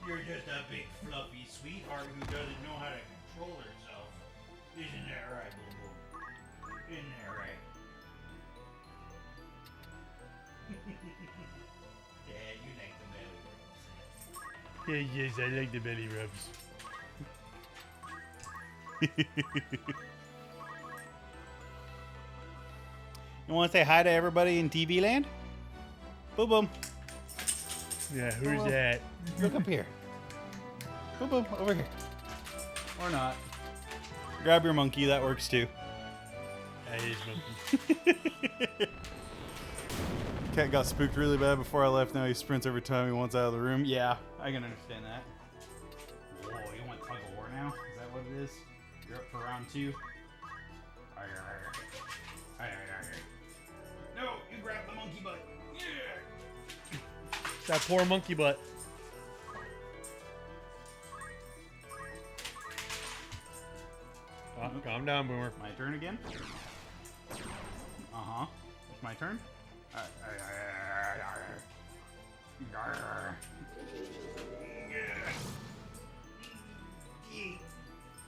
you're just a big fluffy sweetheart who doesn't know how to control herself. Isn't that right, Boom Boom? Isn't that right? Yeah, you like the belly rubs. Yes, I like the belly rubs. You want to say hi to everybody in TV land? Boom boom. Yeah, who's that? Look up here. Boom boom. Over here. Or not. Grab your monkey. That works too. That is monkey. Cat got spooked really bad before I left. Now he sprints every time he wants out of the room. Yeah, I can understand that. Whoa, you want tug of war now? Is that what it is? You're up for round 2? No, you grab the monkey butt. Yeah. That poor monkey butt. Calm down, Boomer. My turn again? it's my turn.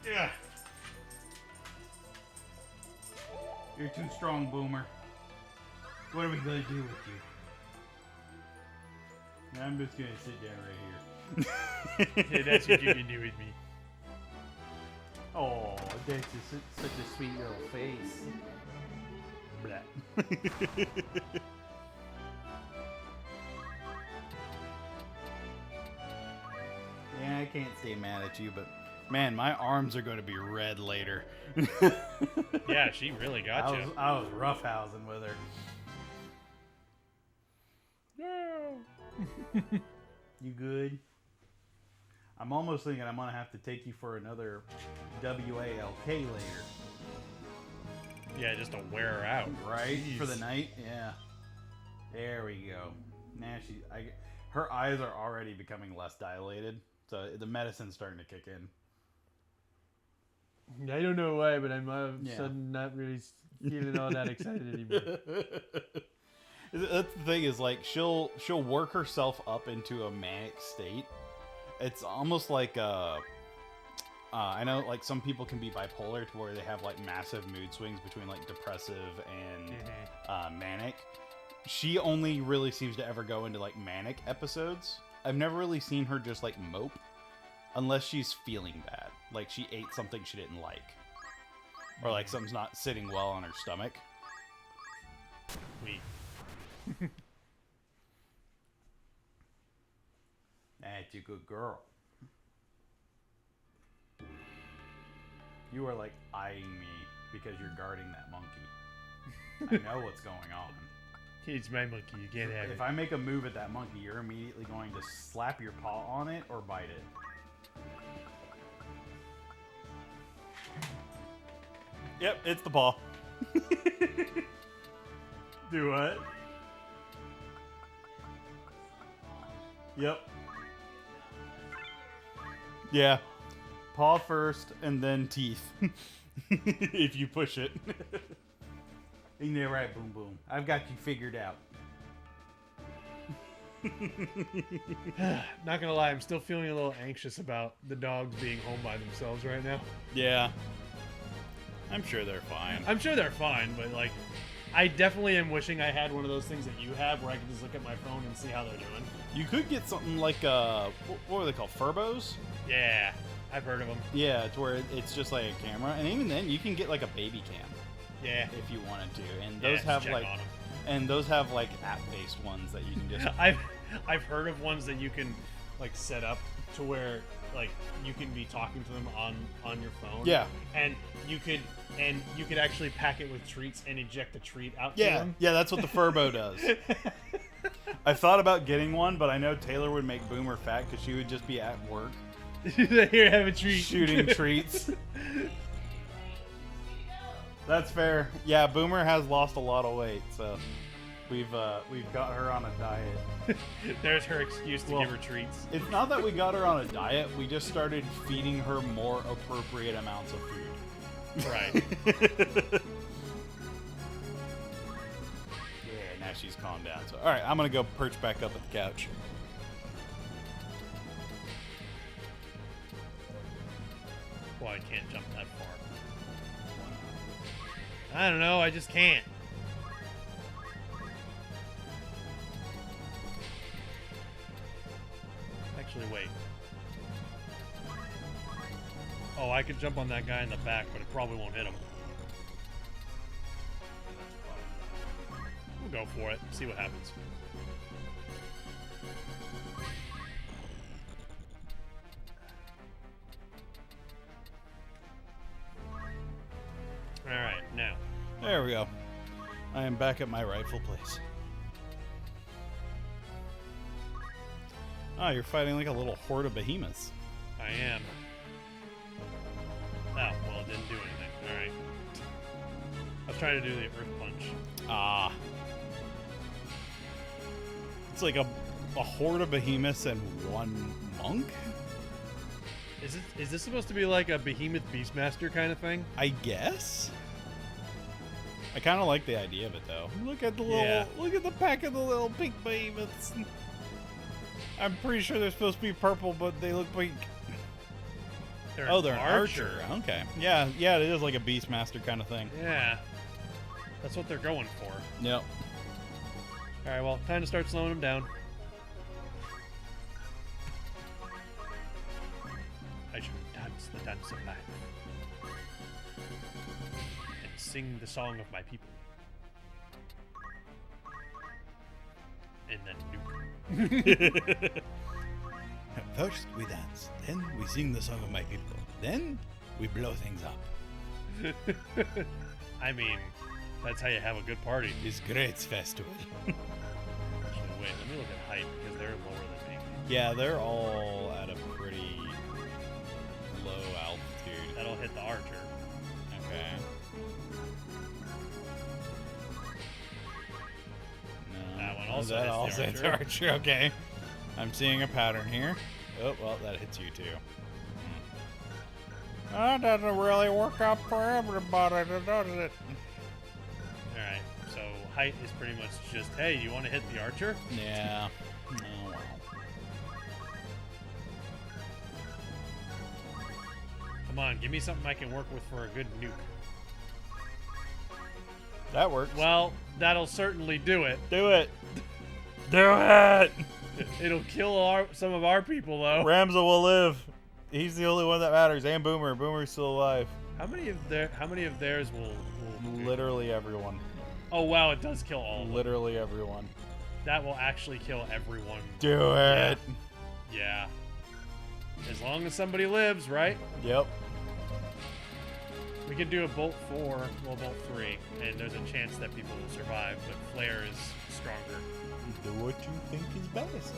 Yeah. You're too strong, Boomer. What are we gonna do with you? I'm just gonna sit down right here. Yeah, that's what you can do with me. Oh, that's such a sweet little face. Blah. Yeah, I can't stay mad at you, but man, my arms are going to be red later. Yeah, she really got you. I was roughhousing with her. You good? I'm almost thinking I'm gonna have to take you for another WALK later. Yeah, just to wear her out. Right? Jeez. For the night? Yeah. There we go. Now her eyes are already becoming less dilated, so the medicine's starting to kick in. I don't know why, but I'm all of a Yeah. sudden not really feeling all that excited anymore. That's the thing is, like, she'll work herself up into a manic state. It's almost like I know, like, some people can be bipolar to where they have like massive mood swings between like depressive and manic. She only really seems to ever go into like manic episodes. I've never really seen her just like mope unless she's feeling bad, like she ate something she didn't like, or like something's not sitting well on her stomach. Sweet. That's a good girl. You are like eyeing me because you're guarding that monkey. I know what's going on. It's my monkey. You can't have it. If I make a move at that monkey, you're immediately going to slap your paw on it or bite it. Yep, it's the paw. Do what? Yep. Yeah. Paw first and then teeth. If you push it. Isn't that right, Boom Boom? I've got you figured out. Not gonna lie, I'm still feeling a little anxious about the dogs being home by themselves right now. Yeah. I'm sure they're fine. I'm sure they're fine, but like, I definitely am wishing I had one of those things that you have where I can just look at my phone and see how they're doing. You could get something like, what are they called? Furbos? Yeah, I've heard of them. Yeah, it's where it's just like a camera. And even then, you can get like a baby cam Yeah. if you wanted to. And Yeah, those just have check like, on 'em. and those have like app-based ones that you can just. I've heard of ones that you can like set up to where like you can be talking to them on your phone. Yeah. And you could actually pack it with treats and eject a treat out to Yeah, them. yeah, that's what the Furbo does. I thought about getting one, but I know Taylor would make Boomer fat because she would just be at work Here, have a treat. shooting treats. That's fair. Yeah, Boomer has lost a lot of weight, so we've got her on a diet. There's her excuse to Well, give her treats. It's not that we got her on a diet. We just started feeding her more appropriate amounts of food. Right. Yeah, now she's calmed down. So, all right, I'm gonna go perch back up at the couch. Well, I can't jump that far. I don't know. I just can't. Actually, wait. Oh, I could jump on that guy in the back, but it probably won't hit him. We'll go for it. See what happens. Alright, now. There we go. I am back at my rightful place. Oh, you're fighting like a little horde of behemoths. I am. Oh, well, it didn't do anything. Alright. I was trying to do the earth punch. Ah. It's like a horde of behemoths and one monk? Is this supposed to be like a behemoth beastmaster kind of thing? I guess? I kind of like the idea of it though. Look at the little, look at the pack of the little pink behemoths. I'm pretty sure they're supposed to be purple, but they look pink. They're They're an archer. Okay. Yeah, it is like a Beastmaster kind of thing. Yeah. That's what they're going for. Yep. Alright, well, time to start slowing them down. I should dance the dance of life. And sing the song of my people. And then nuke. First we dance, then we sing the song of my people, then we blow things up. I mean, that's how you have a good party. It's great festival. Actually, wait, let me look at height because they're lower than me. Yeah, they're all at a pretty low altitude. That'll hit the archer. Okay. No. That one also that hits the also hits archer. archer. Okay. I'm seeing a pattern here. Oh, well, that hits you too. That doesn't really work out for everybody, does it? Alright, so height is pretty much just, hey, you want to hit the archer? Yeah. Oh, well. Come on, give me something I can work with for a good nuke. That works. Well, that'll certainly do it. Do it. Do it. It'll kill some of our people, though. Ramza will live. He's the only one that matters. And Boomer. Boomer's still alive. How many of theirs will Literally everyone. Oh wow, it does kill all of them. Literally everyone. That will actually kill everyone. Do it. Yeah. As long as somebody lives, right? Yep. We could do a bolt 4, well bolt 3, and there's a chance that people will survive, but flare is stronger. Do what you think is best.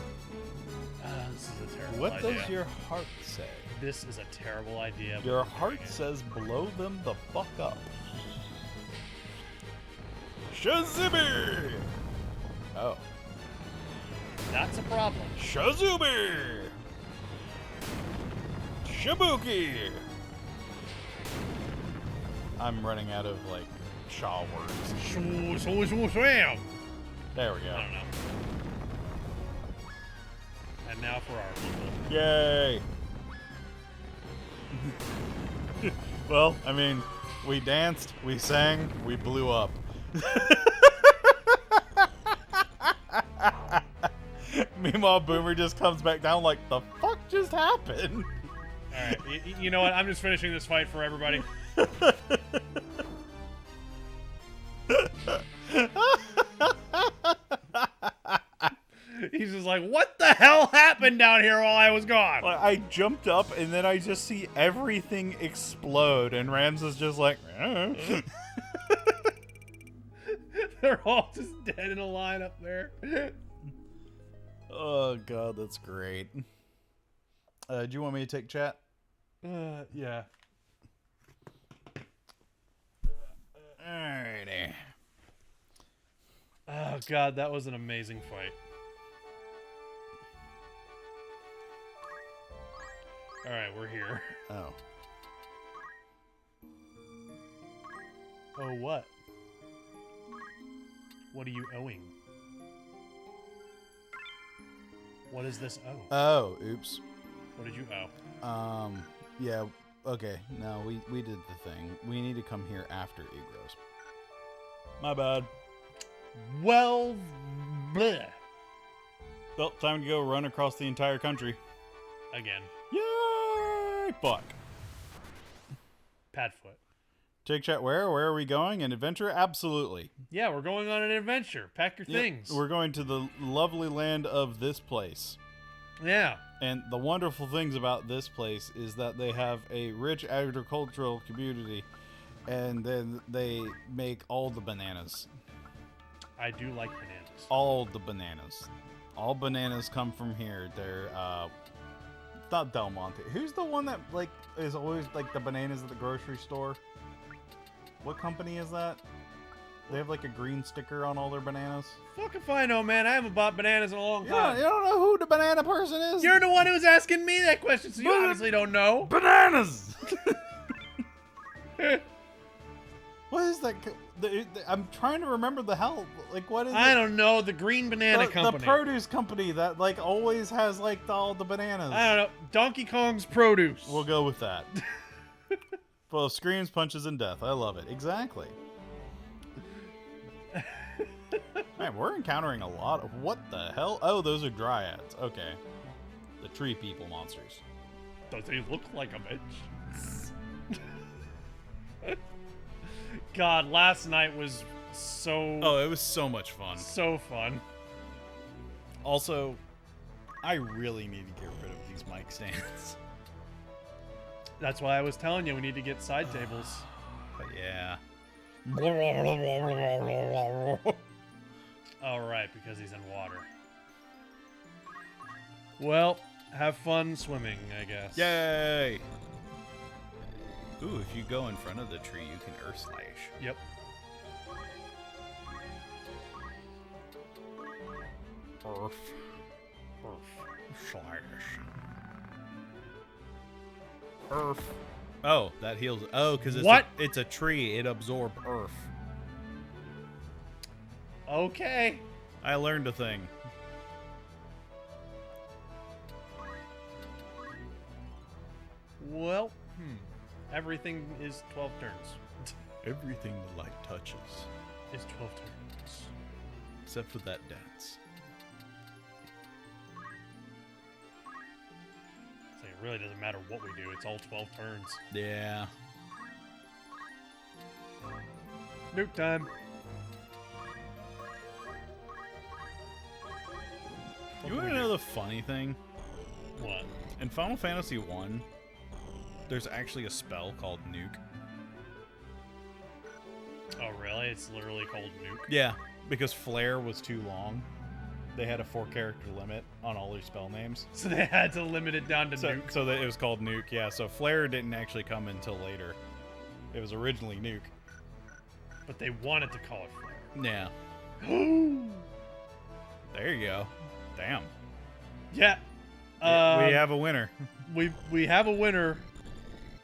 This is a terrible What idea. does your heart say? This is a terrible idea. but Your we're heart doing it. says blow them the fuck up. Shazibir! Oh. That's a problem. Shazubir! Shibuki! I'm running out of, like, Shaw words. Swam! There we I go. don't know. And now for our people. Yay! Well, I mean, we danced, we sang, we blew up. Meanwhile, Boomer just comes back down like, the fuck just happened? Alright, you know what? I'm just finishing this fight for everybody. He's just like, what the hell happened down here while I was gone? Like, I jumped up and then I just see everything explode, and Rams is just like, They're all just dead in a line up there. oh god, that's great. Do you want me to take chat? Yeah. Alrighty. Oh god, that was an amazing fight. Alright, we're here. Oh. Oh, what? What are you owing? What is this owe? Oh, oops. What did you owe? Yeah, okay. No, we did the thing. We need to come here after Egros. My bad. Well, bleh. Well, time to go run across the entire country. Again. Yay! Fuck. Padfoot. Take chat where? Where are we going? An adventure? Absolutely. Yeah, we're going on an adventure. Pack your Yep, things. we're going to the lovely land of this place. Yeah. And the wonderful things about this place is that they have a rich agricultural community, and then they make all the bananas. I do like bananas. All the bananas. All bananas come from here. They're, it's not Del Monte. Who's the one that, like, is always, like, the bananas at the grocery store? What company is that? They have, like, a green sticker on all their bananas. Fuck if I know, man. I haven't bought bananas in a long You time. don't know who the banana person is? You're the one who's asking me that question, so you obviously don't know. Bananas! What is that? I'm trying to remember the hell. Like, what is I it? don't know. The Green Banana The Company. produce company that like always has like all the bananas. I don't know. Donkey Kong's produce. We'll go with that. Full of screams, punches, and death. I love it. Exactly. Man, we're encountering a lot of... What the hell? Oh, those are dryads. Okay. The tree people monsters. Does he look like a bitch? God, last night was so... Oh, it was so much fun. So fun. Also, I really need to get rid of these mic stands. That's why I was telling you we need to get side tables. But yeah. All right, because he's in water. Well, have fun swimming, I guess. Yay! Ooh, if you go in front of the tree, you can earth slash. Yep. Earth. Slash. Earth. Oh, that heals. Oh, because it's a tree. It absorbs earth. Okay. I learned a thing. Well, everything is 12 turns. Everything the light touches, Is 12 turns. except for that dance. So it really doesn't matter what we do. It's all 12 turns. Yeah. Nuke time. You want to know the funny thing? What? In Final Fantasy 1, there's actually a spell called Nuke. Oh, really? It's literally called Nuke. Yeah, because Flare was too long. They had a 4-character limit on all their spell names. So they had to limit it down to Nuke. So that it was called Nuke, yeah. So Flare didn't actually come until later. It was originally Nuke. But they wanted to call it Flare. Yeah. There you go. Damn. Yeah. We have a winner. We have a winner,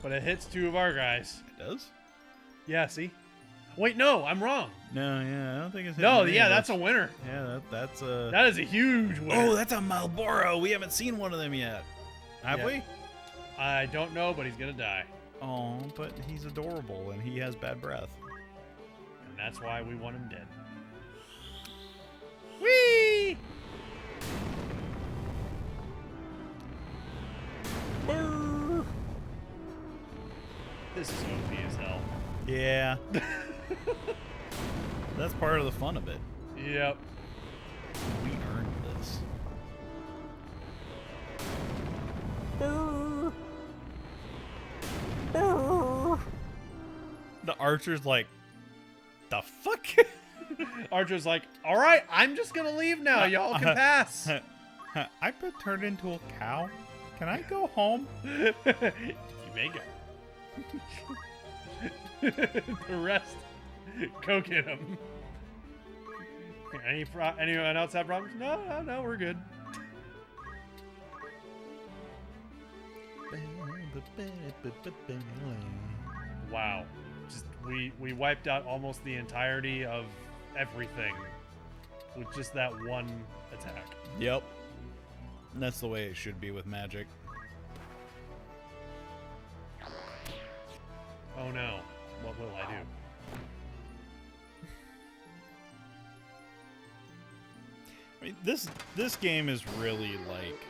but it hits 2 of our guys. It does? Yeah, see? Wait, no, I'm wrong. No, yeah, I don't think it's No, hitting yeah, any of that's us. a winner. Yeah, that's a... That is a huge winner. Oh, that's a Marlboro. We haven't seen one of them yet. Have Yeah. we? I don't know, but he's gonna die. Oh, but he's adorable and he has bad breath. And that's why we want him dead. Whee! Brr. This is OP as hell. Yeah. That's part of the fun of it. Yep. We earned this. The archer's like, the fuck? Archer's like, all right, I'm just gonna leave now. Y'all can pass. I've been turned into a cow. Can I go home? You may go. The rest, go get him. Anyone else have problems? No, we're good. Wow. Just we wiped out almost the entirety of everything with just that one attack. Yep. That's the way it should be with magic. Oh no. What will I do? I mean, this game is really like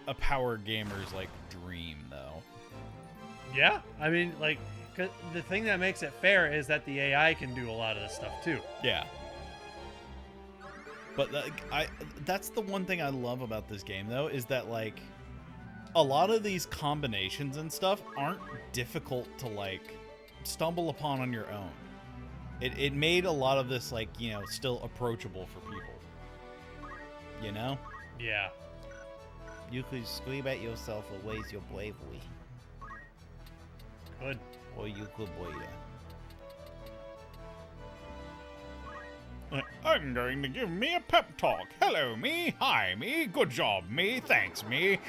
a power gamer's like dream, though. Yeah, I mean, like, 'cause the thing that makes it fair is that the AI can do a lot of this stuff too. Yeah. But that's the one thing I love about this game, though, is that like a lot of these combinations and stuff aren't difficult to like stumble upon on your own. It made a lot of this like, you know, still approachable for people. You know? Yeah. You could scream at yourself and waste your bravery. Good. Or you could wait. I'm going to give me a pep talk. Hello, me. Hi, me. Good job, me. Thanks, me.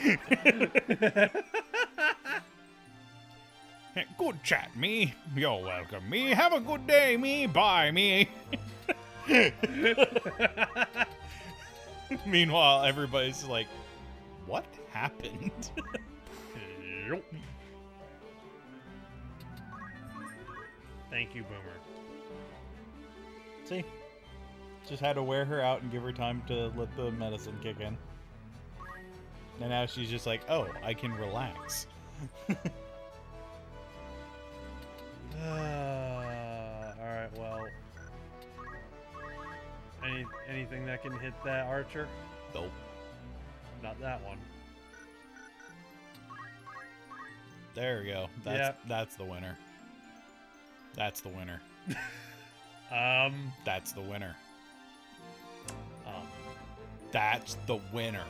Good chat, me. You're welcome, me. Have a good day, me. Bye, me. Meanwhile, everybody's like, what happened? Yup. Thank you, Boomer. See? Just had to wear her out and give her time to let the medicine kick in. And now she's just like, oh, I can relax. Alright, well. Anything that can hit that archer? Nope. Not that one. There we go. That's the winner. That's the winner. That's the winner. That's the winner.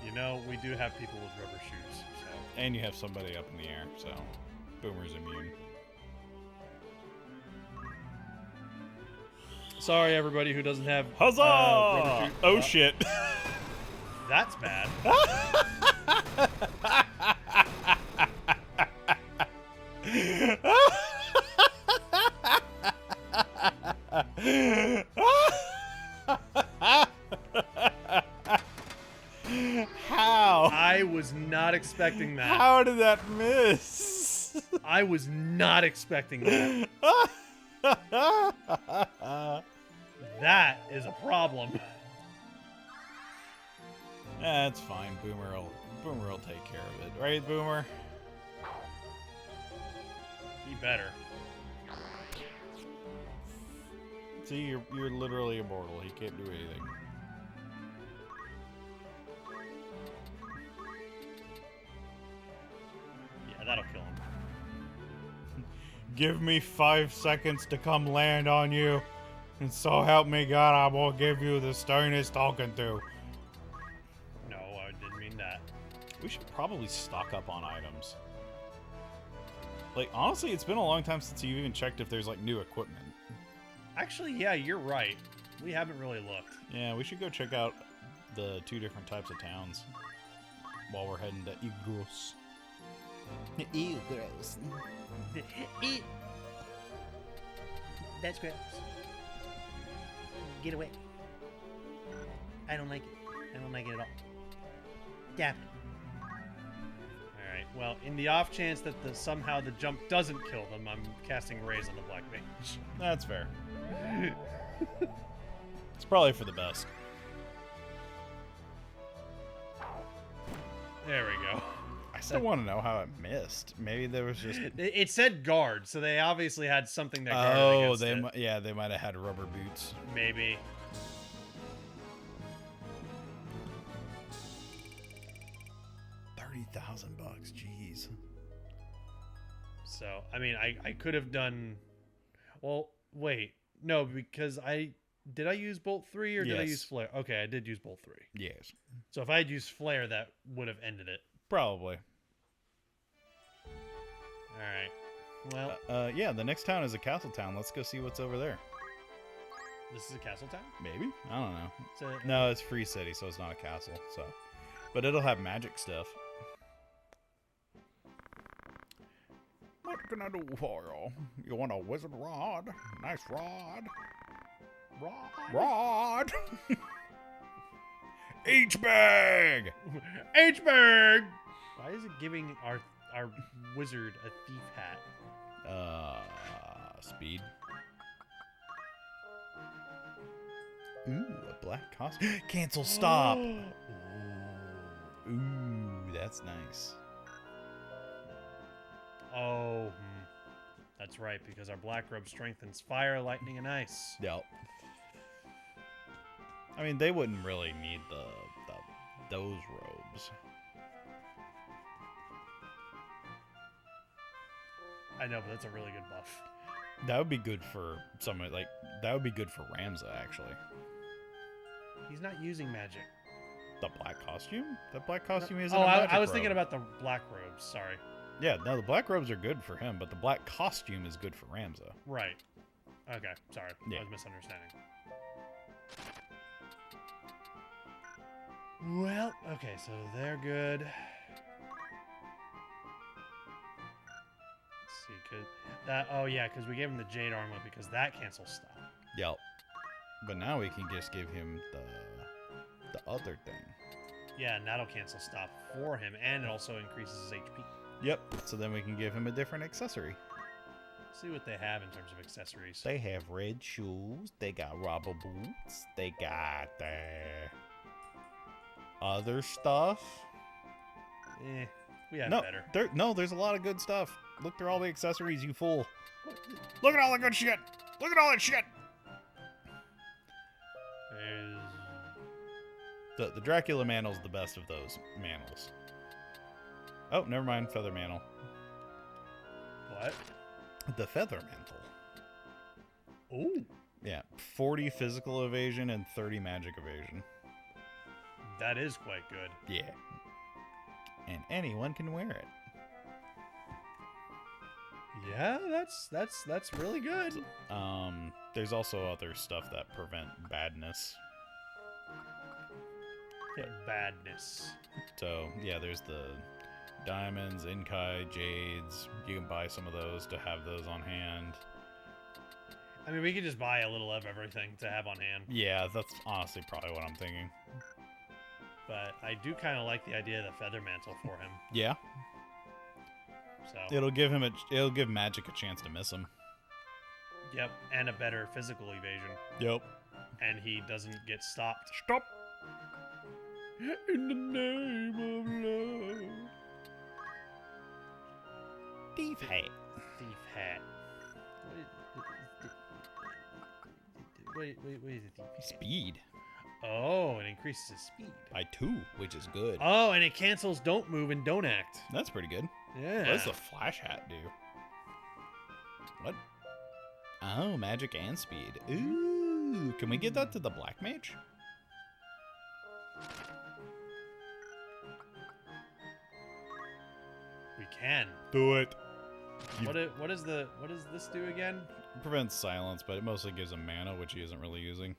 You know, we do have people with rubber shoes, so. And you have somebody up in the air, so Boomer's immune. Sorry, everybody who doesn't have Huzzah! rubber shoes. Oh shit. That's bad. How? I was not expecting that. How did that miss? I was not expecting that. That is a problem. That's fine. Boomer will take care of it, right, Boomer? He better. See, you're literally immortal. He can't do anything. Yeah, that'll kill him. Give me 5 seconds to come land on you, and so help me God, I will give you the stone he's talking to. No, I didn't mean that. We should probably stock up on items. Like, honestly, it's been a long time since you even checked if there's, like, new equipment. Actually, yeah, you're right. We haven't really looked. Yeah, we should go check out the 2 different types of towns while we're heading to Igros. Gross. That's gross. Get away. I don't like it. I don't like it at all. Damn it. Alright, well, in the off chance that somehow the jump doesn't kill them, I'm casting Raise on the Black Mage. That's fair. It's probably for the best. There we go. I still want to know how it missed. Maybe there was just... It said guard, so they obviously had something that guarded against they it. yeah, they might have had rubber boots. Maybe. $30,000, jeez. So, I mean, I could have done... Well, wait. No, because Did I use Bolt 3 or did I Yes. use Flare? Okay, I did use Bolt 3. Yes. So if I had used Flare, that would have ended it. Probably. Alright. Well, Yeah, the next town is a castle town. Let's go see what's over there. this is a castle town? Maybe? I don't know. It's a, No, it's Free City, so it's not a castle. So, but it'll have magic stuff. What can I do for you? You want a wizard rod? Nice rod. Rod. H-bag. H-Berg! Why is it giving our wizard a thief hat? Speed. Ooh, a black costume. Cancel stop. Ooh, that's nice. Oh, that's right, because our black robe strengthens fire, lightning, and ice. Yep. I mean, they wouldn't really need those robes. I know, but that's a really good buff. That would be good for someone like that would be good for Ramza actually. He's not using magic. The black costume? The black costume isn't Oh, a magic I was robe. thinking about the black robes. Sorry. Yeah, no, the black robes are good for him, but the black costume is good for Ramza. Right. Okay, sorry. Yeah. I was misunderstanding. Well, okay, so they're good. Oh yeah, because we gave him the Jade Armlet because that cancels stop. Yep. But now we can just give him the other thing. Yeah, and that'll cancel stop for him, and it also increases his HP. Yep. So then we can give him a different accessory. See what they have in terms of accessories. They have red shoes. They got rubber boots. They got other stuff. We have No, better. there's a lot of good stuff. Look through all the accessories, you fool. Look at all the good shit. Look at all that shit. The Dracula Mantel's the best of those mantles. Oh, never mind. Feather Mantle. What? The Feather Mantle. Ooh. Yeah, 40 physical evasion and 30 magic evasion. That is quite good. Yeah. And anyone can wear it. Yeah, that's really good. There's also other stuff that prevent badness. Yeah, badness. So, yeah, there's the diamonds, Inkai, jades. You can buy some of those to have those on hand. I mean, we could just buy a little of everything to have on hand. Yeah, that's honestly probably what I'm thinking. But I do kind of like the idea of the Feather Mantle for him. Yeah. So. It'll give magic a chance to miss him. Yep, and a better physical evasion. Yep. And he doesn't get stopped. Stop. In the name of love. Thief hat. Thief hat. Wait, is it thief hat? Speed. Oh, it increases his speed. By 2, which is good. Oh, and it cancels don't move and don't act. That's pretty good. Yeah. What does the flash hat do? What? Oh, magic and speed. Ooh, can we get that to the black mage? We can. Do it. What does this do again? It prevents silence, but it mostly gives him mana, which he isn't really using.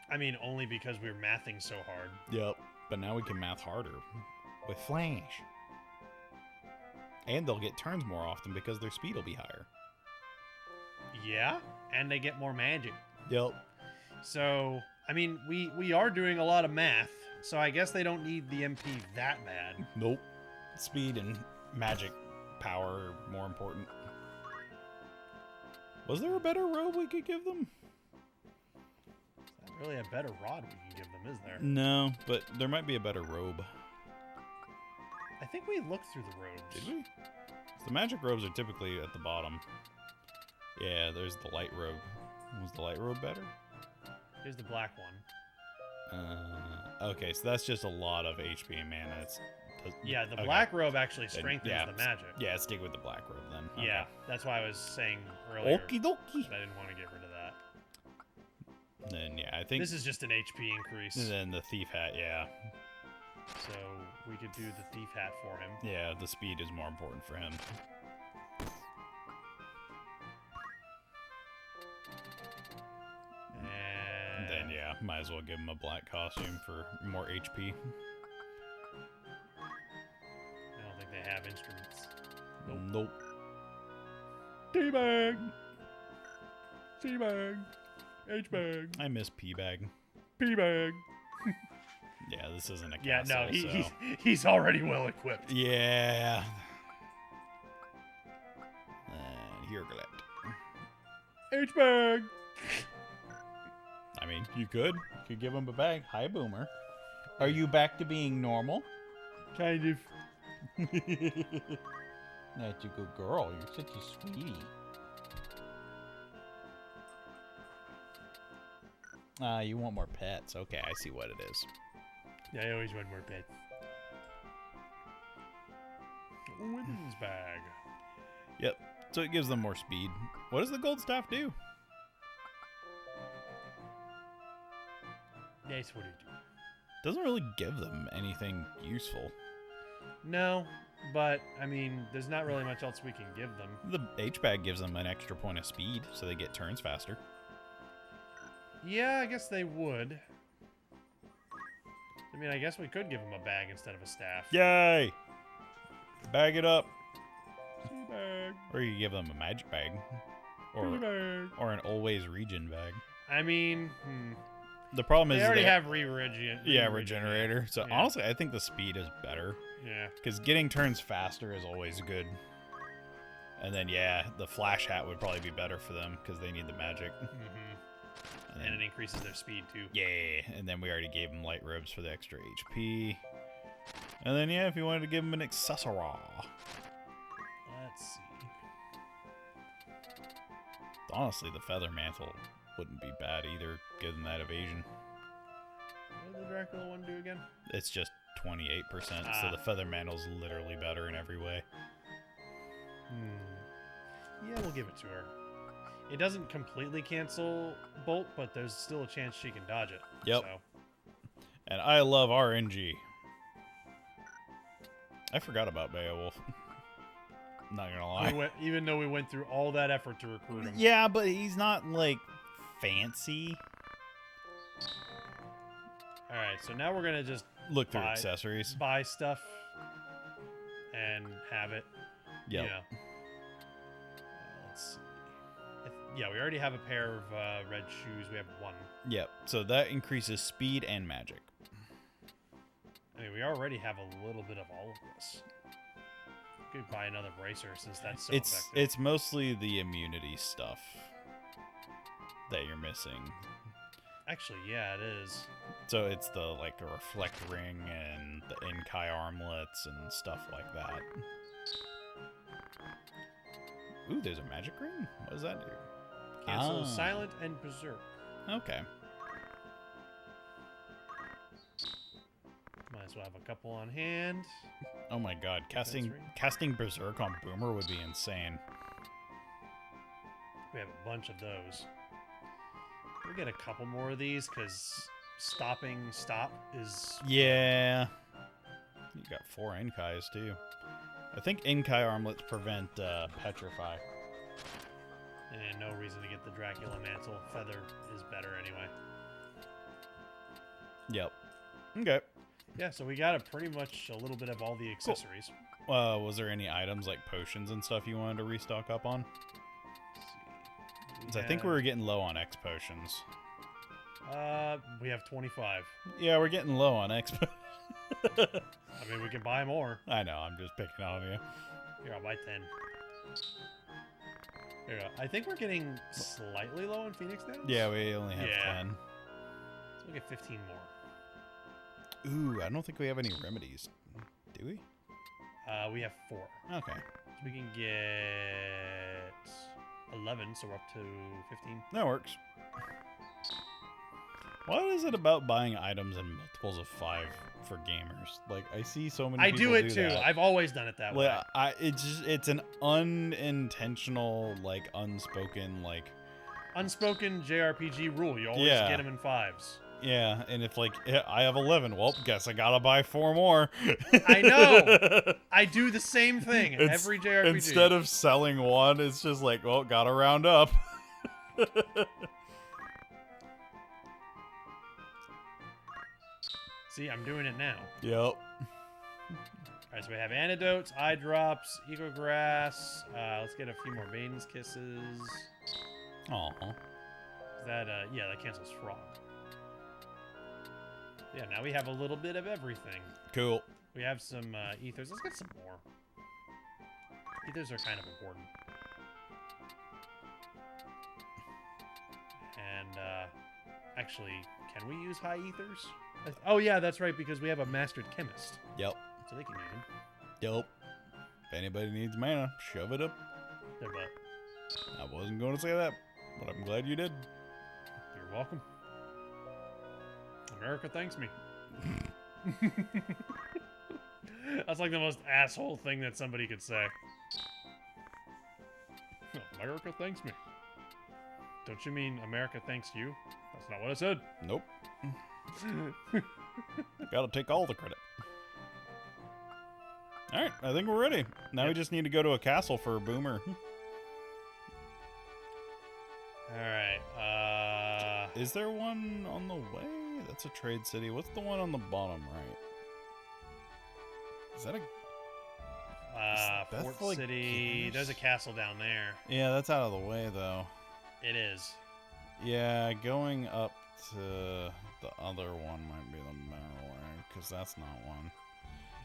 I mean, only because we're mathing so hard. Yep. But now we can math harder with flash. And they'll get turns more often because their speed will be higher. Yeah, and they get more magic. Yep. So, I mean, we are doing a lot of math, so I guess they don't need the MP that bad. Nope. Speed and magic power are more important. Was there a better robe we could give them? Is that really a better rod we can give them, is there? No, but there might be a better robe. I think we looked through the robes. Did we? The magic robes are typically at the bottom. Yeah, there's the light robe. Was the light robe better? Here's the black one. Okay, so that's just a lot of HP and mana. Yeah, the okay. black robe actually Then, strengthens yeah, the magic. Yeah, stick with the black robe then. Okay. Yeah, that's why I was saying earlier Okie dokie. that I didn't want to get rid of that. Then yeah, I think This is just an HP increase. And then the thief hat, yeah. So we could do the thief hat for him. Yeah, the speed is more important for him. And Then yeah, might as well give him a black costume for more HP. I don't think they have instruments. Nope. Teabag! Teabag! H-bag! I miss P-bag. P-bag! Yeah, this isn't a Yeah, castle, no, so... he's already well equipped. Yeah. And here, H-bag! I mean, you could give him a bag. Hi, Boomer. Are you back to being normal? Kind of. That's a good girl. You're such a sweetie. You want more pets. Okay, I see what it is. Yeah, I always want more pets. Women's bag. Yep. So it gives them more speed. What does the gold staff do? That's what it do. Doesn't really give them anything useful. No, but, I mean, there's not really much else we can give them. The H-bag gives them an extra point of speed, so they get turns faster. Yeah, I guess they would. I mean, I guess we could give them a bag instead of a staff. Yay! Bag it up. Bag. Or you give them a magic bag. Bag. Or an always regen bag. I mean, The problem they is already they have re-regen. yeah, regenerator. So Yeah. honestly, I think the speed is better. Yeah. Because getting turns faster is always good. And then, yeah, the flash hat would probably be better for them because they need the magic. And it increases their speed too. Yeah, and then we already gave them light robes for the extra HP. And then, yeah, if you wanted to give them an accessory. Let's see. Honestly, the feather mantle wouldn't be bad either, given that evasion. What did the Dracula one do again? It's just 28%, so the feather mantle's literally better in every way. Yeah, we'll give it to her. It doesn't completely cancel Bolt, but there's still a chance she can dodge it. Yep. So. And I love RNG. I forgot about Beowulf. Not gonna lie. Even though we went through all that effort to recruit him. Yeah, but he's not, like, fancy. Alright, so now we're going to just Look through accessories. buy stuff and have it. Yep. You know. Let's see. Yeah, we already have a pair of red shoes. We have one. Yep. So that increases speed and magic. I mean, we already have a little bit of all of this. We could buy another bracer since that's so effective. It's mostly the immunity stuff that you're missing. Actually, yeah, it is. So it's the like the reflect ring and the Inkai armlets and stuff like that. Ooh, there's a magic ring? What does that do? Cancel Silent and Berserk. Okay. Might as well have a couple on hand. Oh my god, Ring. casting Berserk on Boomer would be insane. We have a bunch of those. We get a couple more of these because stopping stop is. Yeah. You got 4 Inkais too. I think Inkai armlets prevent petrify. And no reason to get the Dracula mantle. Feather is better anyway. Yep. Okay. Yeah, so we got pretty much a little bit of all the accessories. Was there any items like potions and stuff you wanted to restock up on? Let's see. I think we were getting low on X potions. We have 25. Yeah, we're getting low on X. I mean, we can buy more. I know, I'm just picking on you. Here, I'll buy 10. There you go. I think we're getting slightly low on Phoenix Downs. Yeah, we only have Yeah. 10. So we'll get 15 more. Ooh, I don't think we have any remedies. Do we? We have 4. Okay. So we can get 11, so we're up to 15. That works. What is it about buying items in multiples of 5 for gamers? Like, I see so many I people do it too. that. I've always done it that way. Well, it's an unintentional, like, unspoken, like... Unspoken JRPG rule. You always Yeah. get them in 5s. Yeah, and if, like, I have 11, well, guess I gotta buy 4 more. I know! I do the same thing in every JRPG. Instead of selling one, it's just like, well, gotta round up. See, I'm doing it now. Yep. Alright, so we have antidotes, eye drops, eco grass. Let's get a few more Maiden's Kisses. Aw. That, yeah, that cancels frog. Yeah, now we have a little bit of everything. Cool. We have some ethers. Let's get some more. Ethers are kind of important. And, actually, can we use high ethers? Oh, yeah, that's right, because we have a mastered chemist. Yep. So they can use them. Yep. If anybody needs mana, shove it up. Their butt. I wasn't going to say that, but I'm glad you did. You're welcome. America thanks me. That's like the most asshole thing that somebody could say. America thanks me. Don't you mean America thanks you? That's not what I said. Nope. Gotta take all the credit. Alright, I think we're ready. Now we just need to go to a castle for Boomer. Alright, Is there one on the way? That's a trade city. What's the one on the bottom right? Is that a... That's Fort like City. Guinness? There's a castle down there. Yeah, that's out of the way though. It is. Yeah, going up to the other one might be the better way, because that's not one.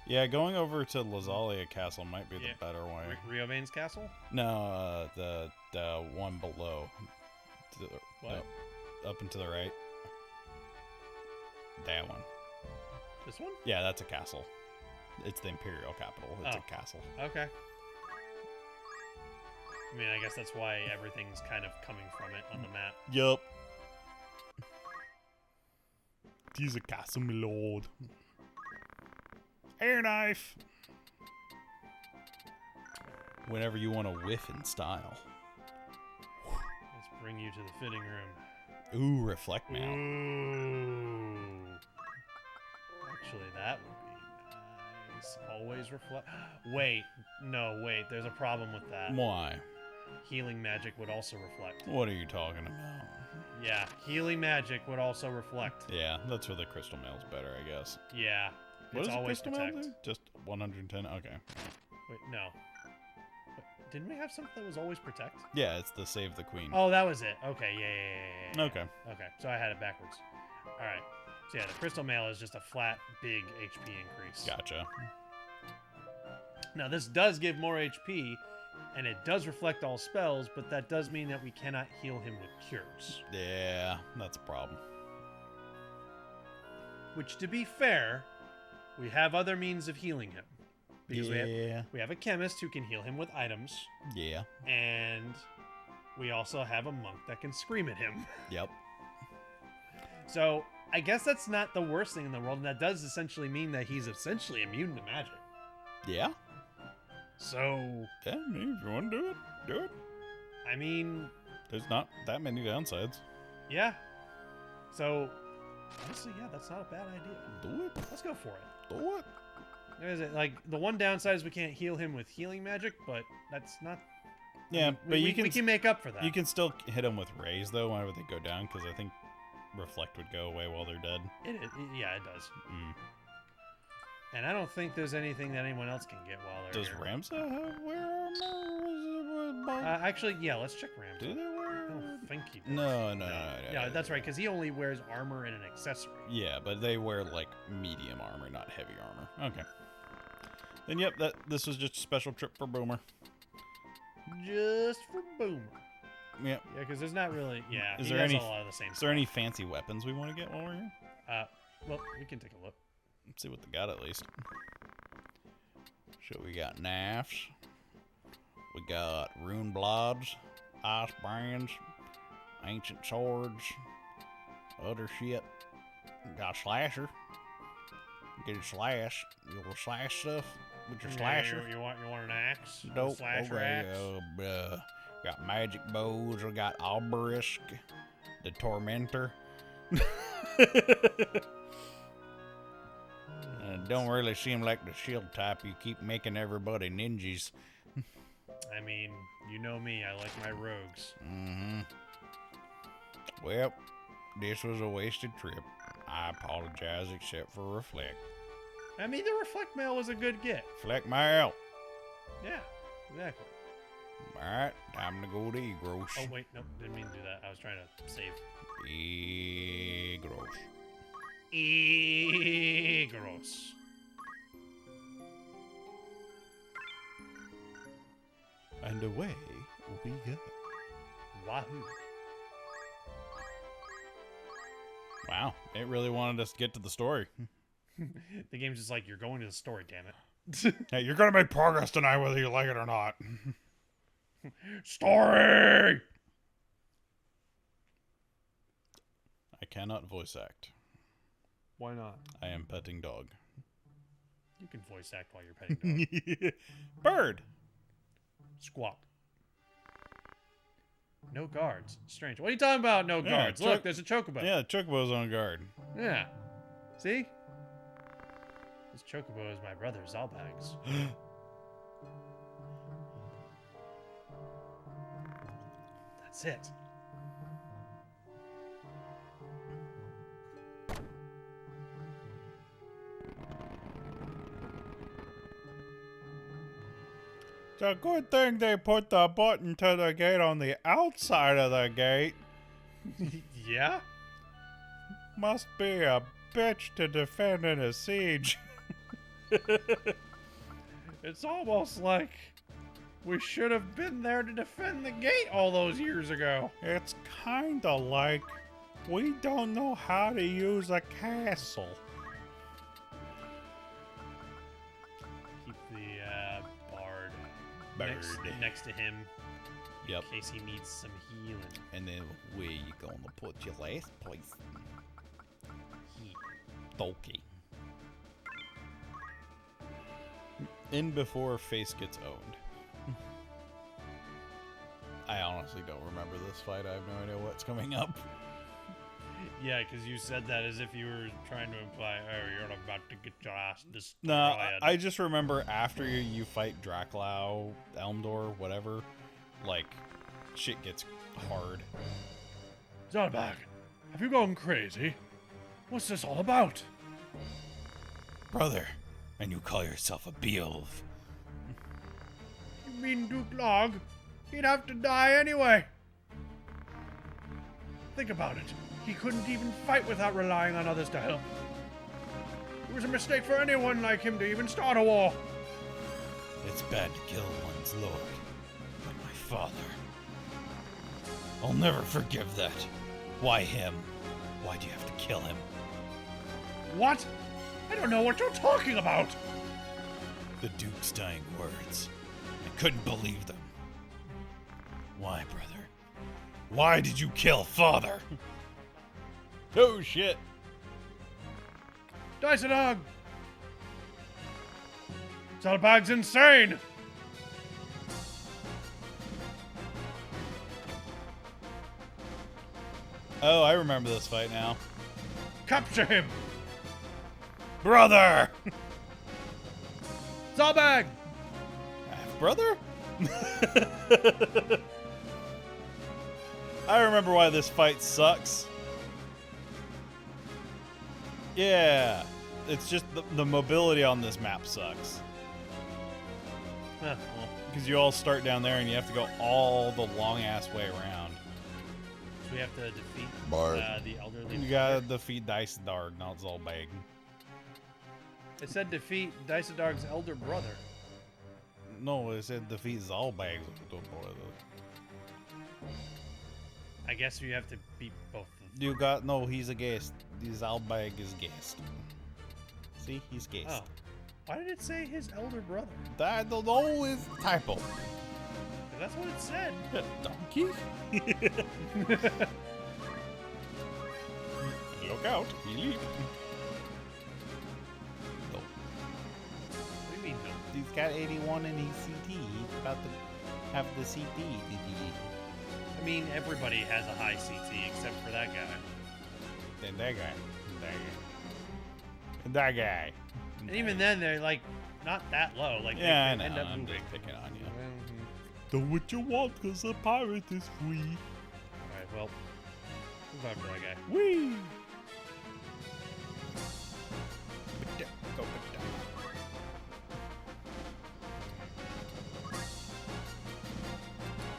Yeah, going over to Lazalia Castle might be Yeah. the better way. Riovane's castle? No, the one below. To the, What? no, up and to the right. That one. This one? Yeah, that's a castle. It's the Imperial capital. It's Oh. a castle. Okay. I mean, I guess that's why everything's kind of coming from it on the map. Yup. He's a castle, my lord. Air knife. Whenever you want to whiff in style. Let's bring you to the fitting room. Ooh, reflect mail. Ooh. Actually, that would be nice. Always reflect. Wait. No, wait. There's a problem with that. Why? Healing magic would also reflect. What are you talking about? Yeah, healing magic would also reflect. Yeah, that's where the crystal mail's better, I guess. Yeah. What It's does the always crystal mail protect. do? Just 110? Okay. Wait, no. Wait, didn't we have something that was always protect? Yeah, it's the save the queen. Oh, that was it. Okay, yeah. Okay. Okay, so I had it backwards. All right. So yeah, the crystal mail is just a flat, big HP increase. Gotcha. Now this does give more HP, and it does reflect all spells, but that does mean that we cannot heal him with cures. Yeah, that's a problem. Which, to be fair, we have other means of healing him. Because we have a chemist who can heal him with items, Yeah. and we also have a monk that can scream at him. Yep. So I guess that's not the worst thing in the world, and that does essentially mean that he's essentially immune to magic. Yeah? So, Yeah, I mean, if you want to do it, do it. I mean, There's not that many downsides. yeah. So, honestly, yeah, that's not a bad idea. Do it. Let's go for it. Do it. There's it. Like, the one downside is we can't heal him with healing magic, but that's not. Yeah, but we can make up for that. You can still hit them with rays, though, whenever they go down, because I think reflect would go away while they're dead. Yeah, it does. Mm. And I don't think there's anything that anyone else can get while they're Does here. Ramsa have wear armor? Actually, yeah, let's check Ramsey. Do they I wear? don't think he does. No. Yeah, that's right, because he only wears armor and an accessory. Yeah, but they wear like medium armor, not heavy armor. Okay. Then yep, this was just a special trip for Boomer. Just for Boomer. Yep. Yeah, because there's not really. Yeah, Is he there does any- a lot of the same Is there any fancy weapons we want to get while we're here? Well, we can take a look. Let's see what they got at least. So we got knives. We got rune blobs, ice brands, ancient swords, other shit. We got a slasher. Get a slash. You will slash stuff with your slasher. You want an axe? A Dope. slasher Okay. axe? Got magic bows. We got Obelisk, the Tormentor. Don't really seem like the shield type. You keep making everybody ninjas. I mean, you know me. I like my rogues. Mm-hmm. Well, this was a wasted trip. I apologize, except for Reflect. I mean, the reflect mail was a good get. Reflect my out. Yeah, exactly. Alright, time to go to Egros. Oh wait, nope, didn't mean to do that. I was trying to save. Egros. Gross. And away we go. Wahoo. Wow, it really wanted us to get to the story. The game's just like, you're going to the story, damn it. Hey, you're gonna make progress tonight whether you like it or not. Story! I cannot voice act. Why not? I am petting dog. You can voice act while you're petting dog. Bird! Squawk. No guards. Strange. What are you talking about, no Yeah, guards? Look, there's a chocobo. Yeah, Chocobo's on guard. Yeah. See? This chocobo is my brother, Zalbag's. That's it. a good thing they put the button to the gate on the outside of the gate. Yeah? Must be a bitch to defend in a siege. It's almost like we should have been there to defend the gate all those years ago. It's kinda like we don't know how to use a castle. Keep the bard next, Bird. next to him Yep. in case he needs some healing. And then where you gonna put your last place? He. Donkey. In before face gets owned. I honestly don't remember this fight. I have no idea what's coming up. Yeah, because you said that as if you were trying to imply, oh, you're about to get your ass destroyed. No, I just remember after you fight Draclau, Elmdor, whatever, like, shit gets hard. Zalbag, have you gone crazy? What's this all about? Brother, and you call yourself a Beowulf. You mean Duke Log? He'd have to die anyway. Think about it. He couldn't even fight without relying on others to help. It was a mistake for anyone like him to even start a war. It's bad to kill one's lord, but my father... I'll never forgive that. Why him? Why do you have to kill him? What? I don't know what you're talking about. The Duke's dying words. I couldn't believe them. Why, brother? Why did you kill father? Oh, shit. Dog. Zalbag's insane. Oh, I remember this fight now. Capture him. Brother! Zalbag. Brother? I remember why this fight sucks. Yeah, it's just the mobility on this map sucks. Well, Because you all start down there and you have to go all the long-ass way around. we have to defeat Bard. the elderly. You gotta defeat Dice Darg, not Zolbag. It said defeat Daisadog's elder brother. No, it said defeat Zolbag. I guess you have to beat both of them. You got, no, he's a guest. Zolbag is guest. See, he's guest. Oh. Why did it say his elder brother? That don't know is typo. 'Cause that's what it said. Donkey? Look out. Yeet. No. What do you mean, no? He's got 81 in his CT. He's about to have the CT. I mean, everybody has a high CT except for that guy. Then that guy. That guy. And even then, they're like not that low. Like Yeah, I they know. end up I'm moving. just picking on you. Mhm. Do what you want, because a pirate is free. All right, well, move on to that guy. Whee!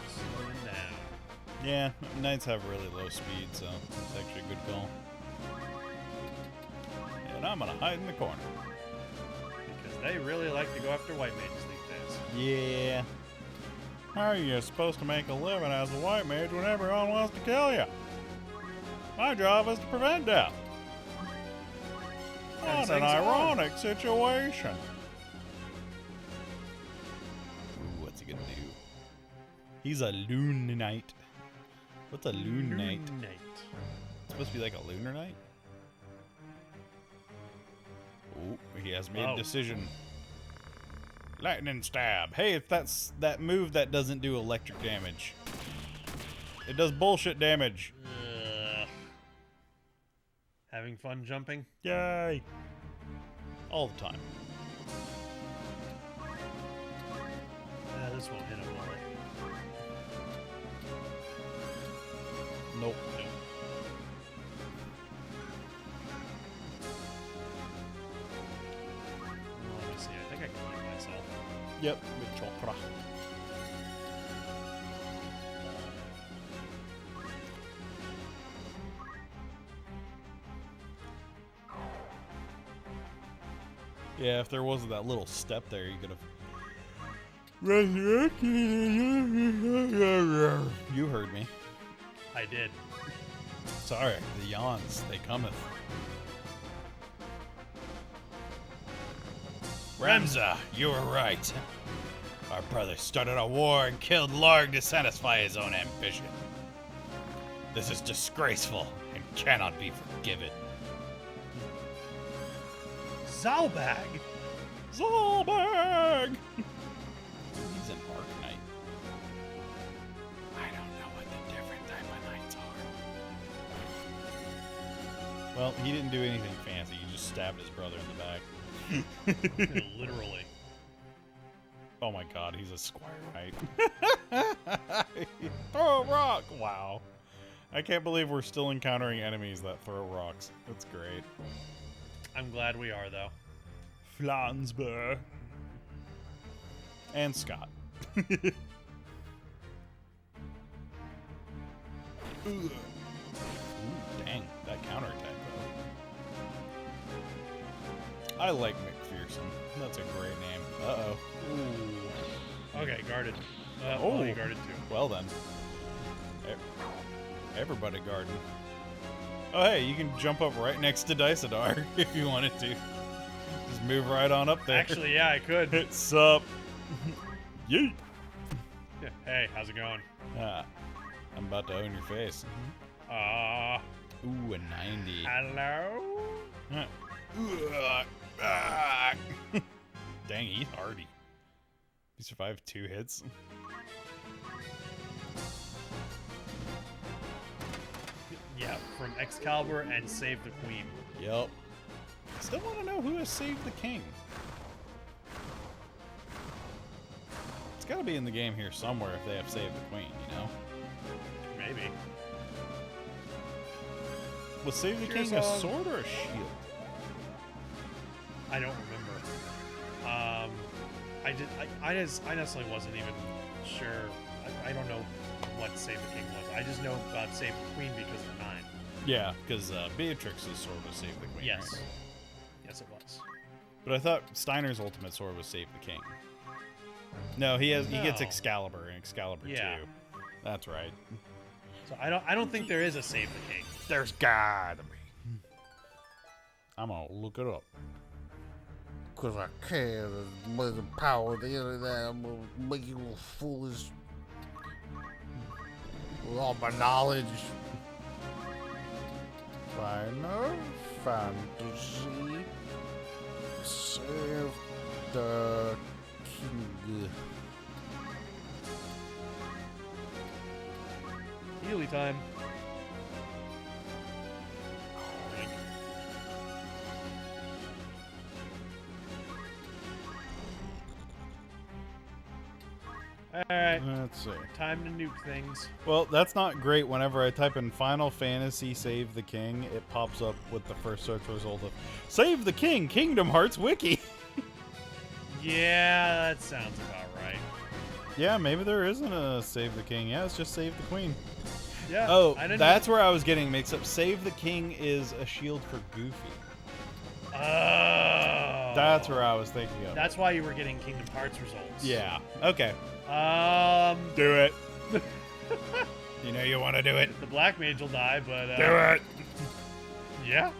Slow him down. Yeah, knights have really low speed, so it's actually a good call. And I'm gonna hide in the corner. Because they really like to go after white mages these days. Yeah. How are you supposed to make a living as a white mage when everyone wants to kill you? My job is to prevent death. What an sings on. ironic situation. Ooh, what's he gonna do? He's a loon knight. What's a loon knight? Knight. It's supposed to be like a lunar knight? Oh, he has made Oh. a decision. Lightning stab. Hey, if that's that move that doesn't do electric damage. It does bullshit damage. Ugh. Having fun jumping? Yay. All the time. This won't hit him, will it? Nope. Well, let me see. I think I can heal myself. Yep, with chopra. Yeah, if there wasn't that little step there, you could have resurrected. You heard me. I did. Sorry, the yawns, they cometh. Remza, you were right. Our brother started a war and killed Larg to satisfy his own ambition. This is disgraceful and cannot be forgiven. Zalbag? Zalbag! He's an Arc Knight. I don't know what the different type of knights are. Well, he didn't do anything fancy. He just stabbed his brother in the back. Literally. Oh my god, he's a Squire Knight. Throw a rock! Wow. I can't believe we're still encountering enemies that throw rocks. That's great. I'm glad we are, though. Flansburgh. And Scott. Ooh, dang, that counterattack though. I like McPherson. That's a great name. Uh-oh. Ooh. Okay, guarded. Oh. Well, you guarded too. Well then. Everybody guarding. Oh hey, you can jump up right next to Dysadar if you wanted to. Just move right on up there. Actually, yeah, I could. It's up. Yeet. Yeah. Hey, how's it going? Ah, I'm about to own your face. Ooh, a 90. Hello? Dang, he's hardy. He survived 2 hits. Yeah, from Excalibur and Save the Queen. Yep. I still want to know who has saved the king. It's got to be in the game here somewhere if they have saved the queen, you know? Maybe. Was Save the King a sword or a shield? I don't remember. I honestly wasn't even sure. I don't know what Save the King was. I just know about Save the Queen because of 9. Yeah, because Beatrix's sword was Save the Queen. Yes. Right? Yes, it was. But I thought Steiner's ultimate sword was Save the King. No, he gets No. Excalibur and Excalibur 2. That's right. So I don't think there is a Save the King. There's gotta be. I'm gonna look it up. Because I can, and with the power of the internet, I'm going to make you look foolish. With all my knowledge. Final Fantasy. Save the King. Healy time. Alright, Let's see. time to nuke things. Well, that's not great. Whenever I type in Final Fantasy Save the King, it pops up with the first search result of Save the King Kingdom Hearts Wiki. Yeah, that sounds about right. Yeah, maybe there isn't a Save the King. Yeah, it's just Save the Queen. Yeah. Oh, I didn't that's where I was getting mixed up. Save the King is a shield for Goofy. Oh. That's where I was thinking of. That's why you were getting Kingdom Hearts results. Yeah. Okay. Do it. You know you want to do it. The Black Mage will die, but Do it. yeah.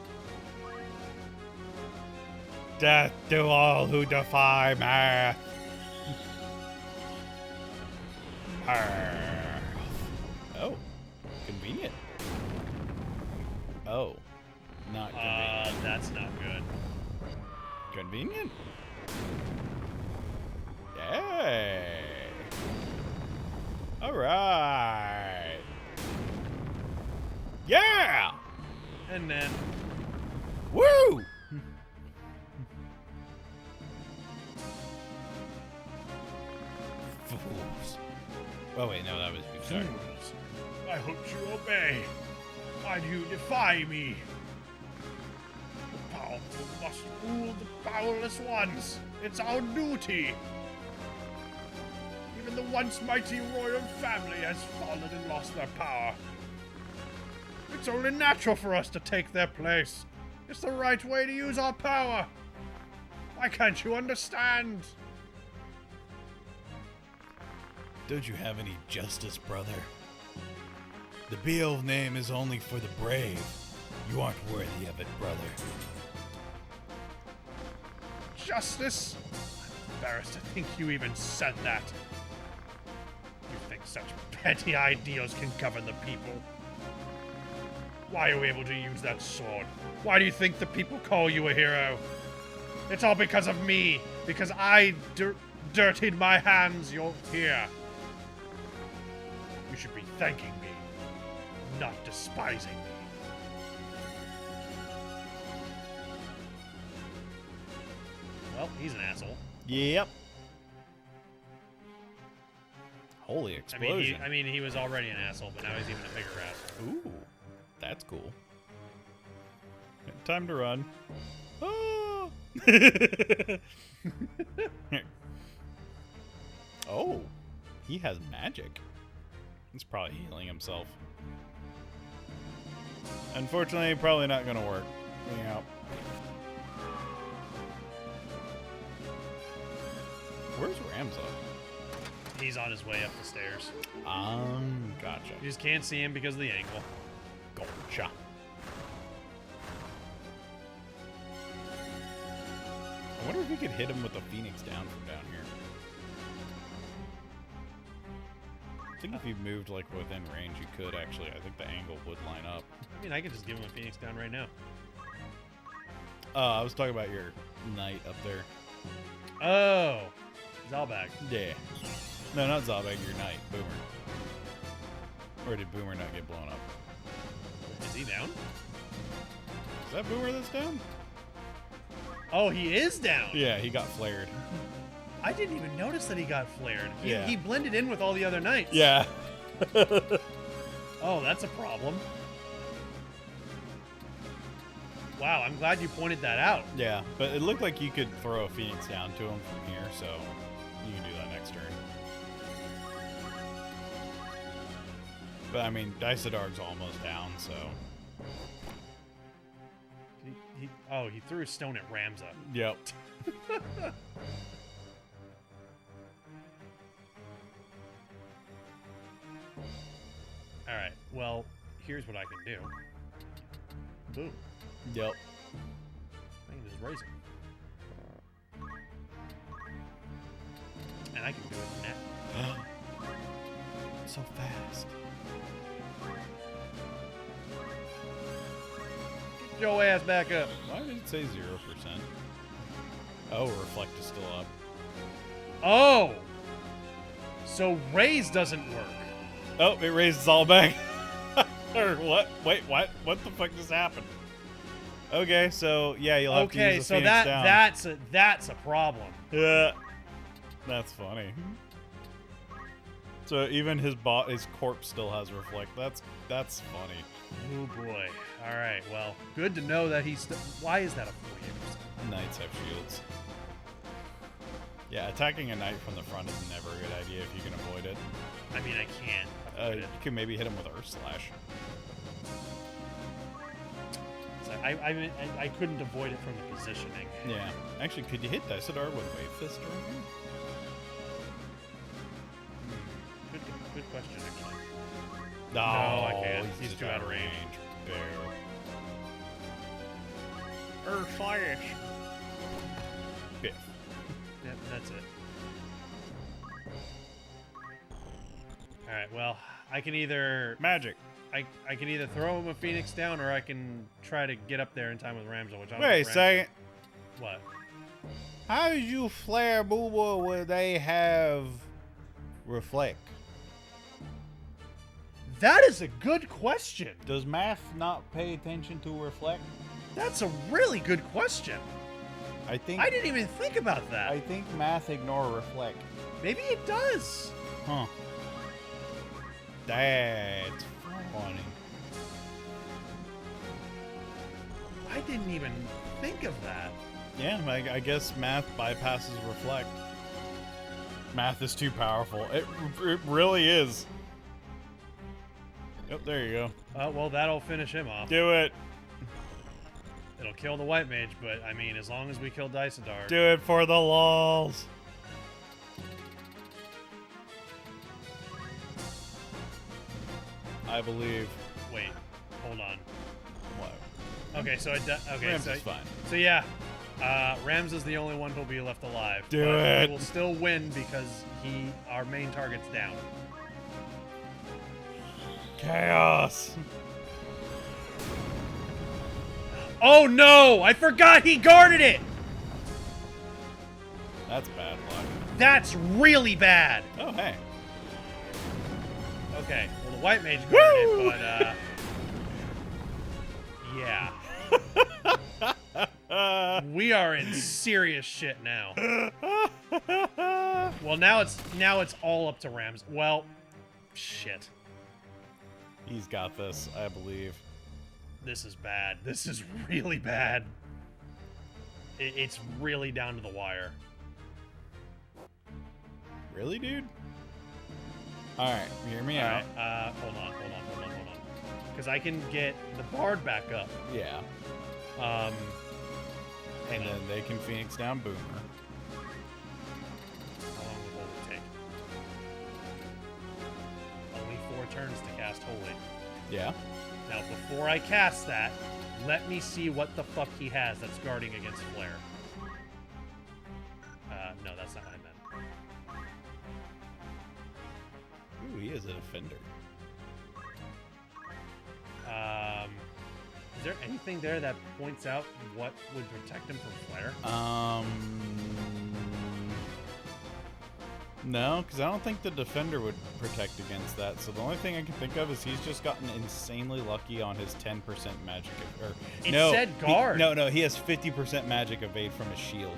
Death to all who defy math. Oh, convenient. Oh, not convenient. That's not good. Convenient. Yay. All right. Yeah. And then Woo. Fools. Oh wait, no, that was you. Sorry. I hope you obey. Why do you defy me? The powerful must rule the powerless ones. It's our duty. and the once mighty royal family has fallen and lost their power. It's only natural for us to take their place. It's the right way to use our power. Why can't you understand? Don't you have any justice, brother? The Beowulf name is only for the brave. You aren't worthy of it, brother. Justice? I'm embarrassed to think you even said that. You think such petty ideals can govern the people? Why are you able to use that sword? Why do you think the people call you a hero? It's all because of me. Because I dirtied my hands, you're here. You should be thanking me, not despising me. Well, he's an asshole. Yep. Holy explosion. I mean, he was already an asshole, but now he's even a bigger asshole. Ooh, that's cool. Time to run. Oh! Oh, he has magic. He's probably healing himself. Unfortunately, probably not gonna work. Yeah. Where's Ramza? He's on his way up the stairs. Gotcha. You just can't see him because of the angle. Gotcha. I wonder if we could hit him with a phoenix down from down here. I think if you moved like within range, you could actually. I think the angle would line up. I mean, I could just give him a phoenix down right now. I was talking about your knight up there. Oh, Zalbag. Yeah. No, not Zalbag, your knight. Boomer. Or did Boomer not get blown up? Is he down? Is that Boomer that's down? Oh, he is down. Yeah, he got flared. I didn't even notice that he got flared. Yeah. He blended in with all the other knights. Yeah. Oh, that's a problem. Wow, I'm glad you pointed that out. Yeah, but it looked like you could throw a phoenix down to him from here, so you can do that next turn. But I mean, Dysadarg's almost down, so. He threw a stone at Ramza. Yep. All right. Well, here's what I can do. Boom. Yep. I can just raise him. And I can do it now. So fast. Get your ass back up. Why did it say 0%? Oh, reflect is still up. Oh! So raise doesn't work. Oh, it raised all back. Or what? Wait, what? What the fuck just happened? Okay, so yeah, you'll have to use the so Phoenix down. that's a problem. Yeah, that's funny. So even his corpse still has reflect. That's funny. Oh boy. All right. Well, good to know that he's. Why is that a 4 years? Knights have shields. Yeah, attacking a knight from the front is never a good idea if you can avoid it. I mean, I can't avoid You it. can maybe hit him with Earth Slash. So I couldn't avoid it from the positioning. Yeah. Actually, could you hit Dysadar with Wave Fist or anything? Good question, actually. No, I can't. He's just too out of range. Earth Slash. Biff. Yep, that's it. All right. Well, I can either Magic. I can either throw him a Phoenix down, or I can try to get up there in time with Ramsel, which I don't Wait a think second. What? How did you flare Booba where they have reflect? That is a good question. Does math not pay attention to reflect? That's a really good question. I think I didn't even think about that. I think math ignore reflect. Maybe it does. Huh. That's funny. I didn't even think of that. Yeah, I guess math bypasses reflect. Math is too powerful. It really is. Yep, there you go. Well, that'll finish him off. Do it. It'll kill the white mage, but I mean, as long as we kill Dysadar. Do it for the lols. I believe. Wait, hold on. What? Okay, so Rams is fine. So yeah, Rams is the only one who'll be left alive. Do but it. We will still win because our main target's down. Chaos. Oh no! I forgot he guarded it. That's bad luck. That's really bad. Oh, hey. Okay, well the white mage guarded it, but yeah. We are in serious shit now. Well, now it's all up to Rams. Well, shit. He's got this, I believe. This is bad. This is really bad. It's really down to the wire. Really, dude? Alright, hear me All out. right, hold on. Because I can get the bard back up. Yeah. Hang And on. then they can Phoenix down Boomer. How long will it take? Only 4 turns to cast Holy. Yeah. Now, before I cast that, let me see what the fuck he has that's guarding against Flare. No, that's not what I meant. Ooh, he is a defender. Is there anything there that points out what would protect him from Flare? No, because I don't think the defender would protect against that. So the only thing I can think of is he's just gotten insanely lucky on his 10% magic. Said guard. No, he has 50% magic evade from his shield.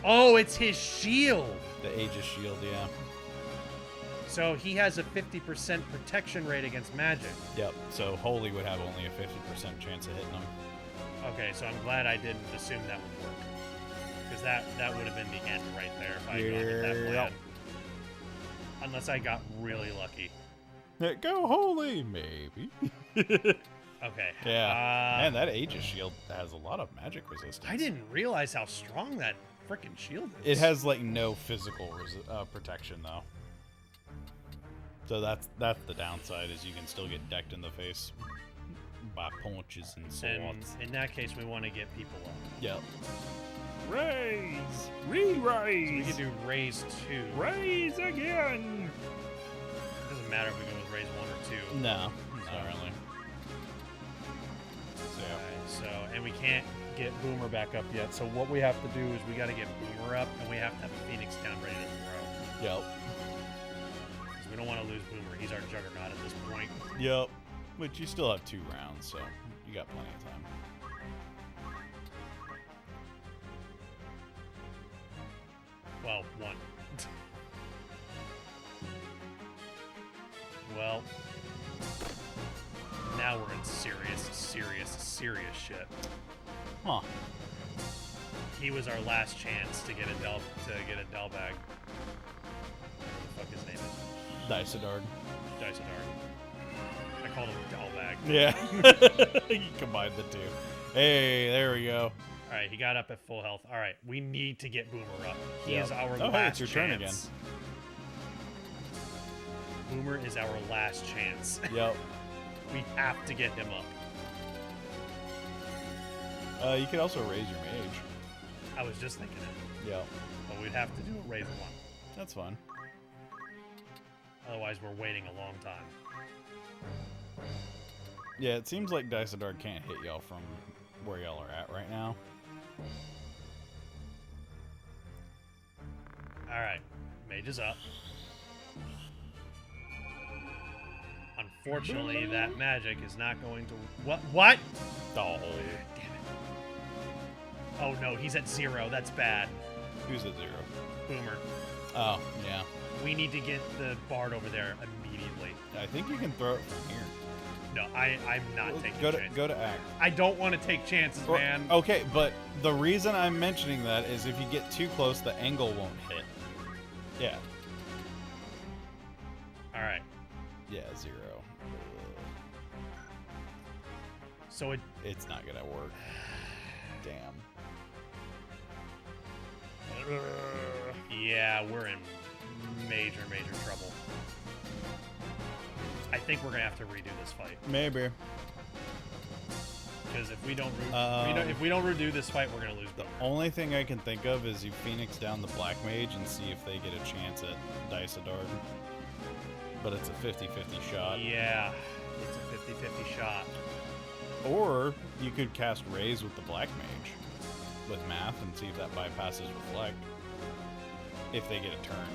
Oh, it's his shield. The Aegis shield, yeah. So he has a 50% protection rate against magic. Yep. So Holy would have only a 50% chance of hitting him. Okay, so I'm glad I didn't assume that would work. Because that would have been the end right there if I had gone with that plan. Yep. Unless I got really lucky. Go Holy, maybe. Okay. Yeah. Man, that Aegis shield has a lot of magic resistance. I didn't realize how strong that freaking shield It is. has like no physical protection though. So that's the downside is you can still get decked in the face by punches and And swords. in that case, we want to get people up. Yep. Raise! So we Re-raise! could do raise 2. Raise again! It doesn't matter if we go with raise 1 or 2. No, not really. So, Alright, so, and we can't get Boomer back up yet. So what we have to do is we got to get Boomer up, and we have to have Phoenix down ready to throw. yep. Because we don't want to lose Boomer. He's our juggernaut at this point. Yep. But you still have 2 rounds, so you got plenty of time. Well, 1. Well, now we're in serious shit. Huh. He was our last chance to get a Del bag. Whatever the fuck his name is. Dysadard. Dysadar. I called him Del bag. Yeah. You combine the 2. Hey, there we go. All right, he got up at full health. All right, we need to get Boomer up. He Yep. is our Oh, last hey, it's your turn chance. Boomer is our last chance. Yep. We have to get him up. You could also raise your mage. I was just thinking it, Yep. but we'd have to do a raise 1. That's fine. Otherwise, we're waiting a long time. Yeah, it seems like Dysadard can't hit y'all from where y'all are at right now. All right, mage is up. Unfortunately, that magic is not going to... What? Oh. Damn it. Oh no, he's at 0. That's bad. Who's at 0? Boomer. Oh, yeah. We need to get the bard over there immediately. I think you can throw it from here. No, I'm not taking chances. Go to act. I don't want to take chances, man. Okay, but the reason I'm mentioning that is if you get too close, the angle won't hit. Yeah. All right. Yeah, 0. So It's not gonna work. Damn. Yeah, we're in major trouble. I think we're gonna have to redo this fight Maybe. because if we don't redo this fight, we're gonna lose. The only thing I can think of is you Phoenix down the Black Mage and see if they get a chance at Dicedard. But it's a 50-50 shot. Yeah, it's a 50-50 shot. Or you could cast Raise with the Black Mage with Math and see if that bypasses Reflect. If they get a turn.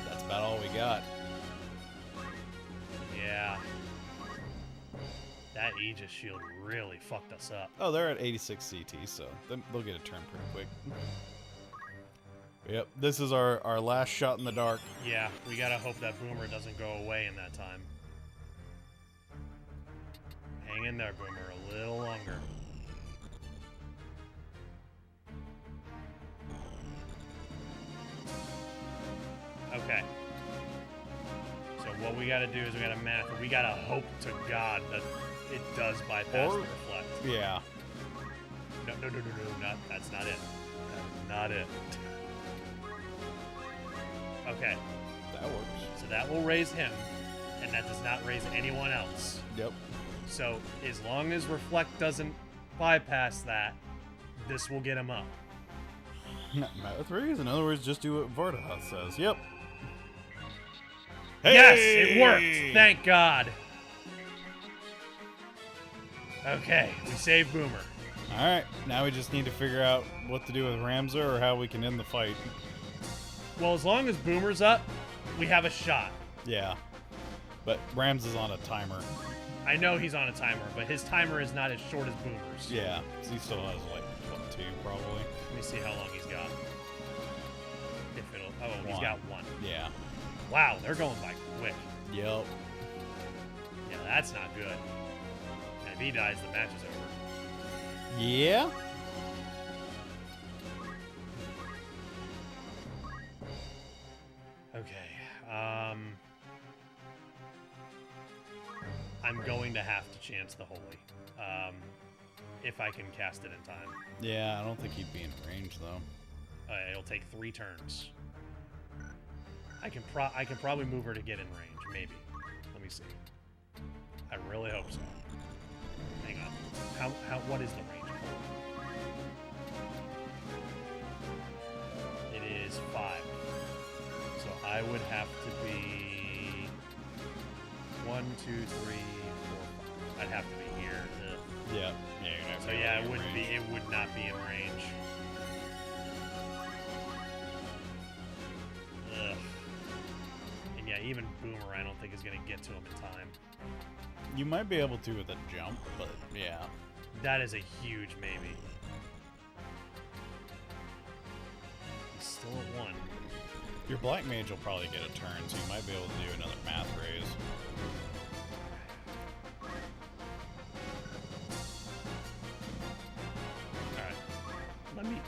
That's about all we got. Yeah. That Aegis shield really fucked us up. Oh, they're at 86 CT, so they'll get a turn pretty quick. Yep, this is our last shot in the dark. Yeah, we gotta hope that Boomer doesn't go away in that time. Hang in there, Boomer, a little longer. Okay. So what we gotta do is we gotta math. We gotta hope to God that it does bypass the reflect. Yeah. No, that's not it. That's not it. Okay. That works. So that will raise him, and that does not raise anyone else. Yep. So as long as reflect doesn't bypass that, this will get him up. Math raise, in other words, just do what Vardahoth says. Yep. Yes, it worked. Thank God. Okay, we saved Boomer. Alright, now we just need to figure out what to do with Ramza or how we can end the fight. Well, as long as Boomer's up, we have a shot. Yeah. But Ramza's on a timer. I know he's on a timer, but his timer is not as short as Boomer's. Yeah, so he still has like, what, 2 probably? Let me see how long he's got. If it'll. Oh, he's 1. got 1. Yeah. Wow, they're going by quick. Yep. Yeah, that's not good. And if he dies, the match is over. Yeah? Okay. I'm going to have to chance the Holy. If I can cast it in time. Yeah, I don't think he'd be in range though. It'll take 3 turns. I can probably move her to get in range, maybe. Let me see. I really hope so. Hang on. What is the range? It is 5. So I would have to be 1, 2, 3, 4, 5. I'd have to be here. Ugh. Yeah. Yeah, you're gonna have So to yeah, be it in wouldn't be. range. It would not be in range. Ugh. And yeah, even Boomer, I don't think is gonna get to him in time. You might be able to with a jump, but yeah. That is a huge maybe. He's still at 1. Your Black Mage will probably get a turn, so you might be able to do another math raise. Alright.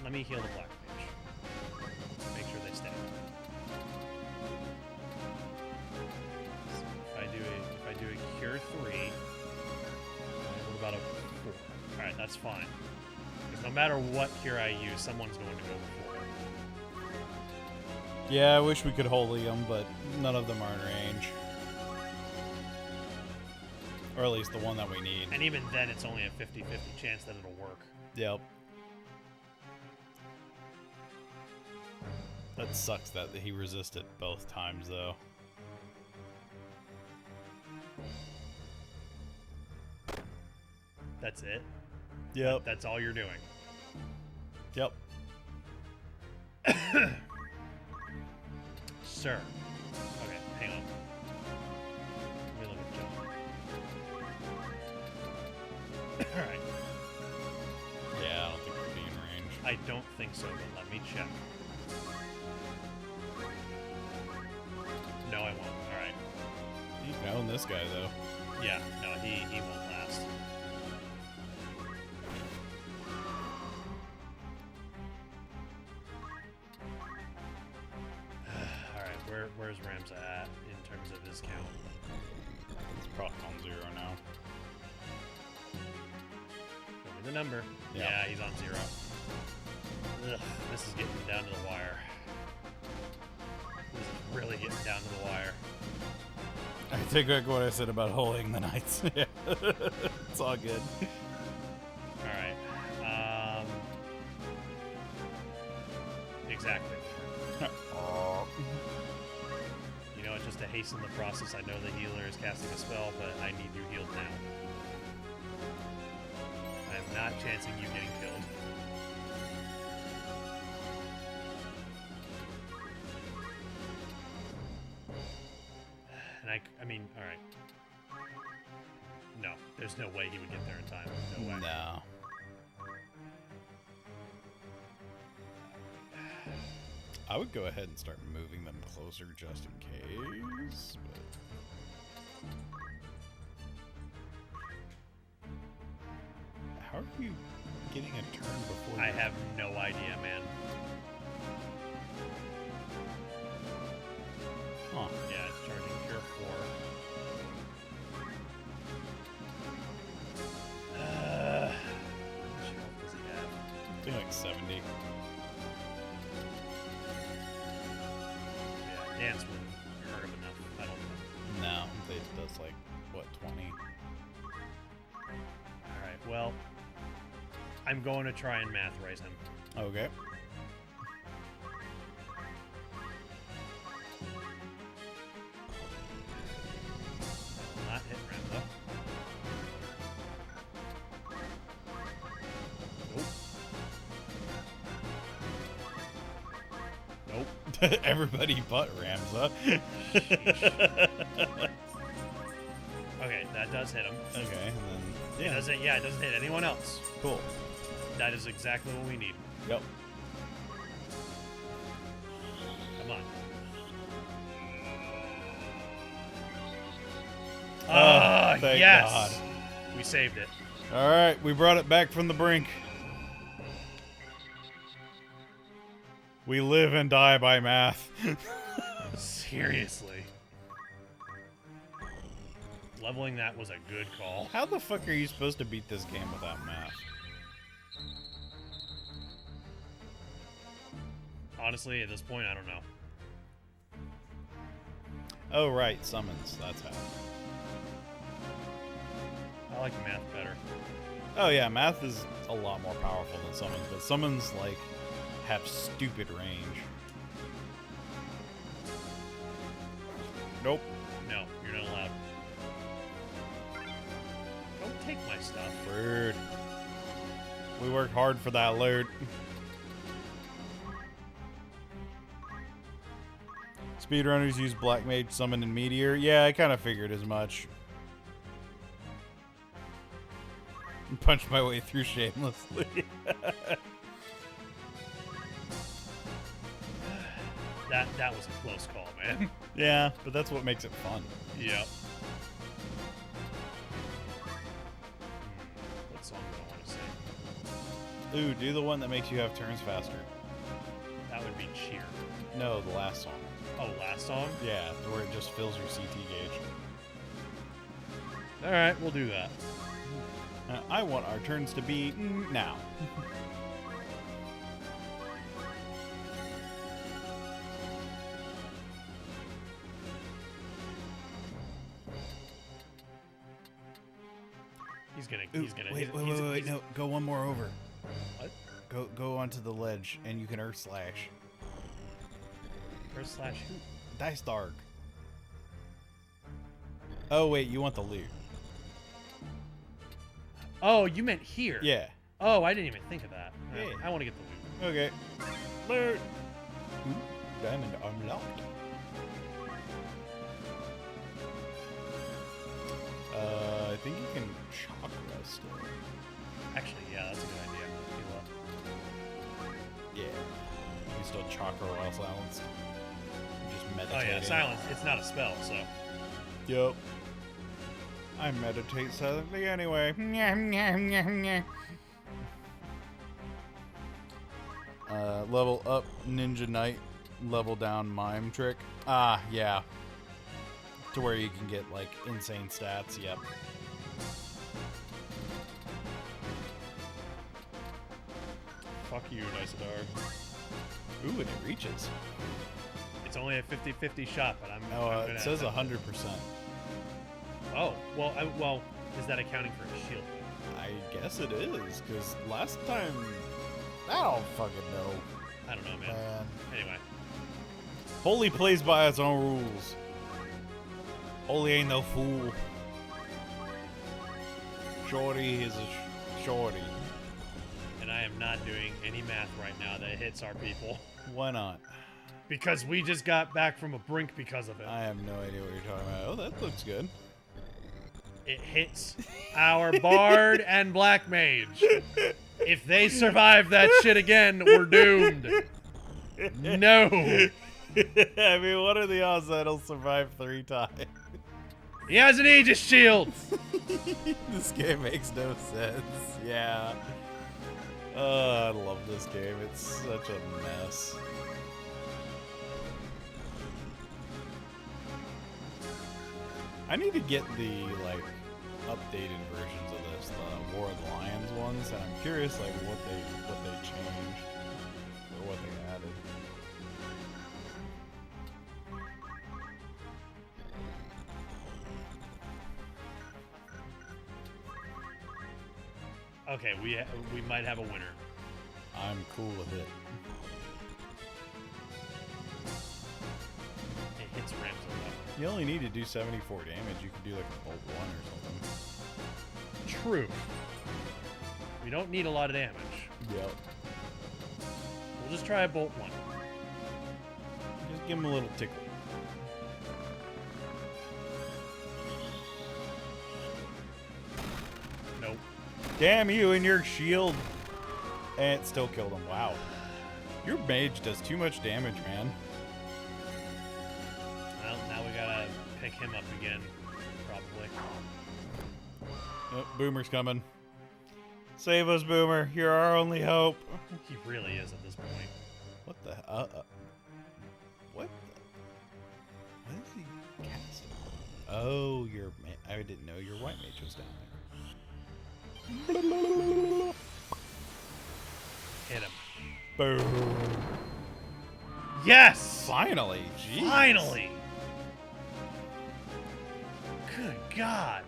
Let me heal the Black Mage. Make sure they stay. So if I do a cure 3, what about a 4? Alright, that's fine. Because no matter what cure I use, someone's going to go before. Yeah, I wish we could holy them, but none of them are in range. Or at least the one that we need. And even then, it's only a 50-50 chance that it'll work. Yep. That sucks that he resisted both times, though. That's it? Yep. That's all you're doing? Yep. Sir. Okay, hang on. Let me look at Joe. Alright. Yeah, I don't think we'll be in range. I don't think so, but let me check. No, I won't. Alright. You can own this guy, though. Yeah, no, he won't last. his count? It's probably on 0 now. Show me the number. Yeah. Yeah, he's on 0. Ugh, this is getting down to the wire. This is really getting down to the wire. I take back what I said about holding the knights. Yeah. It's all good. Alright. Exactly. You know what, just to hasten the process, I know the healer is casting a spell, but I need you healed now. I am not chancing you getting killed. And I mean, alright. No, there's no way he would get there in time. No way. No. I would go ahead and start moving them closer just in case. But how are you getting a turn before? I have no idea, man. Huh. Yeah, it's charging Cure 4. How much health does he have? I think like 70. Yeah, dance wouldn't hurt him enough. I don't think. No, it does like, what, 20? Alright, well, I'm going to try and math raise him. Okay. Not hit Rambo. Nope. Nope. Everybody but Ramza. Okay, that does hit him. Okay, and then It doesn't. Yeah, it doesn't hit anyone else. cool. That is exactly what we need. Yep. Come on. Oh, thank yes. God. We saved it. All right, we brought it back from the brink. We live and die by math. Seriously. Leveling that was a good call. How the fuck are you supposed to beat this game without math? Honestly, at this point, I don't know. Oh, right, summons. That's how. I like math better. Oh, yeah, math is a lot more powerful than summons, but summons, like, have stupid range. Nope. No, you're not allowed. Don't take my stuff. Rude. We worked hard for that loot. Speedrunners use Black Mage, Summon, and Meteor. Yeah, I kind of figured as much. Punched my way through shamelessly. That was a close call, man. Yeah, but that's what makes it fun. Yep. What song do I want to sing? Ooh, do the one that makes you have turns faster. That would be Cheer. No, the last song. Oh, last song? Yeah, where it just fills your CT gauge. Alright, we'll do that. I want our turns to be now. He's gonna. Wait, no, go one more over. What? Go onto the ledge, and you can Earth Slash. Earth slash who? Dice Dark. Oh, wait, you want the loot. Oh, you meant here. Yeah. Oh, I didn't even think of that. Yeah. I want to get the loot. Okay. Loot. Ooh, diamond unlocked. I think you can chakra still. Actually, yeah, that's a good idea. Yeah. You can still chakra while silenced. Just Oh meditating. yeah, silence. It's not a spell, so. Yup. I meditate silently anyway. Level up Ninja Knight, level down Mime Trick. Ah, yeah. To where you can get, like, insane stats, yep. Fuck you, Nicidar. Ooh, and it reaches. It's only a 50-50 shot, but I'm Oh, gonna it says have 100%. Oh, well, is that accounting for a shield? I guess it is, because last time... I don't fucking know. I don't know, man. Man. Anyway. Holy plays by its own rules. Holy ain't no fool. Shorty is a shorty. And I am not doing any math right now that hits our people. Why not? Because we just got back from a brink because of it. I have no idea what you're talking about. Oh, that looks good. It hits our bard and black mage. If they survive that shit again, we're doomed. No. I mean, what are the odds that he'll survive 3 times? He has an Aegis shield. This game makes no sense. Yeah. Oh, I love this game. It's such a mess. I need to get the, like, updated versions of this, the War of the Lions ones, and I'm curious, like, what they changed or what they added. Okay, we might have a winner. I'm cool with it. It hits Ramsey though. You only need to do 74 damage. You could do like a bolt 1 or something. True. We don't need a lot of damage. Yep. We'll just try a bolt 1. Just give him a little tickle. Nope. Damn you and your shield. And it still killed him. Wow. Your mage does too much damage, man. Well, now we gotta pick him up again, probably. Oh, Boomer's coming. Save us, Boomer. You're our only hope. He really is at this point. What the? What? What is he casting? Oh, your I didn't know your white mage was down there. Hit him. Boom. Yes! Finally. Jeez. Finally! Good God.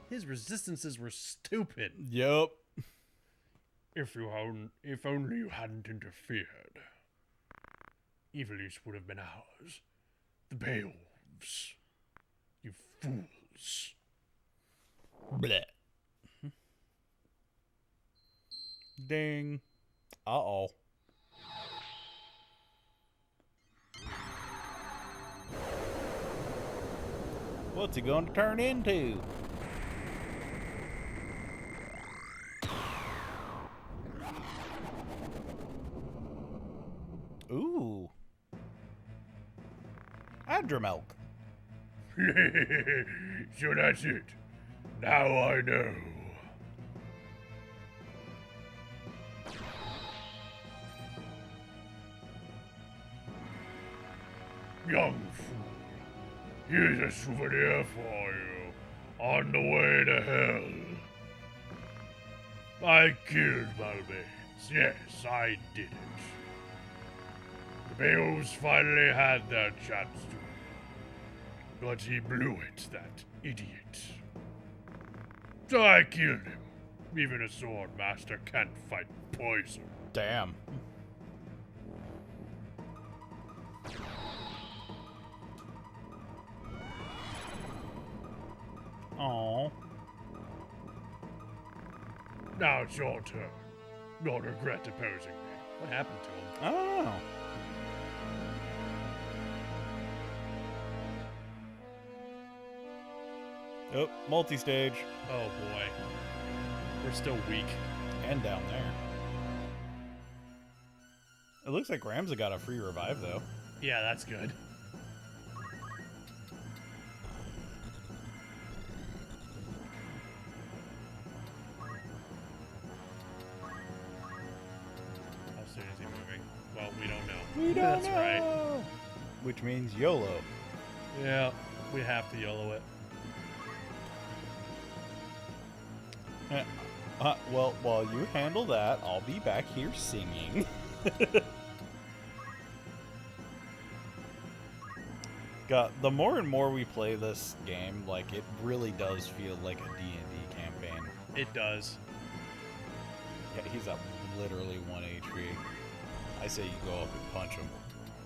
His resistances were stupid. Yep. If only you hadn't interfered. Evilise would have been ours. The Beowulfs. You fools. Bleh. Ding. Uh-oh. What's he going to turn into? Ooh. Adramilk. So that's it. Now I know. Young fool, here's a souvenir for you on the way to hell. I killed Malmates. Yes, I did it. The Beowulfs finally had their chance to, but he blew it, that idiot. So I killed him. Even a sword master can't fight poison. Damn. Aww. Now it's your turn. You'll regret opposing me. What happened to him? I don't know. Oh, multi-stage. Oh boy. We're still weak. And down there. It looks like Ramza got a free revive, though. Yeah, that's good. How soon is he moving? Well, we don't know. We don't That's know. right. Which means YOLO. Yeah. We have to YOLO it. Well, while you handle that, I'll be back here singing. God, the more and more we play this game, like, it really does feel like a D&D campaign. It does. Yeah, he's up literally 1 HP. I say you go up and punch him.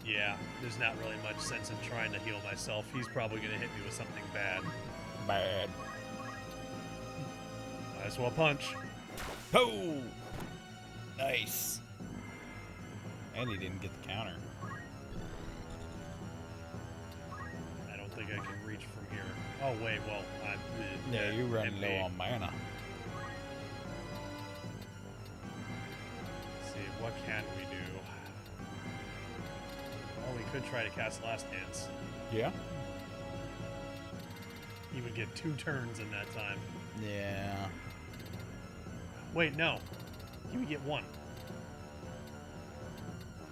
Yeah, there's not really much sense in trying to heal myself. He's probably going to hit me with something bad. Bad. Might as well punch. Oh! Nice. And he didn't get the counter. I don't think I can reach from here. Oh, wait, well, I'm... Yeah, you run empty. low on mana. Let's see, what can we do? Well, we could try to cast Last Dance. Yeah? He would get 2 turns in that time. Yeah. Wait, no. He would get 1.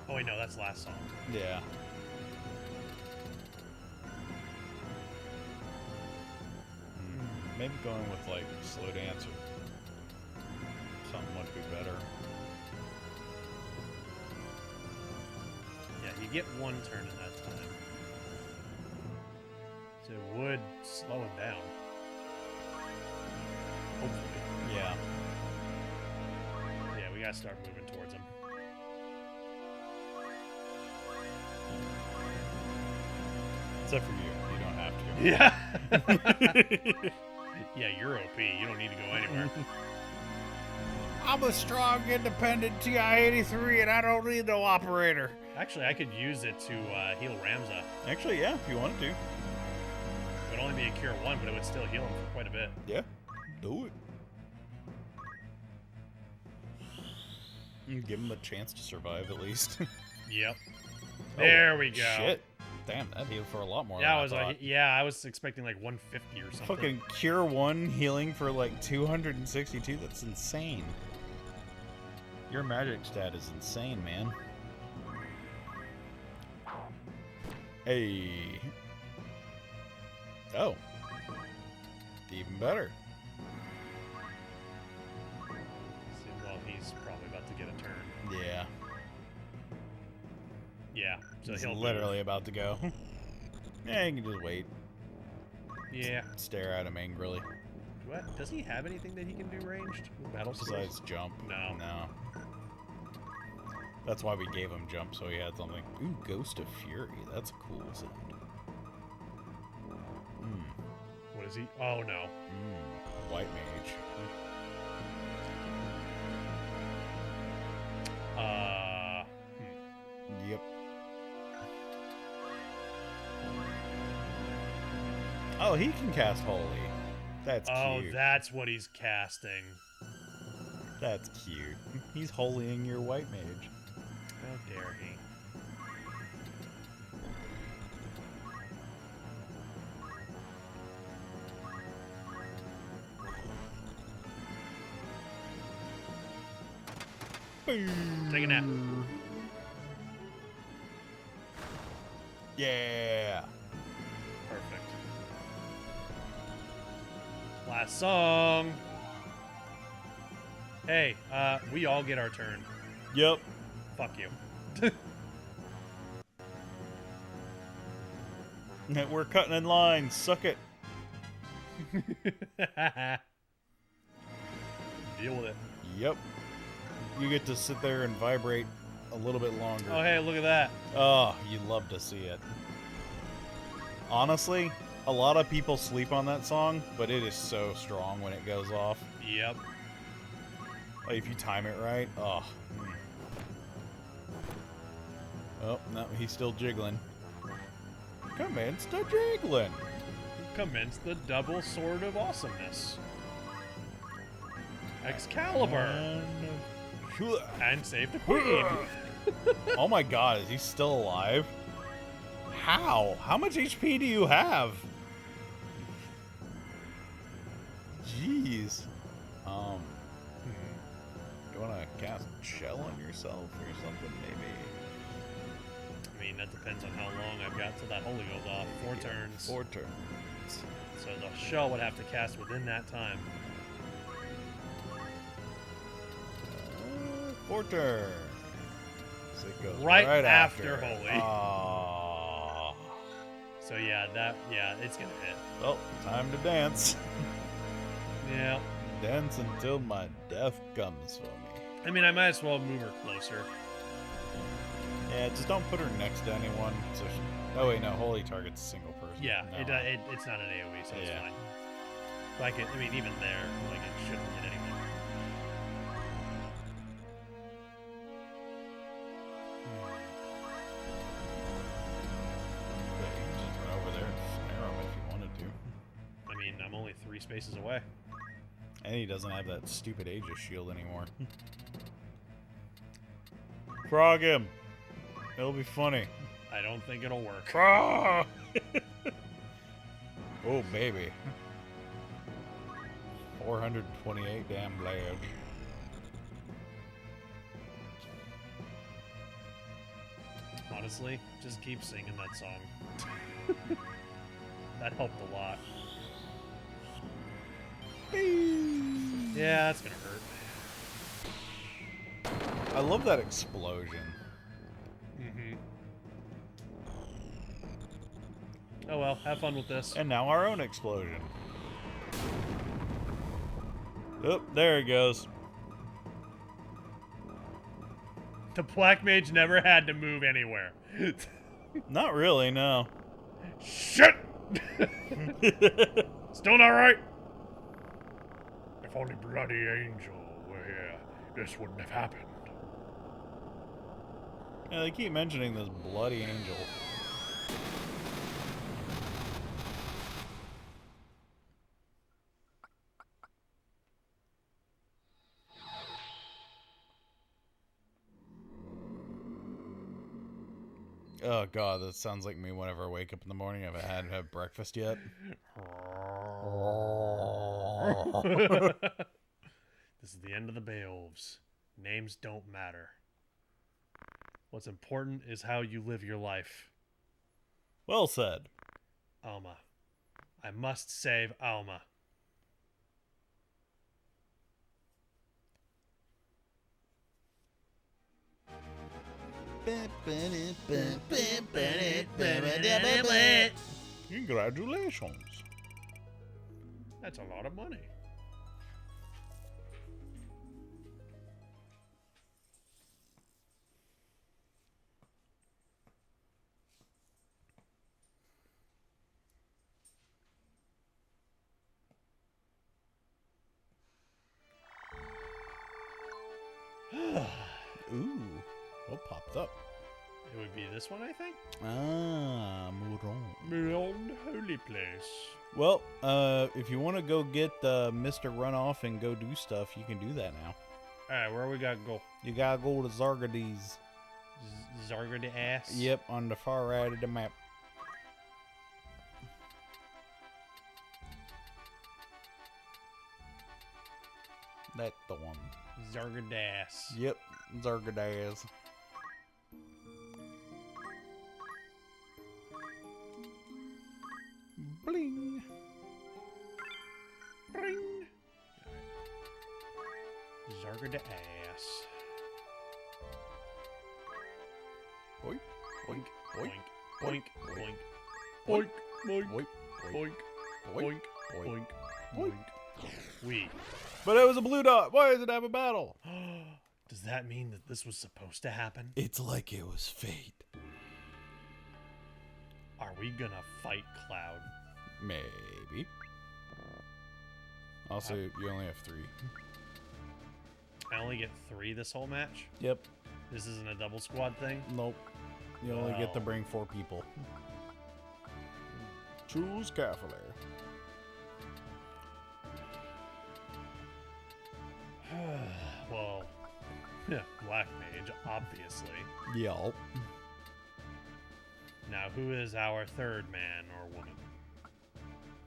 Oh, wait, no, that's last song. Yeah. Maybe going with, like, slow dance or something would be better. Yeah, you get 1 turn in that time. So it would slow him down. Hopefully. Yeah. Yeah, we gotta start moving towards him. Except for you. You don't have to. Yeah. Yeah, you're OP. You don't need to go anywhere. I'm a strong, independent TI-83, and I don't need no operator. Actually, I could use it to heal Ramza. Actually, yeah, if you wanted to. It would only be a cure 1, but it would still heal him for quite a bit. Yeah. Do it. Give him a chance to survive at least. Yep. There we go. Shit. Damn, that healed for a lot more Yeah, than I thought. I was expecting like 150 or something. Fucking cure 1 healing for like 262. That's insane. Your magic stat is insane, man. Hey. Oh. Even better. See, well, he's probably about to get a turn. Yeah. Yeah, so He's he'll literally about to go. Yeah, you can just wait. Yeah. Stare at him angrily. What? Does he have anything that he can do ranged? Battle skills? Besides jump. No. No. That's why we gave him jump, so he had something. Ooh, Ghost of Fury. That's a cool sound. What is he? Oh, no. White Mage. Yep. Oh, he can cast Holy. That's Oh, cute. that's what he's casting. That's cute. He's holying your White Mage. How dare he? Take a nap. Yeah. Perfect. Last song. Hey, we all get our turn. Yep. Fuck you. We're cutting in line. Suck it. Deal with it. Yep. You get to sit there and vibrate a little bit longer. Oh, hey, look at that. Oh, you love to see it. Honestly, a lot of people sleep on that song, but it is so strong when it goes off. Yep. Like, if you time it right, oh. Oh, no, he's still jiggling. Commence to jiggling. Commence the double sword of awesomeness. Excalibur. And save the queen. Oh my god, is he still alive? How? How much HP do you have? Jeez. You wanna cast Shell on yourself or something, maybe? I mean, that depends on how long I've got till that holy goes off. 4 turns. 4 turns. So the shell would have to cast within that time. 4 turns. So it goes Right right after after holy. Aww. So yeah, it's gonna hit. Well, time to dance. Yeah. Dance until my death comes for me. I mean, I might as well move her closer. Yeah, just don't put her next to anyone. So oh wait, no, holy target's a single person. Yeah, No. it's not an AoE, so it's Yeah. fine. Like I mean, even there, like it shouldn't hit anyone. Yeah, you can just run over there and snare him if you wanted to. I mean, I'm only 3 spaces away. And he doesn't have that stupid Aegis shield anymore. Frog him. It'll be funny. I don't think it'll work. Ah! Oh, baby. 428 damn blades. Honestly, just keep singing that song. That helped a lot. Yeah, that's gonna hurt. I love that explosion. Mm-hmm. Oh well, have fun with this. And now our own explosion. Oh, there it goes. The Black Mage never had to move anywhere. Not really, no. Shit! Still not right? If only Bloody Angel were here, this wouldn't have happened. Yeah, they keep mentioning this bloody angel. Oh god, that sounds like me whenever I wake up in the morning. I haven't had breakfast yet. This is the end of the Beowulfs. Names don't matter. What's important is how you live your life. Well said. Alma. I must save Alma. Congratulations. That's a lot of money. Ooh, what popped up? It would be this one, I think. Ah, Mouron. Beyond Holy Place. Well, if you want to go get Mr. Runoff and go do stuff, you can do that now. Alright, where we gotta go? You gotta go to Zargades. Zarga the ass? Yep, on the far right of the map. That's the one. Zarga the ass. Yep, Zargades. Bling. Bring. Zarga the ass. Boink, boink, boink, Boink, boink, boink, boink, boink, boink, boink, boink, boink, boink, boink, boink. We. But it was a blue dot. Why does it have a battle? Does that mean that this was supposed to happen? It's like it was fate. Are we gonna fight Cloud? Maybe. Also, you only have 3. I only get 3 this whole match? Yep. This isn't a double squad thing? Nope. You only get to Wow. bring 4 people. Choose carefully. Well, Black Mage, obviously. Yup. Now, who is our third man or woman?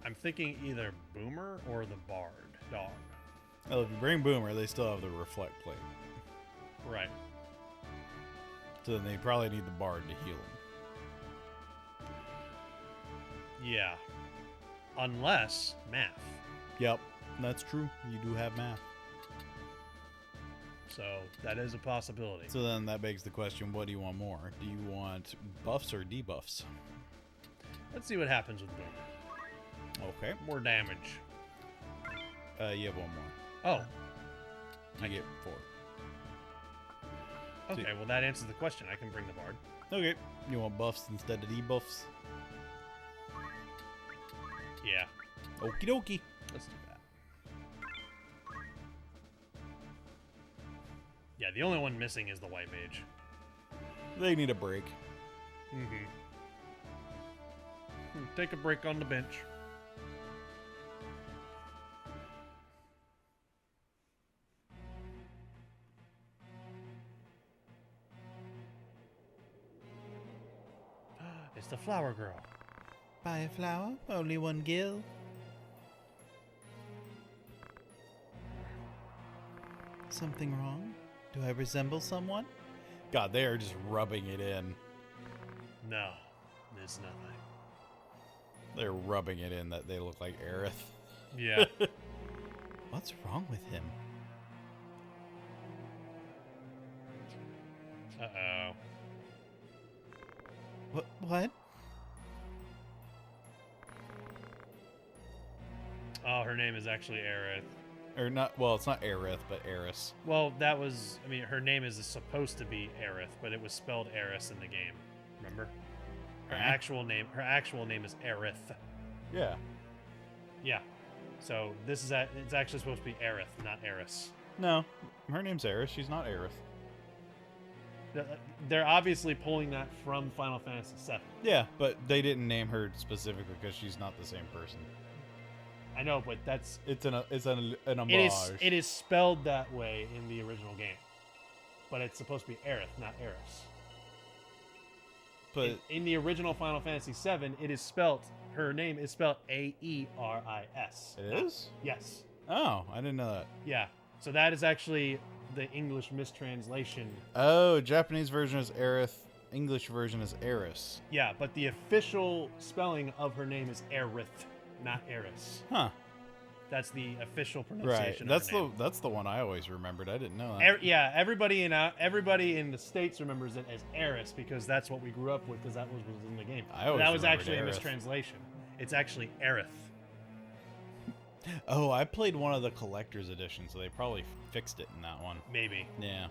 I'm thinking either Boomer or the Bard. Dog. Well, if you bring Boomer, they still have the reflect plate. Right. So then they probably need the Bard to heal him. Yeah. Unless math. Yep, that's true. You do have math. So that is a possibility. So then that begs the question, what do you want more? Do you want buffs or debuffs? Let's see what happens with Boomer. Okay. More damage. You have one more. Oh. You get 4. Okay, well that answers the question. I can bring the bard. Okay. You want buffs instead of debuffs? Yeah. Okie dokie. Let's do that. Yeah, the only one missing is the white mage. They need a break. Mm-hmm. Take a break on the bench. It's the flower girl. Buy a flower, only one gill. Something wrong? Do I resemble someone? God, they are just rubbing it in. No, there's nothing. They're rubbing it in that they look like Aerith. Yeah. What's wrong with him? Uh-oh. What? Oh, her name is actually Aerith. Or not, well, it's not Aerith, but Eris. Well, that was, I mean, her name is supposed to be Aerith, but it was spelled Eris in the game. Remember? Her actual name is Aerith. Yeah. Yeah. So this is it's actually supposed to be Aerith, not Eris. No, her name's Eris. She's not Aerith. They're obviously pulling that from Final Fantasy VII. Yeah, but they didn't name her specifically because she's not the same person. I know, but that's It's an homage. it is spelled that way in the original game, but it's supposed to be Aerith, not Eris. But In the original Final Fantasy VII, it is spelled. Her name is spelled Aeris. it is? Yes. Oh, I didn't know that. Yeah. So that is actually the English mistranslation. Oh, Japanese version is Aerith. English version is Eris. Yeah, but the official spelling of her name is Aerith, not Eris. Huh. That's the official Right. pronunciation. That's of her name. that's the one I always remembered. I didn't know that. Yeah, everybody in the States remembers it as Eris because that's what we grew up with because that was in the game. I always that was remembered actually a Aerith. mistranslation. It's actually Aerith. Oh, I played one of the collector's editions, so they probably fixed it in that one. Maybe. Yeah.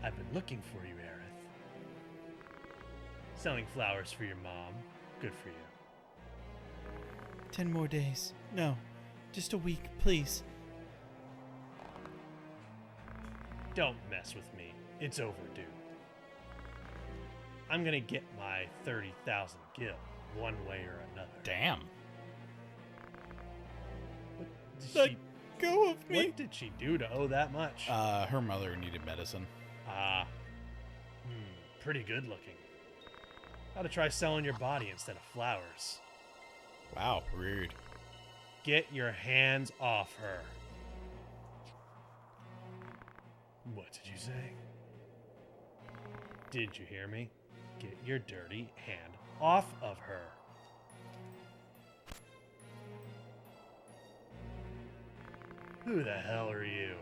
I've been looking for you, Aerith. Selling flowers for your mom. Good for you. 10 more days. No, just a week, please. Don't mess with me. It's overdue. I'm gonna get my 30,000 gil, one way or another. Damn. What did Let she, go of me. what did she do to owe that much? Her mother needed medicine. Pretty good looking. Ought to try selling your body instead of flowers. Wow, rude. Get your hands off her. What did you say? Did you hear me? Get your dirty hand off of her. Who the hell are you?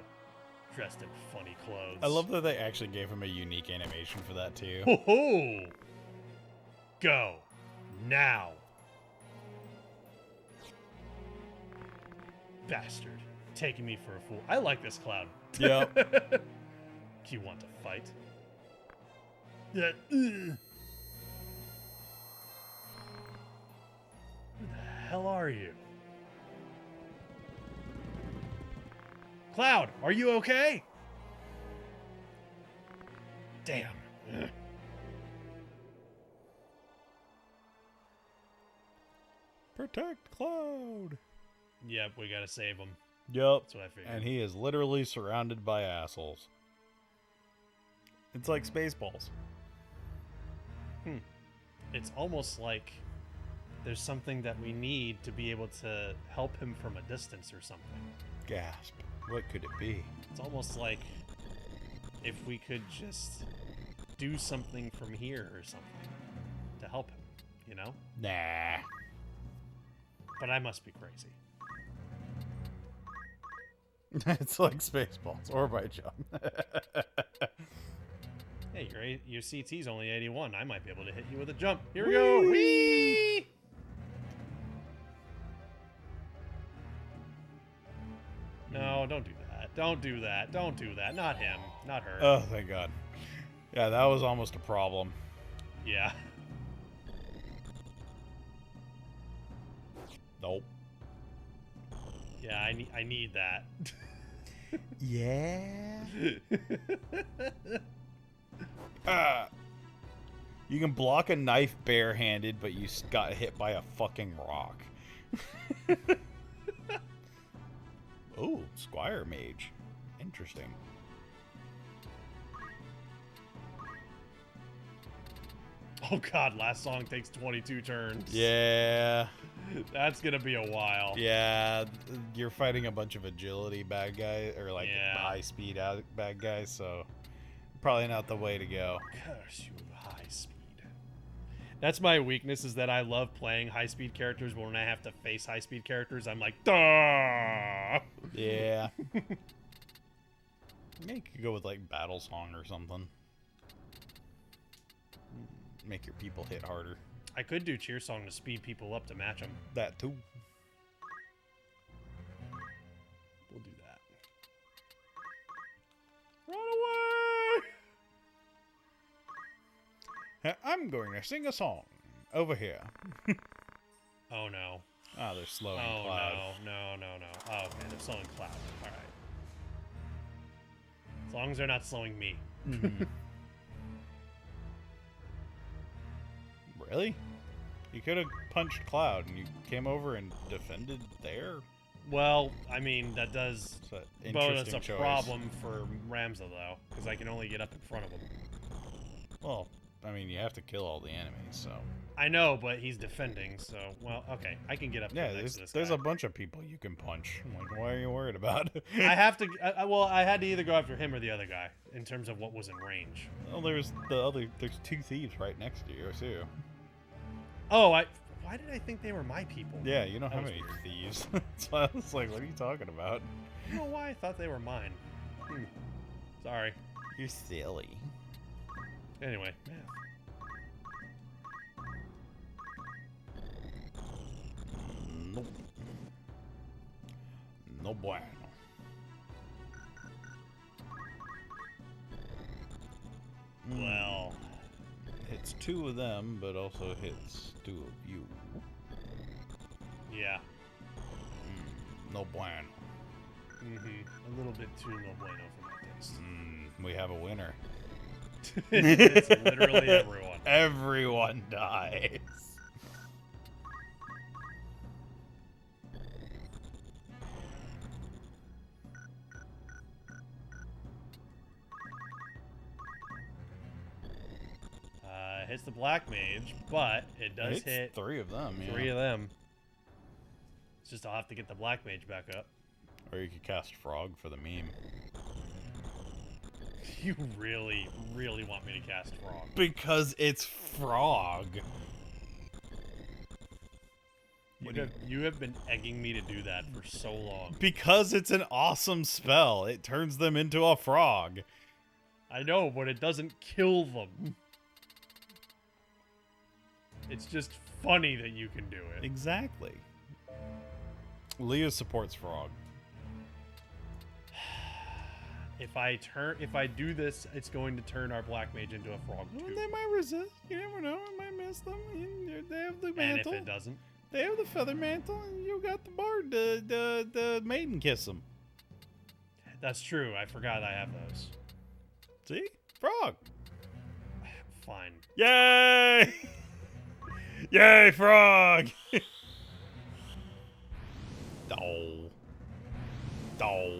Dressed in funny clothes. I love that they actually gave him a unique animation for that too. Ho ho! Go. Now. Bastard. Taking me for a fool. I like this cloud. Yep. Do you want to fight? Who the hell are you? Cloud, are you okay? Damn. Protect Cloud. Yep, we gotta save him. Yep. That's what I figured. And he is literally surrounded by assholes. It's like Spaceballs. It's almost like there's something that we need to be able to help him from a distance or something. Gasp. What could it be? It's almost like if we could just do something from here or something to help him, you know? Nah. But I must be crazy. It's like Spaceballs or by jump. Hey, your CT's only 81. I might be able to hit you with a jump. Here we go. Whee! No, don't do that. Don't do that. Don't do that. Not him. Not her. Oh, thank God. Yeah, that was almost a problem. Yeah. Nope. Yeah, I need that. Yeah. You can block a knife barehanded, but you got hit by a fucking rock. Oh, Squire Mage. Interesting. Oh god, last song takes 22 turns. Yeah. That's gonna be a while. Yeah, you're fighting a bunch of agility bad guys, or like Yeah. high speed bad guys, so probably not the way to go. Curse you, high speed. That's my weakness, is that I love playing high speed characters, but when I have to face high speed characters, I'm like, duh! Yeah. Maybe you could go with like Battle Song or something. Make your people hit harder. I could do cheer song to speed people up to match them. That too. We'll do that. Run away! I'm going to sing a song over here. Oh no. Ah, they're slowing Oh Cloud. no. Oh, okay, they're slowing Cloud. Alright. As long as they're not slowing me. Really? You could have punched Cloud and you came over and defended there? Well, I mean, that does... It's an But interesting it's a choice. problem for Ramza, though, because I can only get up in front of him. Well, I mean, you have to kill all the enemies, so... I know, but he's defending, so... Well, okay, I can get up Yeah, next to this there's guy. a bunch of people you can punch. Like, why are you worried about it? I have to... well, I had to either go after him or the other guy, in terms of what was in range. Well, there's two thieves right next to you, too. Oh, why did I think they were my people? Yeah, you don't That have was any weird. thieves. So I was like, what are you talking about? I don't know why I thought they were mine. Sorry. You're silly. Anyway, math. Nope. No bueno. Well... Hits two of them, but also hits two of you. Yeah. No bueno. A little bit too no bueno for my taste. We have a winner. It's literally everyone. Everyone dies. Hits the black mage, but it does Hits hit three of them, yeah. three of them. It's just I'll have to get the black mage back up. Or you could cast Frog for the meme. You really, really want me to cast Frog? Because it's Frog. You have been egging me to do that for so long. Because it's an awesome spell. It turns them into a frog. I know, but it doesn't kill them. It's just funny that you can do it. Exactly. Leah supports Frog. If I do this, it's going to turn our black mage into a frog too. They might resist. You never know. It might miss them. They have the And mantle. if it doesn't, They have the feather mantle, and you got the bard, the maiden kiss them. that's true. I forgot I have those. See? Frog. Fine. Yay! Yay, Frog! Oh. Oh.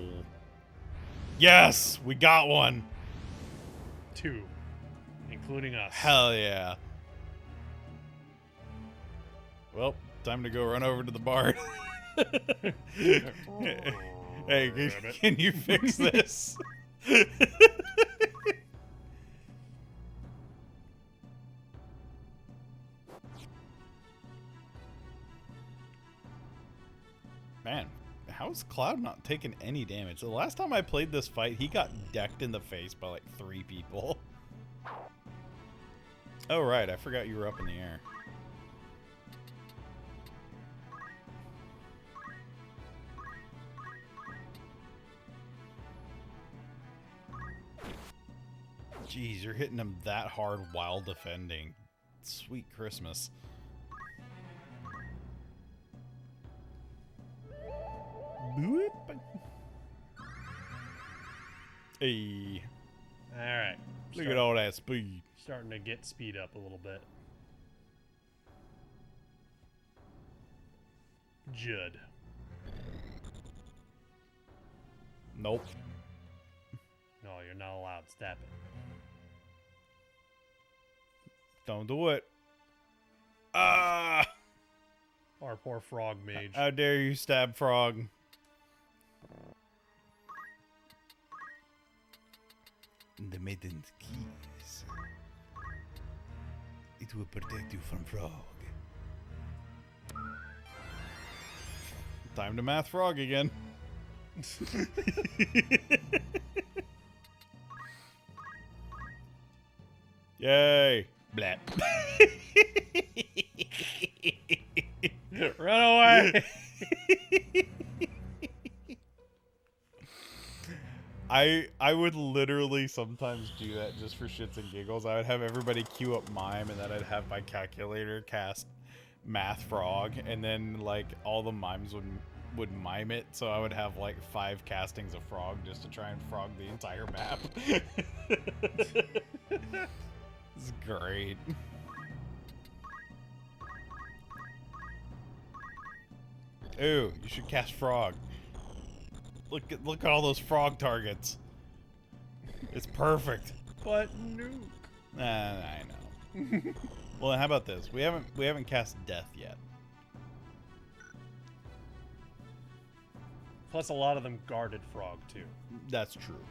Yes! We got one! 2, including us. Hell yeah. Well, time to go run over to the bard. Hey, can you fix this? Man, how is Cloud not taking any damage? The last time I played this fight, he got decked in the face by like 3 people. Oh, right. I forgot you were up in the air. Jeez, you're hitting him that hard while defending. Sweet Christmas. Boop. Hey. Alright. Look at all that speed. Starting to get speed up a little bit. Judd. Nope. No, you're not allowed. Stab it. Don't do it. Ah! Our poor frog mage. How dare you stab Frog? The maiden's keys. It will protect you from Frog. Time to math Frog again. Yay! Blah. Run away! I would literally sometimes do that just for shits and giggles. I would have everybody queue up mime, and then I'd have my calculator cast math Frog, and then like all the mimes would mime it, so I would have like 5 castings of Frog just to try and frog the entire map. It's great. Ooh, you should cast Frog. Look at all those Frog targets. It's perfect. But nuke. I know. Well, then how about this? We haven't cast Death yet. Plus a lot of them guarded frog too. That's true.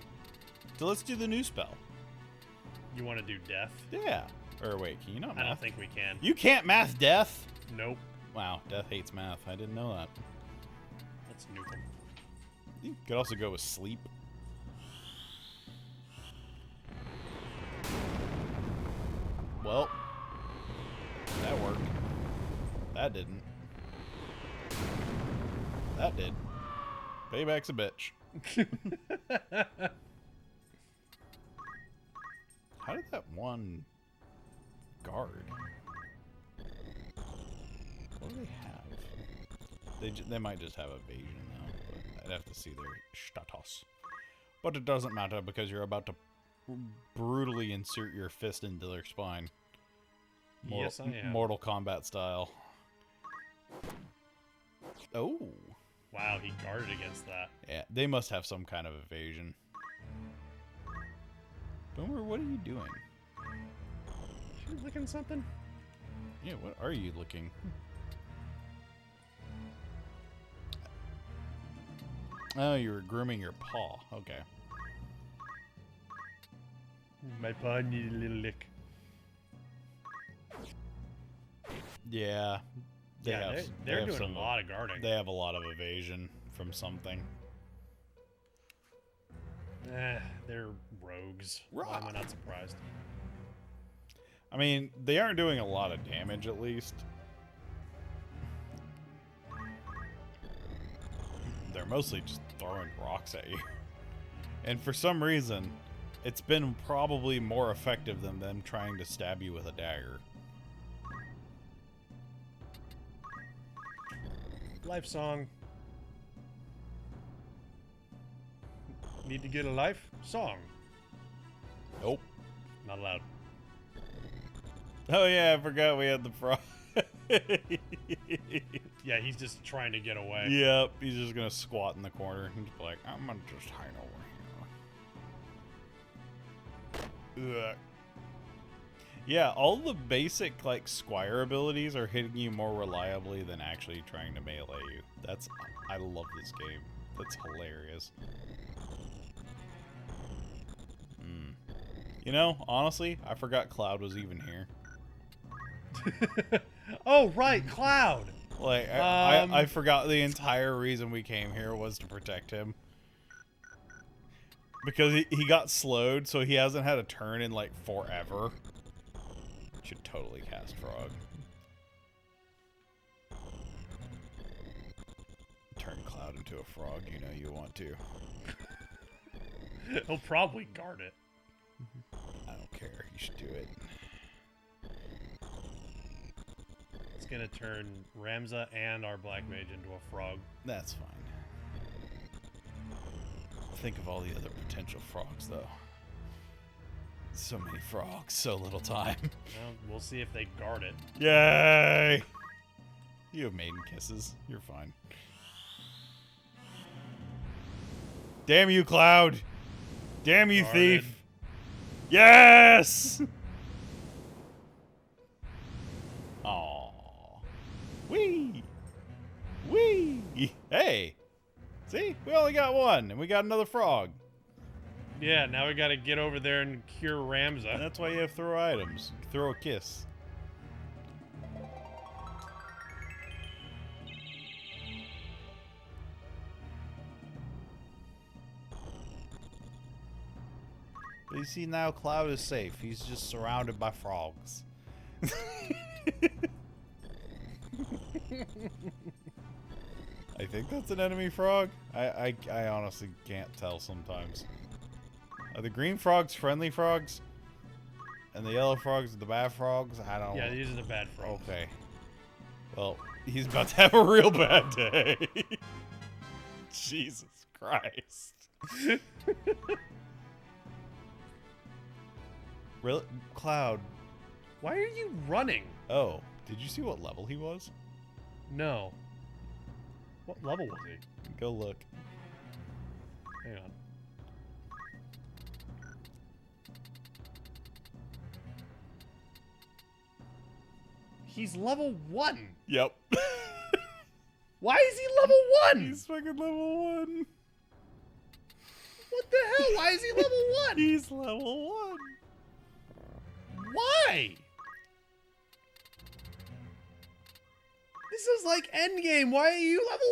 So let's do the new spell. You want to do death? Yeah. Or wait, can you not I math? don't think we can. You can't math Death? Nope. Wow, Death hates math. I didn't know that. Let's nuke them. You could also go with Sleep. Well, that worked. That didn't. That did. Payback's a bitch. How did that one guard? What do they have? They might just have evasion though. But I'd have to see their status. But it doesn't matter because you're about to brutally insert your fist into their spine. Yes, I am. Mortal Kombat style. Oh. Wow, he guarded against that. Yeah, they must have some kind of evasion. Boomer, what are you doing? You licking something? Yeah, what are you looking? Oh, you were grooming your paw. Okay. My paw needs a little lick. Yeah. They're have doing some, a lot of guarding. They have a lot of evasion from something. They're rogues. Why am I not surprised? I mean, they aren't doing a lot of damage, at least. They're mostly just throwing rocks at you. And for some reason, it's been probably more effective than them trying to stab you with a dagger. Life song. Need to get a life song. Nope. Not allowed. Oh yeah, I forgot we had the frog. Yeah, he's just trying to get away. Yep, he's just gonna squat in the corner and just be like, I'm gonna just hide over here. Ugh. Yeah, all the basic like Squire abilities are hitting you more reliably than actually trying to melee you. I love this game. That's hilarious. You know, honestly, I forgot Cloud was even here. Oh, right, Cloud! Like, I forgot the entire reason we came here was to protect him. Because he got slowed, so he hasn't had a turn in, like, forever. Should totally cast Frog. Turn Cloud into a frog, you know you want to. He'll probably guard it. I don't care, you should do it. It's gonna turn Ramza and our Black Mage into a frog. That's fine. Think of all the other potential frogs, though. So many frogs, so little time. Well, we'll see if they guard it. Yay! You have maiden kisses. You're fine. Damn you, Cloud! Damn you, Guarded. thief! Yes! Aww. Wee! Wee! Hey! See? We only got one, and we got another frog. Yeah, now we gotta get over there and cure Ramza. That's why you have throw items. Throw a kiss. But you see, now Cloud is safe. He's just surrounded by frogs. I think that's an enemy frog. I honestly can't tell sometimes. Are the green frogs friendly frogs? And the yellow frogs are the bad frogs? I don't know. Yeah, these are the bad frogs. Okay. Well, he's about to have a real bad day. Jesus Christ. Really? Cloud. Why are you running? Oh, did you see what level he was? No. What level was he? Go look. Hang on. He's level 1. Yep. Why is he level 1? He's fucking level 1. What the hell? Why is he level 1? He's level 1. Why? This is like endgame. Why are you level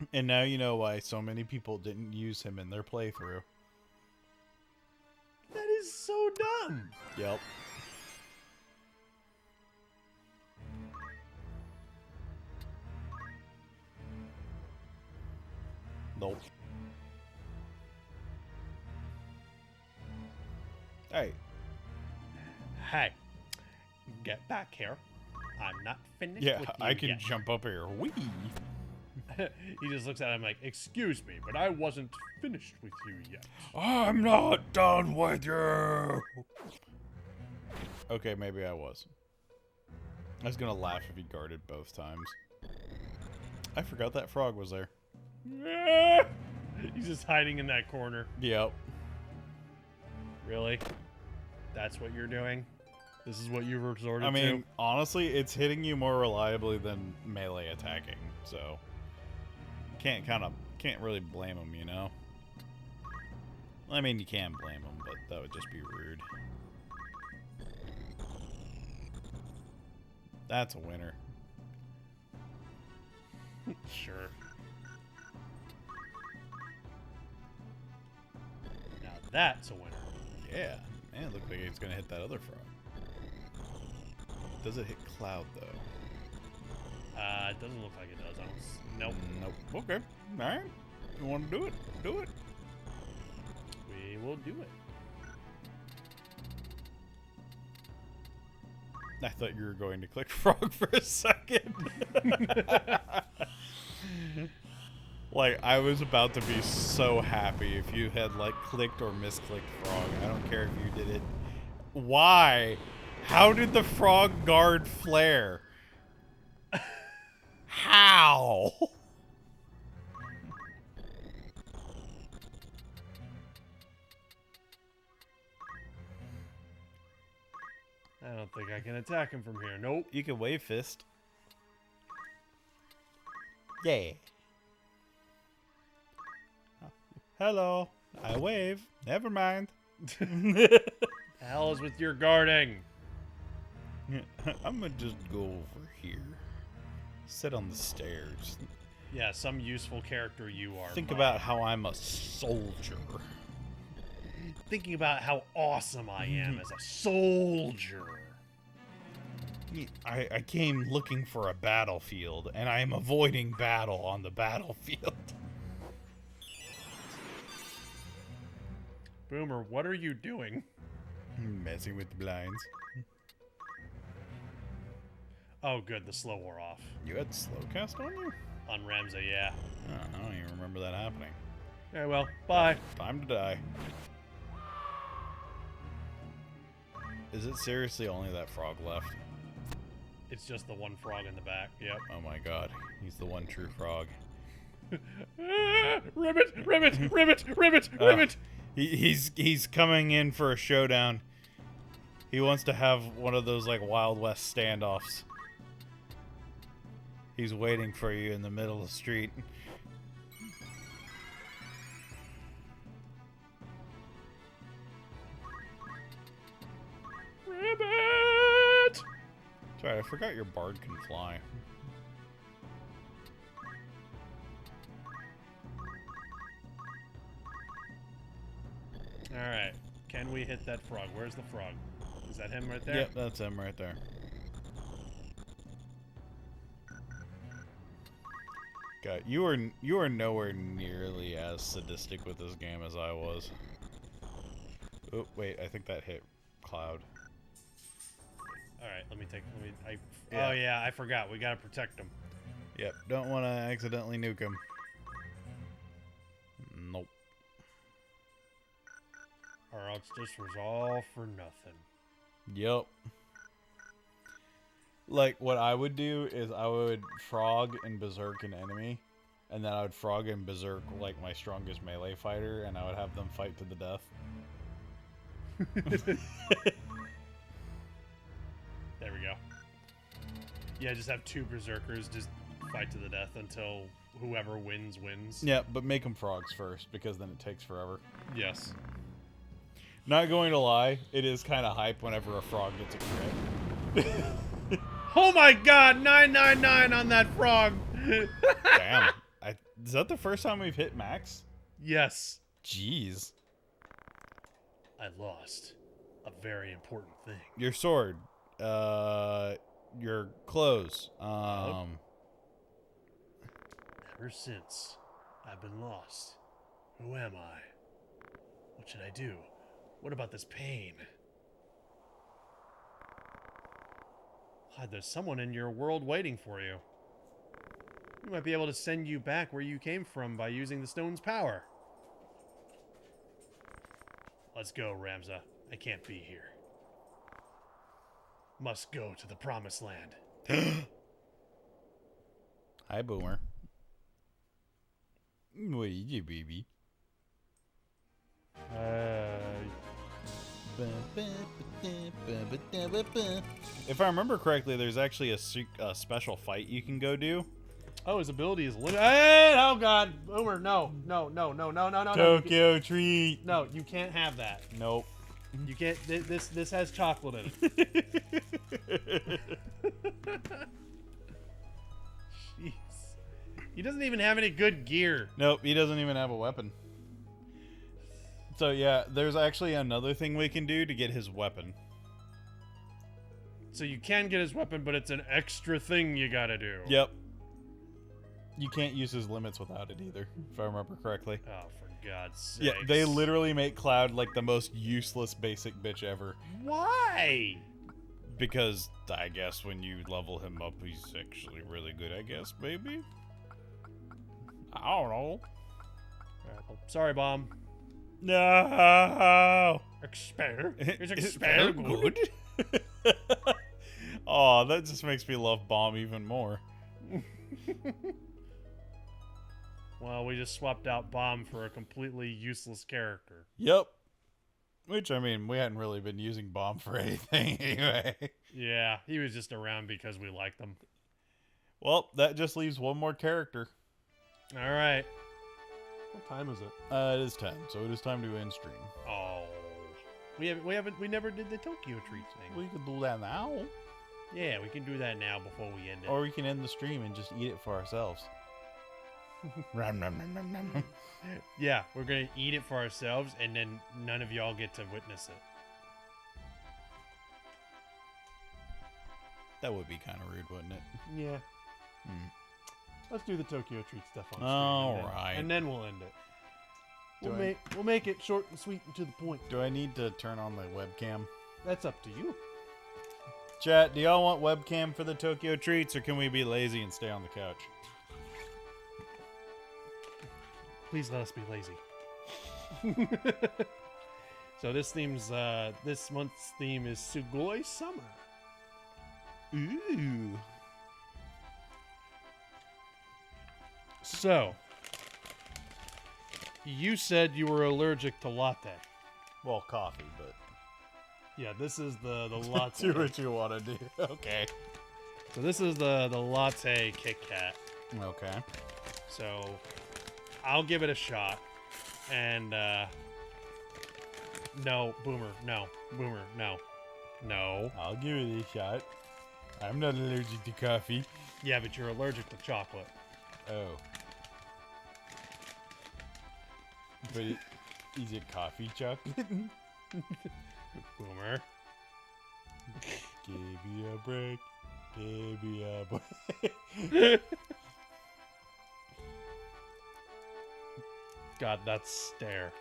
1? And now you know why so many people didn't use him in their playthrough. That is so dumb. Yep. Nope. Hey. Hey, get back here. I'm not finished Yeah, with you I can yet. jump up here. Whee! He just looks at him like, excuse me, but I wasn't finished with you yet. I'm not done with you! Okay, maybe I was. I was gonna laugh if he guarded both times. I forgot that frog was there. He's just hiding in that corner. Yep. Really? That's what you're doing? This is what you resorted I mean, to? honestly, it's hitting you more reliably than melee attacking, so can't really blame him, you know? I mean, you can blame him, but that would just be rude. That's a winner. Sure. Now that's a winner. Yeah. Man, look like it's gonna hit that other frog. Does it hit Cloud, though? It doesn't look like it does. Nope. Nope. Okay. Alright. You wanna do it? Do it. We will do it. I thought you were going to click frog for a second. Like, I was about to be so happy if you had, like, clicked or misclicked frog. I don't care if you did it. Why? How did the frog guard flare? How? I don't think I can attack him from here. Nope. You can wave fist. Yeah. Hello. I wave. Never mind. The hell is with your guarding? I'm gonna just go over here. Sit on the stairs. Yeah, some useful character you are. Think Mike. about how I'm a soldier. Thinking about how awesome I am as a soldier. I came looking for a battlefield, and I am avoiding battle on the battlefield. Boomer, what are you doing? Messing with the blinds. Oh, good. The slow wore off. You had slow cast on you? On Ramsey, yeah. Oh, I don't even remember that happening. Very well. Bye. Time to die. Is it seriously only that frog left? It's just the one frog in the back. Yep. Oh my god, he's the one true frog. Ribbit! Ribbit! Ribbit! Ribbit! Ribbit! He's coming in for a showdown. He wants to have one of those like Wild West standoffs. He's waiting for you in the middle of the street. Ribbit! Sorry, I forgot your bard can fly. Alright. Can we hit that frog? Where's the frog? Is that him right there? Yep, that's him right there. God, you are nowhere nearly as sadistic with this game as I was. Oh wait, I think that hit Cloud. Alright, Yeah. Oh yeah, I forgot. We gotta protect him. Yep, don't want to accidentally nuke him. Nope. Or else this was all for nothing. Yep. Like, what I would do is I would frog and berserk an enemy, and then I would frog and berserk, like, my strongest melee fighter, and I would have them fight to the death. There we go. Yeah, just have two berserkers just fight to the death until whoever wins wins. Yeah, but make them frogs first, because then it takes forever. Yes. Not going to lie, it is kind of hype whenever a frog gets a crit. Oh my god, 999 on that frog! Damn. Is that the first time we've hit max? Yes. Jeez. I lost a very important thing. Your sword. Your clothes. Ever since I've been lost, who am I? What should I do? What about this pain? God, there's someone in your world waiting for you. We might be able to send you back where you came from by using the stone's power. Let's go, Ramza. I can't be here. Must go to the promised land. Hi, Boomer. What do you do, baby? If I remember correctly, there's actually a special fight you can go do. Oh, his ability is limited. Hey, oh god, Boomer, no. Tokyo treat. No, you can't have that. Nope. You can't. This has chocolate in it. Jeez. He doesn't even have any good gear. Nope, he doesn't even have a weapon. So yeah, there's actually another thing we can do to get his weapon. So you can get his weapon, but it's an extra thing you gotta do. Yep. You can't use his limits without it either, if I remember correctly. Oh, for God's sake. Yeah, they literally make Cloud like the most useless basic bitch ever. Why? Because I guess when you level him up, he's actually really good, I guess, maybe? I don't know. Alright, well, sorry, Bomb. No! Expire? Is expire good? Oh, that just makes me love Bomb even more. Well, we just swapped out Bomb for a completely useless character. Yep. Which, I mean, we hadn't really been using Bomb for anything anyway. Yeah, he was just around because we liked him. Well, that just leaves one more character. Alright. What time is it? It is 10, so it is time to end stream. Oh. We never did the Tokyo treat thing. We could do that now. Yeah, we can do that now before we end it. Or we can end the stream and just eat it for ourselves. Rum, nom, nom, nom, nom. Yeah, we're gonna eat it for ourselves, and then none of y'all get to witness it. That would be kind of rude, wouldn't it? Yeah. Hmm. Let's do the Tokyo Treat stuff on stream. Alright. And then we'll end it. Do We'll make it short and sweet and to the point. Do I need to turn on the webcam? That's up to you. Chat, do y'all want webcam for the Tokyo Treats, or can we be lazy and stay on the couch? Please let us be lazy. So this month's theme is Sugoi Summer. Ooh. So, you said you were allergic to latte. Well, coffee, but Yeah, this is the latte. do what you want to do. Okay. So this is the latte Kit Kat. Okay. So I'll give it a shot. And no, Boomer, no. Boomer, no. No. I'll give it a shot. I'm not allergic to coffee. Yeah, but you're allergic to chocolate. Oh. But is it coffee chocolate? Boomer. Give me a break. Give me a break. God, that stare.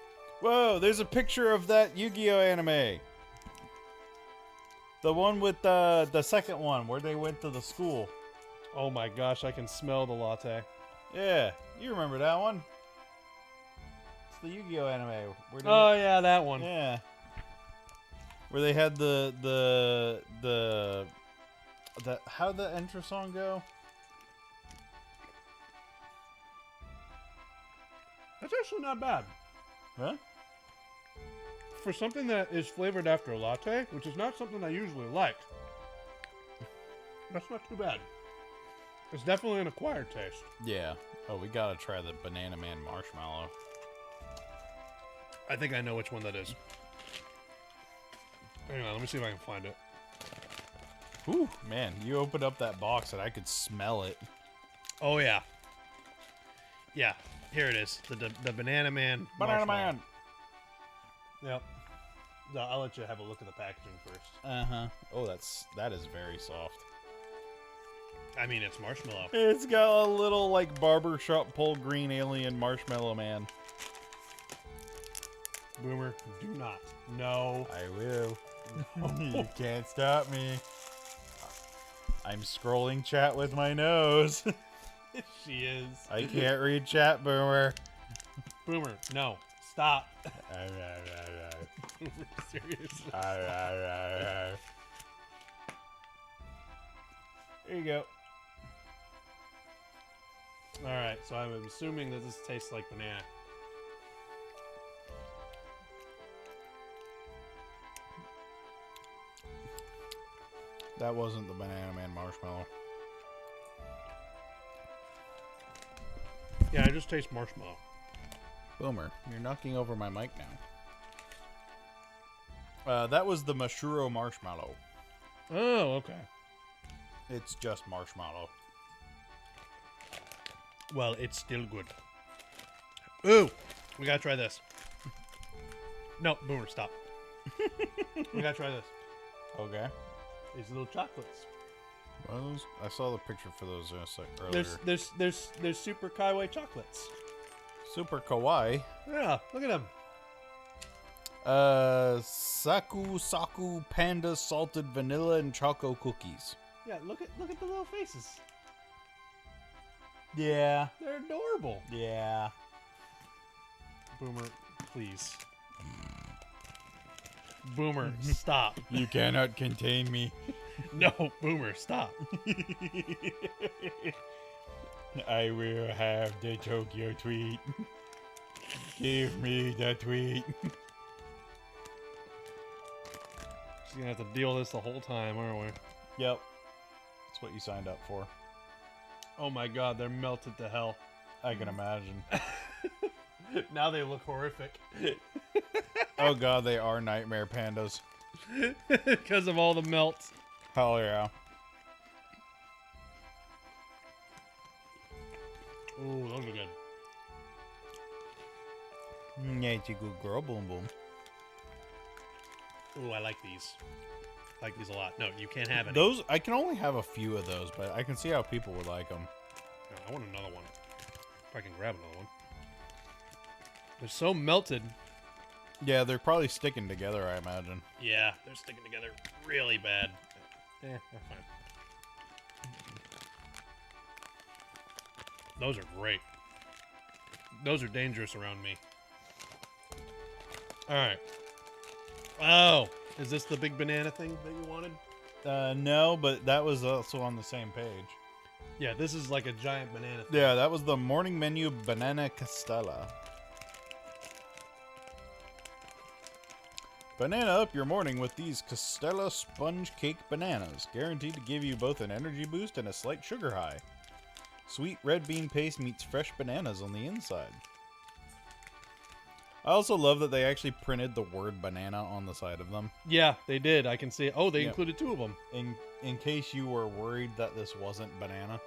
Whoa, there's a picture of that Yu-Gi-Oh anime. The one with the second one where they went to the school. Oh my gosh, I can smell the latte. Yeah, you remember that one? It's the Yu-Gi-Oh anime. Where they Oh yeah, that one. yeah. Where they had the how'd the intro song go? That's actually not bad. Huh? For something that is flavored after a latte, which is not something I usually like, that's not too bad. It's definitely an acquired taste. Yeah. Oh, we gotta try the Banana Man marshmallow. I think I know which one that is. Hang on, let me see if I can find it. Whew, man, you opened up that box and I could smell it. Oh yeah. Yeah, here it is. The Banana Man Banana marshmallow. Man. Yep. No, I'll let you have a look at the packaging first. Uh-huh. Oh, that is very soft. I mean, it's marshmallow. It's got a little like barbershop pole green alien marshmallow man. Boomer, do not. No. I will. You can't stop me. I'm scrolling chat with my nose. She is. I can't read chat, Boomer. Boomer, no. Stop. There Seriously. you go. Alright, so I'm assuming that this tastes like banana. That wasn't the Banana Man marshmallow. Yeah, I just taste marshmallow. Boomer, you're knocking over my mic now. That was the Mashuro marshmallow. Oh, okay. It's just marshmallow. Well, it's still good. Ooh! We gotta try this. No, Boomer, stop. We gotta try this. Okay. These little chocolates. What are those? I saw the picture for those earlier. There's super kawaii chocolates. Super kawaii. Yeah, look at them. Saku Panda salted vanilla and choco cookies. Yeah, look at the little faces. Yeah. They're adorable. Yeah. Boomer, please. Boomer, stop. You cannot contain me. No, Boomer, stop. I will have the Tokyo tweet. Give me the tweet. She's gonna have to deal with this the whole time, aren't we? Yep. That's what you signed up for. Oh my god, they're melted to hell. I can imagine. Now they look horrific. Oh god, they are nightmare pandas. Because of all the melt. Hell yeah. Ooh, those are good. Yeah, it's a good girl, boom boom. Ooh, I like these. I like these a lot. No, you can't have any. Those, I can only have a few of those, but I can see how people would like them. Oh, I want another one. If I can grab another one. They're so melted. Yeah, they're probably sticking together, I imagine. Yeah, they're sticking together really bad. They're fine. Those are great. Those are dangerous around me. Alright. Oh! Is this the big banana thing that you wanted? No, but that was also on the same page. Yeah, this is like a giant banana thing. Yeah, that was the morning menu banana castella. Banana up your morning with these Castella sponge cake bananas, guaranteed to give you both an energy boost and a slight sugar high. Sweet red bean paste meets fresh bananas on the inside. I also love that they actually printed the word banana on the side of them. Yeah, they did. I can see it. Oh, they Yeah. included two of them. In case you were worried that this wasn't banana.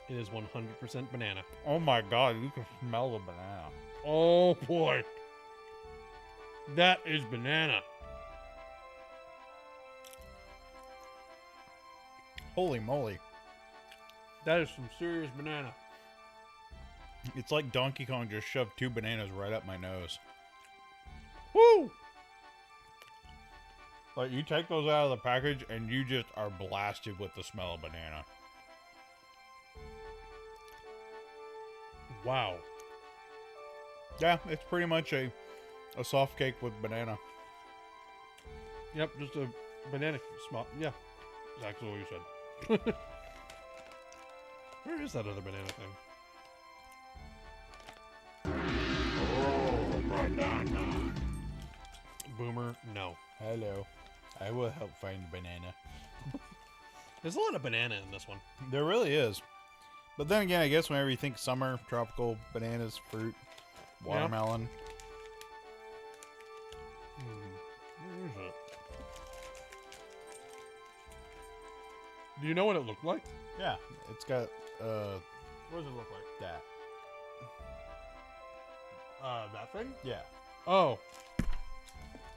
It is 100% banana. Oh my god, you can smell the banana. Oh, boy. That is banana. Holy moly. That is some serious banana. It's like Donkey Kong just shoved two bananas right up my nose. Woo! Like, you take those out of the package and you just are blasted with the smell of banana. Wow. Yeah, it's pretty much a soft cake with banana. Yep, just a banana smell. Yeah, exactly what you said. Where is that other banana thing? Boomer, no. Hello. I will help find banana. There's a lot of banana in this one. There really is. But then again, I guess whenever you think summer, tropical, bananas, fruit, watermelon. Where is it? Do you know what it looked like? Yeah, it's got, What does it look like? that. That thing? Yeah. Oh.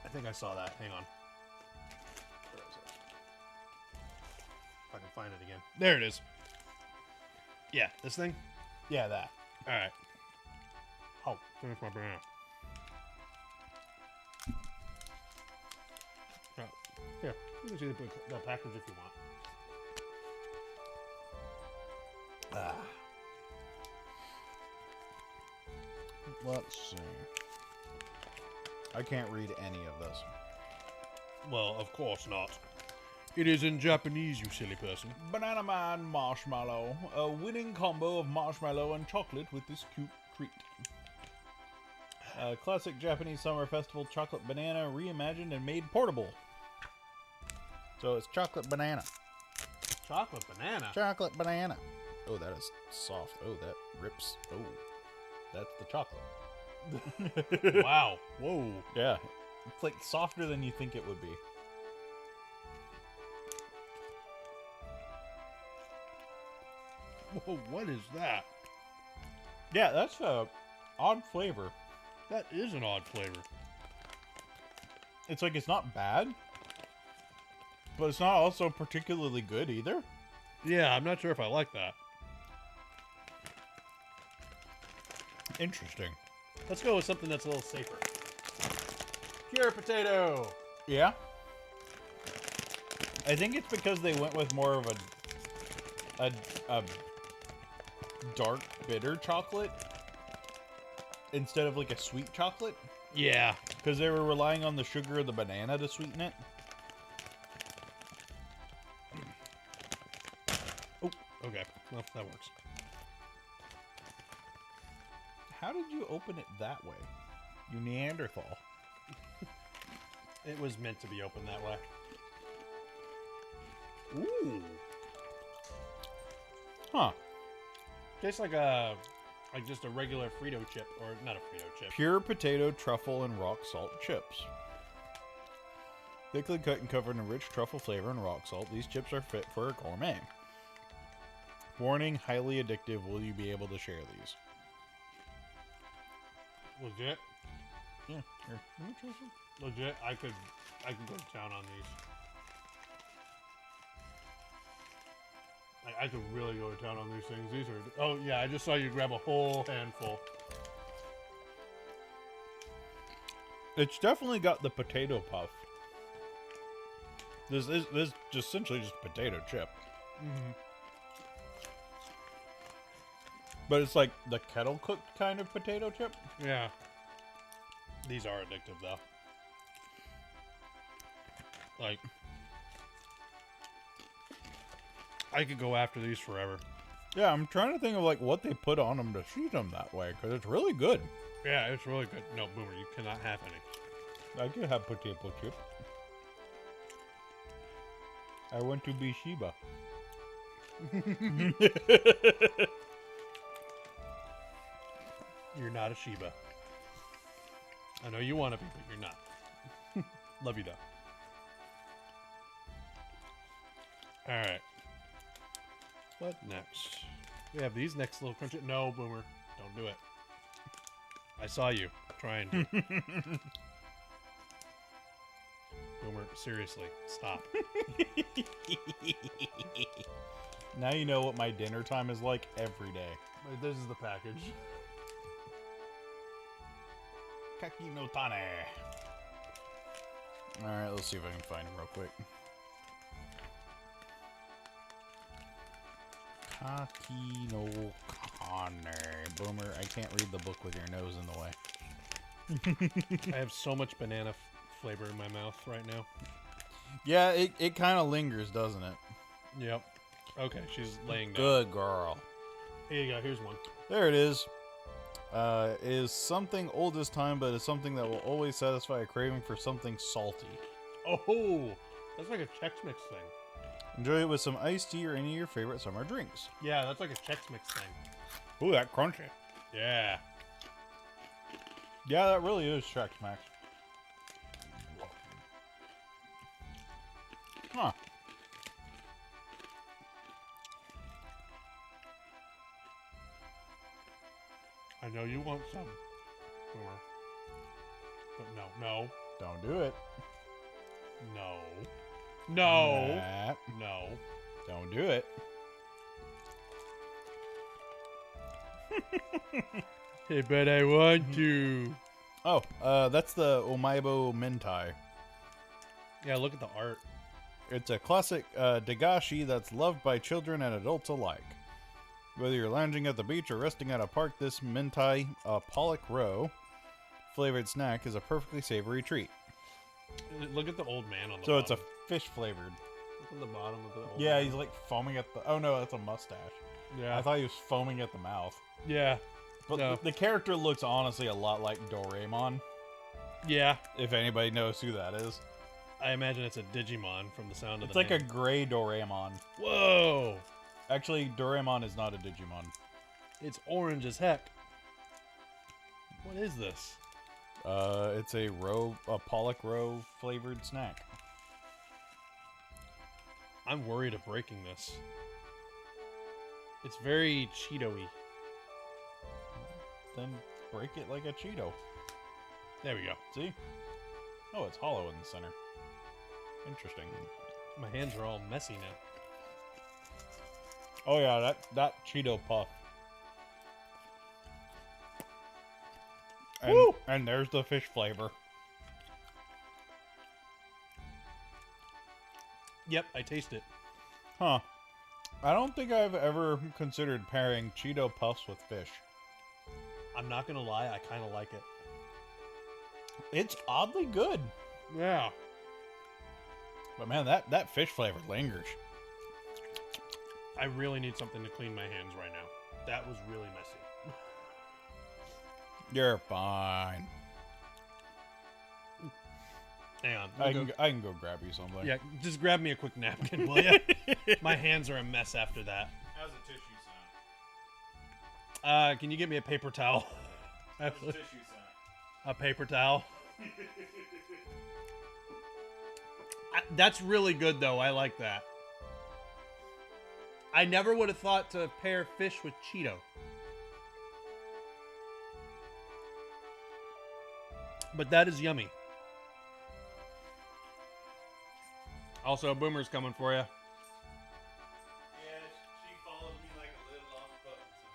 I think I saw that. Hang on. Where is it? If I can find it again. There it is. Yeah, this thing? Yeah, that. Alright. Oh, finish my banana. Oh, here. You can see the package if you want. Let's see. I can't read any of this. Well, of course not. It is in Japanese, you silly person. Banana Man Marshmallow. A winning combo of marshmallow and chocolate with this cute treat. Classic Japanese summer festival chocolate banana reimagined and made portable. So it's chocolate banana. Chocolate banana? Chocolate banana. Oh, that is soft. Oh, that rips. Oh, that's the chocolate. Wow. Whoa. Yeah. It's like softer than you think it would be. Whoa, what is that? Yeah, that's a odd flavor. That is an odd flavor. It's like it's not bad, but it's not also particularly good either. Yeah, I'm not sure if I like that. Interesting. Let's go with something that's a little safer. Pure potato. Yeah. I think it's because they went with more of a dark bitter chocolate instead of like a sweet chocolate. Yeah. Because they were relying on the sugar of the banana to sweeten it. Oh, okay. Well, that works. How did you open it that way? You Neanderthal. It was meant to be opened that way. Ooh. Huh. Tastes like just a regular Frito chip, or not a Frito chip. Pure potato, truffle, and rock salt chips. Thickly cut and covered in rich truffle flavor and rock salt, these chips are fit for a gourmet. Warning, highly addictive. Will you be able to share these? Legit. Yeah. Here. Let me try some. Legit. I could go to town on these. I could really go to town on these things. These are. Oh yeah, I just saw you grab a whole handful. It's definitely got the potato puff. This is just essentially just a potato chip. Mm-hmm. But it's like the kettle cooked kind of potato chip. Yeah. These are addictive though. Like, I could go after these forever. Yeah, I'm trying to think of like what they put on them to shoot them that way, because it's really good. Yeah, it's really good. No, Boomer, you cannot have any. I could have potato chip. I want to be Shiba. You're not a Shiba. I know you want to be, but you're not. Love you though. Alright. What next? We have these next little crunchy. No, Boomer. Don't do it. I saw you trying to. Boomer, seriously, stop. Now you know what my dinner time is like every day. Wait, this is the package. Kaki no tane. Alright, let's see if I can find him real quick. Kaki no kane. Boomer, I can't read the book with your nose in the way. I have so much banana flavor in my mouth right now. Yeah, it kind of lingers, doesn't it? Yep. Okay, she's laying down. Good girl. Here you go. Here's one. There it is. Is something old as time, but is something that will always satisfy a craving for something salty. Oh, that's like a Chex Mix thing. Enjoy it with some iced tea or any of your favorite summer drinks. Yeah, that's like a Chex Mix thing. Ooh, that crunchy. Yeah. Yeah, that really is Chex Max. Huh. I know you want some, Boomer. But no. Don't do it. No. No. Nah, No. don't do it. Hey, but I want to. Oh, that's the Omaibo Mentai. Yeah, look at the art. It's a classic dagashi that's loved by children and adults alike. Whether you're lounging at the beach or resting at a park, this mentai pollock roe flavored snack is a perfectly savory treat. Look at the old man on the So bottom. it's a fish flavored. Look at the bottom of the old Yeah, man. he's like foaming at the. Oh no, that's a mustache. Yeah. I thought he was foaming at the mouth. Yeah. But No. the character looks honestly a lot like Doraemon. Yeah. If anybody knows who that is, I imagine it's a Digimon from the sound of it's the like a name. gray Doraemon. Whoa! Actually, Doraemon is not a Digimon. It's orange as heck. What is this? It's a pollock roe flavored snack. I'm worried of breaking this. It's very Cheeto-y. Then break it like a Cheeto. There we go. See? Oh, it's hollow in the center. Interesting. My hands are all messy now. Oh yeah, that Cheeto puff. And, Woo! and there's the fish flavor. Yep, I taste it. Huh. I don't think I've ever considered pairing Cheeto puffs with fish. I'm not gonna lie, I kind of like it. It's oddly good. Yeah. But man, that fish flavor lingers. I really need something to clean my hands right now. That was really messy. You're fine. Hang on. I can go grab you something. Yeah, just grab me a quick napkin, will ya? My hands are a mess after that. How's a tissue sound? Can you get me a paper towel? How's a tissue sound? A paper towel. That's really good, though. I like that. I never would have thought to pair fish with Cheeto. But that is yummy. Also, Boomer's coming for you. Yeah, she follows me like a little off button some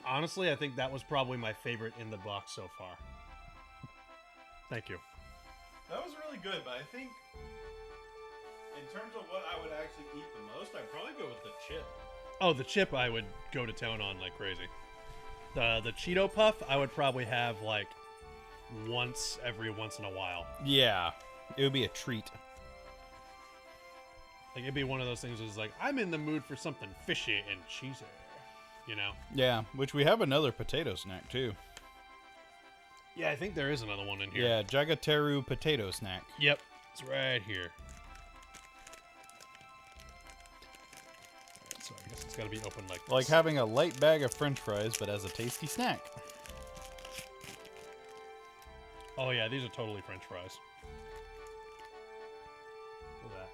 days. Honestly, I think that was probably my favorite in the box so far. Thank you. That was really good, but I think in terms of what I would actually eat the most, I'd probably go with the chip. Oh, the chip I would go to town on like crazy. The Cheeto Puff I would probably have like once in a while. Yeah, it would be a treat. Like it'd be one of those things that's like, I'm in the mood for something fishy and cheesy. You know? Yeah, which we have another potato snack too. Yeah, I think there is another one in here. Yeah, Jagateru potato snack. Yep. It's right here. Alright, so I guess it's gotta be open like this. Like having a light bag of french fries, but as a tasty snack. Oh yeah, these are totally french fries. Look at that.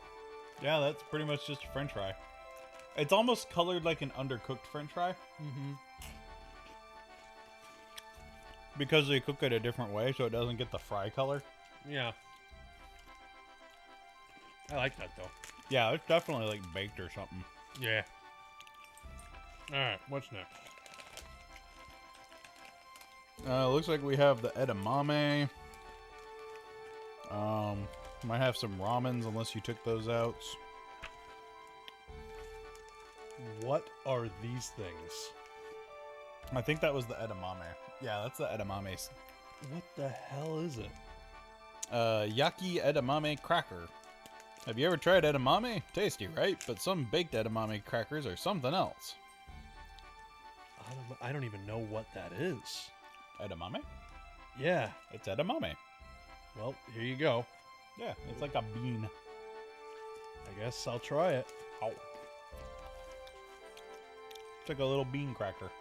Yeah, that's pretty much just a french fry. It's almost colored like an undercooked french fry. Mm-hmm. Because they cook it a different way, so it doesn't get the fry color. Yeah. I like that though. Yeah, it's definitely like baked or something. Yeah. Alright, what's next? Looks like we have the edamame. Might have some ramens unless you took those out. What are these things? I think that was the edamame. Yeah, that's the edamame. What the hell is it? Yaki edamame cracker. Have you ever tried edamame? Tasty, right? But some baked edamame crackers are something else. I don't even know what that is. Edamame? Yeah. It's edamame. Well, here you go. Yeah, it's like a bean. I guess I'll try it. Ow. It's like a little bean cracker.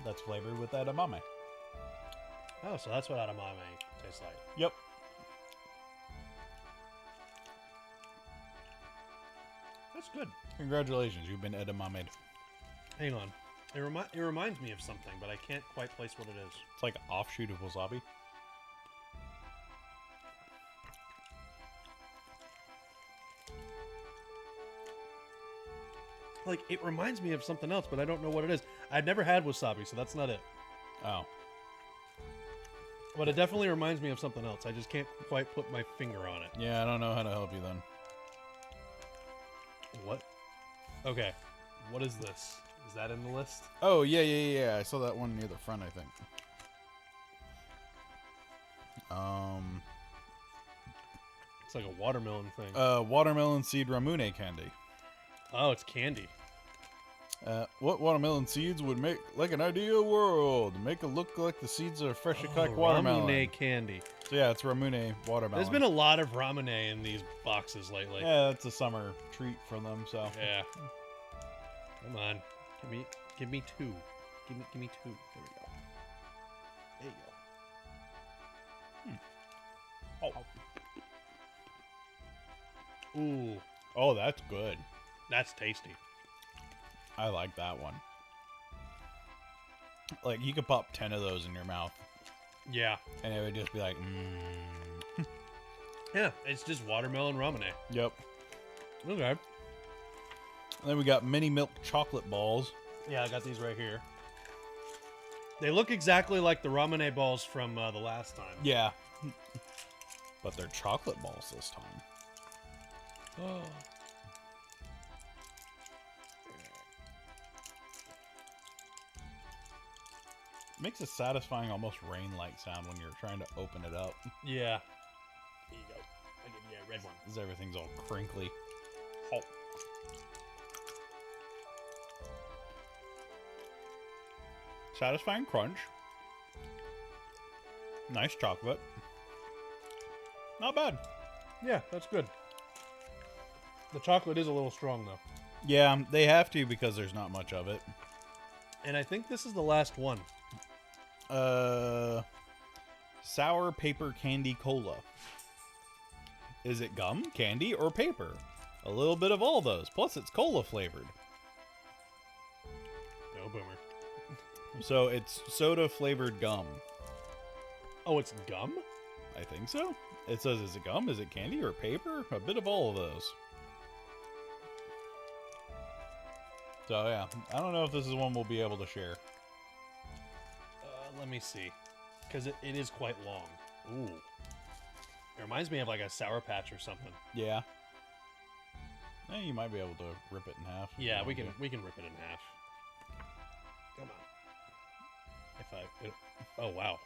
That's flavored with edamame. Oh, so that's what edamame tastes like. Yep. That's good. Congratulations, you've been edamame. Hang on. It reminds me of something, but I can't quite place what it is. It's like an offshoot of wasabi. Like, it reminds me of something else, but I don't know what it is. I've never had wasabi, so that's not it. Oh. But it definitely reminds me of something else. I just can't quite put my finger on it. Yeah, I don't know how to help you then. What? Okay. What is this? Is that in the list? Oh, yeah. I saw that one near the front, I think. It's like a watermelon thing. Watermelon seed ramune candy. Oh, it's candy. What watermelon seeds would make like an ideal world? Make it look like the seeds are freshly cracked watermelon. Ramune candy. So yeah, it's ramune watermelon. There's been a lot of ramune in these boxes lately. Yeah, that's a summer treat for them. So Yeah. Come on. Give me two. Give me two. There we go. There you go. Ooh, oh, that's good. that's tasty. I like that one. Like you could pop 10 of those in your mouth, Yeah. and it would just be like, Yeah, it's just watermelon ramune. Yep. Okay. And then we got mini milk chocolate balls. Yeah, I got these right here. They look exactly like the ramune balls from the last time. Yeah. But they're chocolate balls this time. Oh. Makes a satisfying, almost rain-like sound when you're trying to open it up. Yeah. Here you go. I'll give you a red one. Because everything's all crinkly. Oh. Satisfying crunch. Nice chocolate. Not bad. Yeah, that's good. The chocolate is a little strong, though. Yeah, they have to because there's not much of it. And I think this is the last one. Sour paper candy cola. Is it gum, candy, or paper? A little bit of all those. Plus, it's cola flavored. No boomer. So it's soda flavored gum. Oh, it's gum? I think so. It says, is it gum? Is it candy or paper? A bit of all of those. So yeah, I don't know if this is one we'll be able to share. Let me see. Because it is quite long. Ooh. It reminds me of like a Sour Patch or something. Yeah. You might be able to rip it in half. Yeah, we can rip it in half. Come on. Oh wow.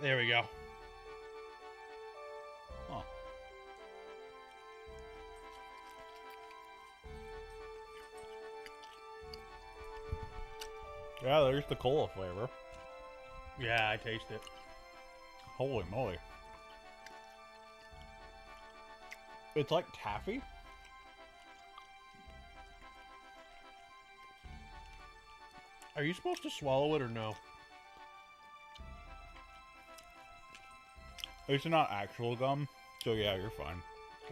There we go. Huh. Yeah, there's the cola flavor. Yeah, I taste it. Holy moly. It's like taffy. Are you supposed to swallow it or no? It's not actual gum, so yeah, you're fine.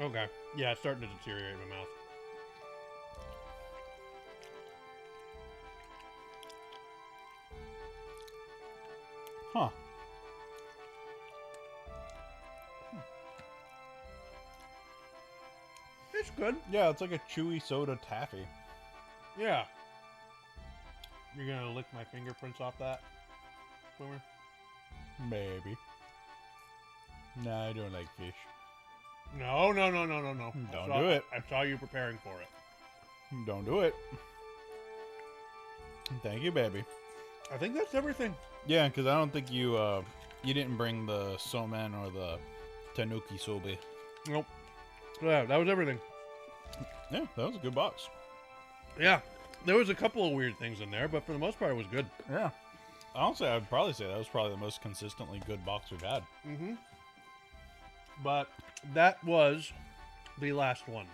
Okay. Yeah, it's starting to deteriorate in my mouth. Huh. It's good. Yeah, it's like a chewy soda taffy. Yeah. You're gonna lick my fingerprints off that? Boomer? Maybe. Nah, I don't like fish. No. Don't do it. I saw you preparing for it. Don't do it. Thank you, baby. I think that's everything. Yeah, because I don't think you didn't bring the somen or the tanuki sobe. Nope. Yeah, that was everything. Yeah, that was a good box. Yeah. There was a couple of weird things in there, but for the most part, it was good. Yeah. Honestly, I'd probably say that was probably the most consistently good box we've had. Mm-hmm. But that was the last one.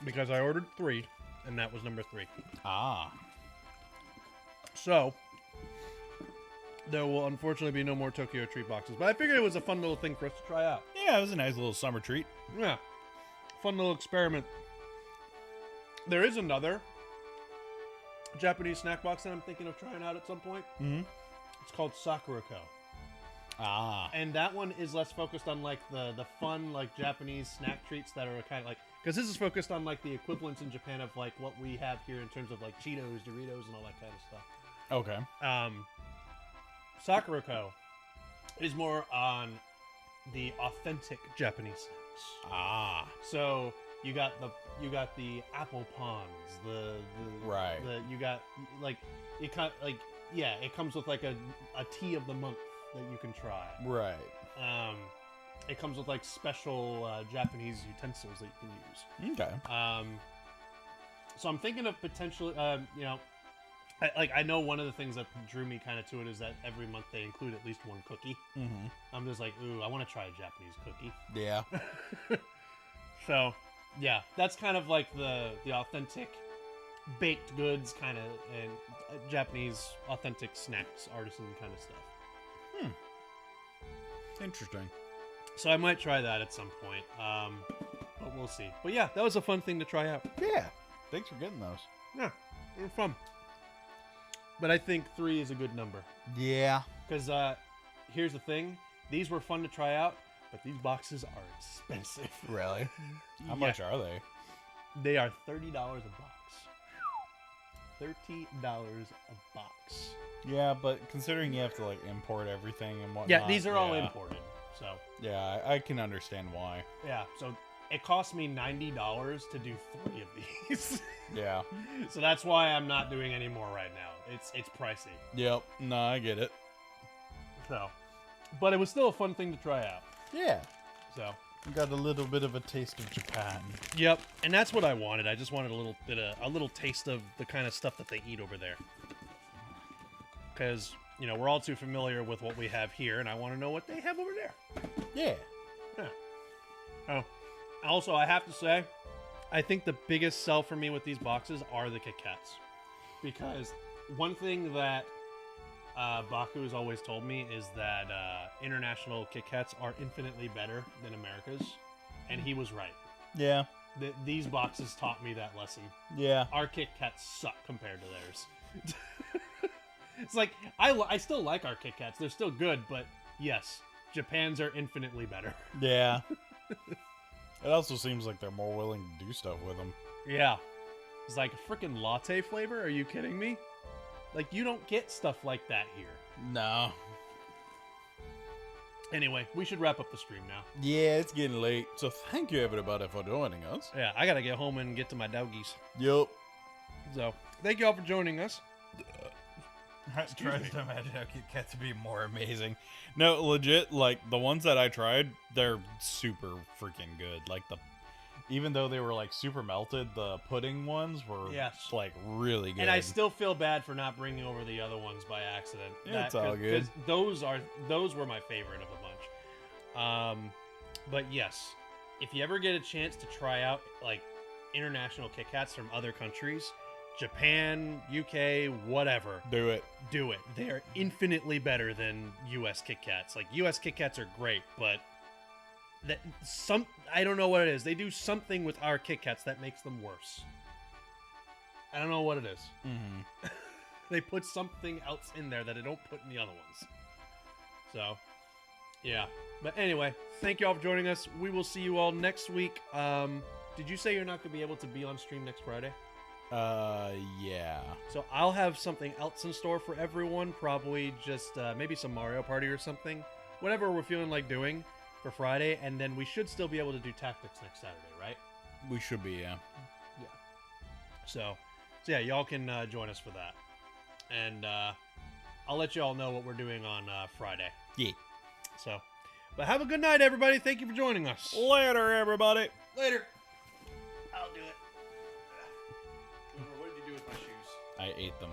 Because I ordered 3, and that was number 3. Ah. So, there will unfortunately be no more Tokyo Treat boxes. But I figured it was a fun little thing for us to try out. Yeah, it was a nice little summer treat. Yeah. Fun little experiment. There is another Japanese snack box that I'm thinking of trying out at some point. Mm-hmm. It's called Sakurako. Ah. And that one is less focused on like the fun like Japanese snack treats that are kind of like, because this is focused on like the equivalents in Japan of like what we have here in terms of like Cheetos, Doritos, and all that kind of stuff. Okay. Sakurako is more on the authentic Japanese snacks. Ah. So you got the apple pawns, the Right. you got like it kind like yeah, it comes with like a tea of the month that you can try. Right. It comes with like special Japanese utensils that you can use. Okay. So I'm thinking of potentially, you know, I know one of the things that drew me kind of to it is that every month they include at least one cookie. Mm-hmm. I'm just like, ooh, I want to try a Japanese cookie. Yeah. So, yeah, that's kind of like the authentic baked goods kind of and Japanese authentic snacks, artisan kind of stuff. Interesting. So I might try that at some point, but we'll see. But yeah, that was a fun thing to try out. Yeah. Thanks for getting those. Yeah, it was fun. But I think 3 is a good number. Yeah. Because here's the thing. These were fun to try out, but these boxes are expensive. Really? How Yeah. much are they? They are $30 a box. $30 a box. Yeah, but considering you have to like import everything and whatnot. Yeah, these are all yeah. imported. So, Yeah, I can understand why. yeah. So it cost me $90 to do 3 of these. Yeah. So that's why I'm not doing any more right now. It's pricey. Yep. No, I get it. So, but it was still a fun thing to try out. Yeah. So, Got a little bit of a taste of Japan. yep. And that's what I wanted. I just wanted a little taste of the kind of stuff that they eat over there. Because, you know, we're all too familiar with what we have here, and I want to know what they have over there. Yeah. Yeah. Oh, also, I have to say, I think the biggest sell for me with these boxes are the Kit Kats. Because one thing that Baku has always told me is that international Kit Kats are infinitely better than America's, and he was right. Yeah. These boxes taught me that lesson. Yeah. Our Kit Kats suck compared to theirs. It's like I still like our Kit Kats; they're still good, but yes, Japan's are infinitely better. Yeah. It also seems like they're more willing to do stuff with them. Yeah, it's like a freaking latte flavor. Are you kidding me? Like you don't get stuff like that here. No. Anyway, we should wrap up the stream now. Yeah, it's getting late. So thank you everybody for joining us. Yeah, I gotta get home and get to my doggies. Yup. So, thank you all for joining us. I tried to imagine how Kit Kats would be more amazing. No, legit, like, the ones that I tried, they're super freaking good. Like, even though they were, like, super melted, the pudding ones were, Yes. like, really good. And I still feel bad for not bringing over the other ones by accident. Yeah, it's all good. Those were my favorite of a bunch. But yes, if you ever get a chance to try out, like, international Kit Kats from other countries, Japan, UK, whatever, Do it. do it. They're infinitely better than US Kit Kats. Like, US Kit Kats are great, but I don't know what it is. They do something with our Kit Kats that makes them worse. I don't know what it is. Mm-hmm. They put something else in there that they don't put in the other ones. So, yeah. But anyway, thank you all for joining us. We will see you all next week. Did you say you're not going to be able to be on stream next Friday? Yeah. So I'll have something else in store for everyone. Probably just maybe some Mario Party or something. Whatever we're feeling like doing for Friday. And then we should still be able to do Tactics next Saturday, right? We should be, yeah. Yeah. So yeah, y'all can join us for that. And I'll let you all know what we're doing on Friday. Yeah. So, but have a good night, everybody. Thank you for joining us. Later, everybody. Later. I'll do it. What did you do with my shoes? I ate them.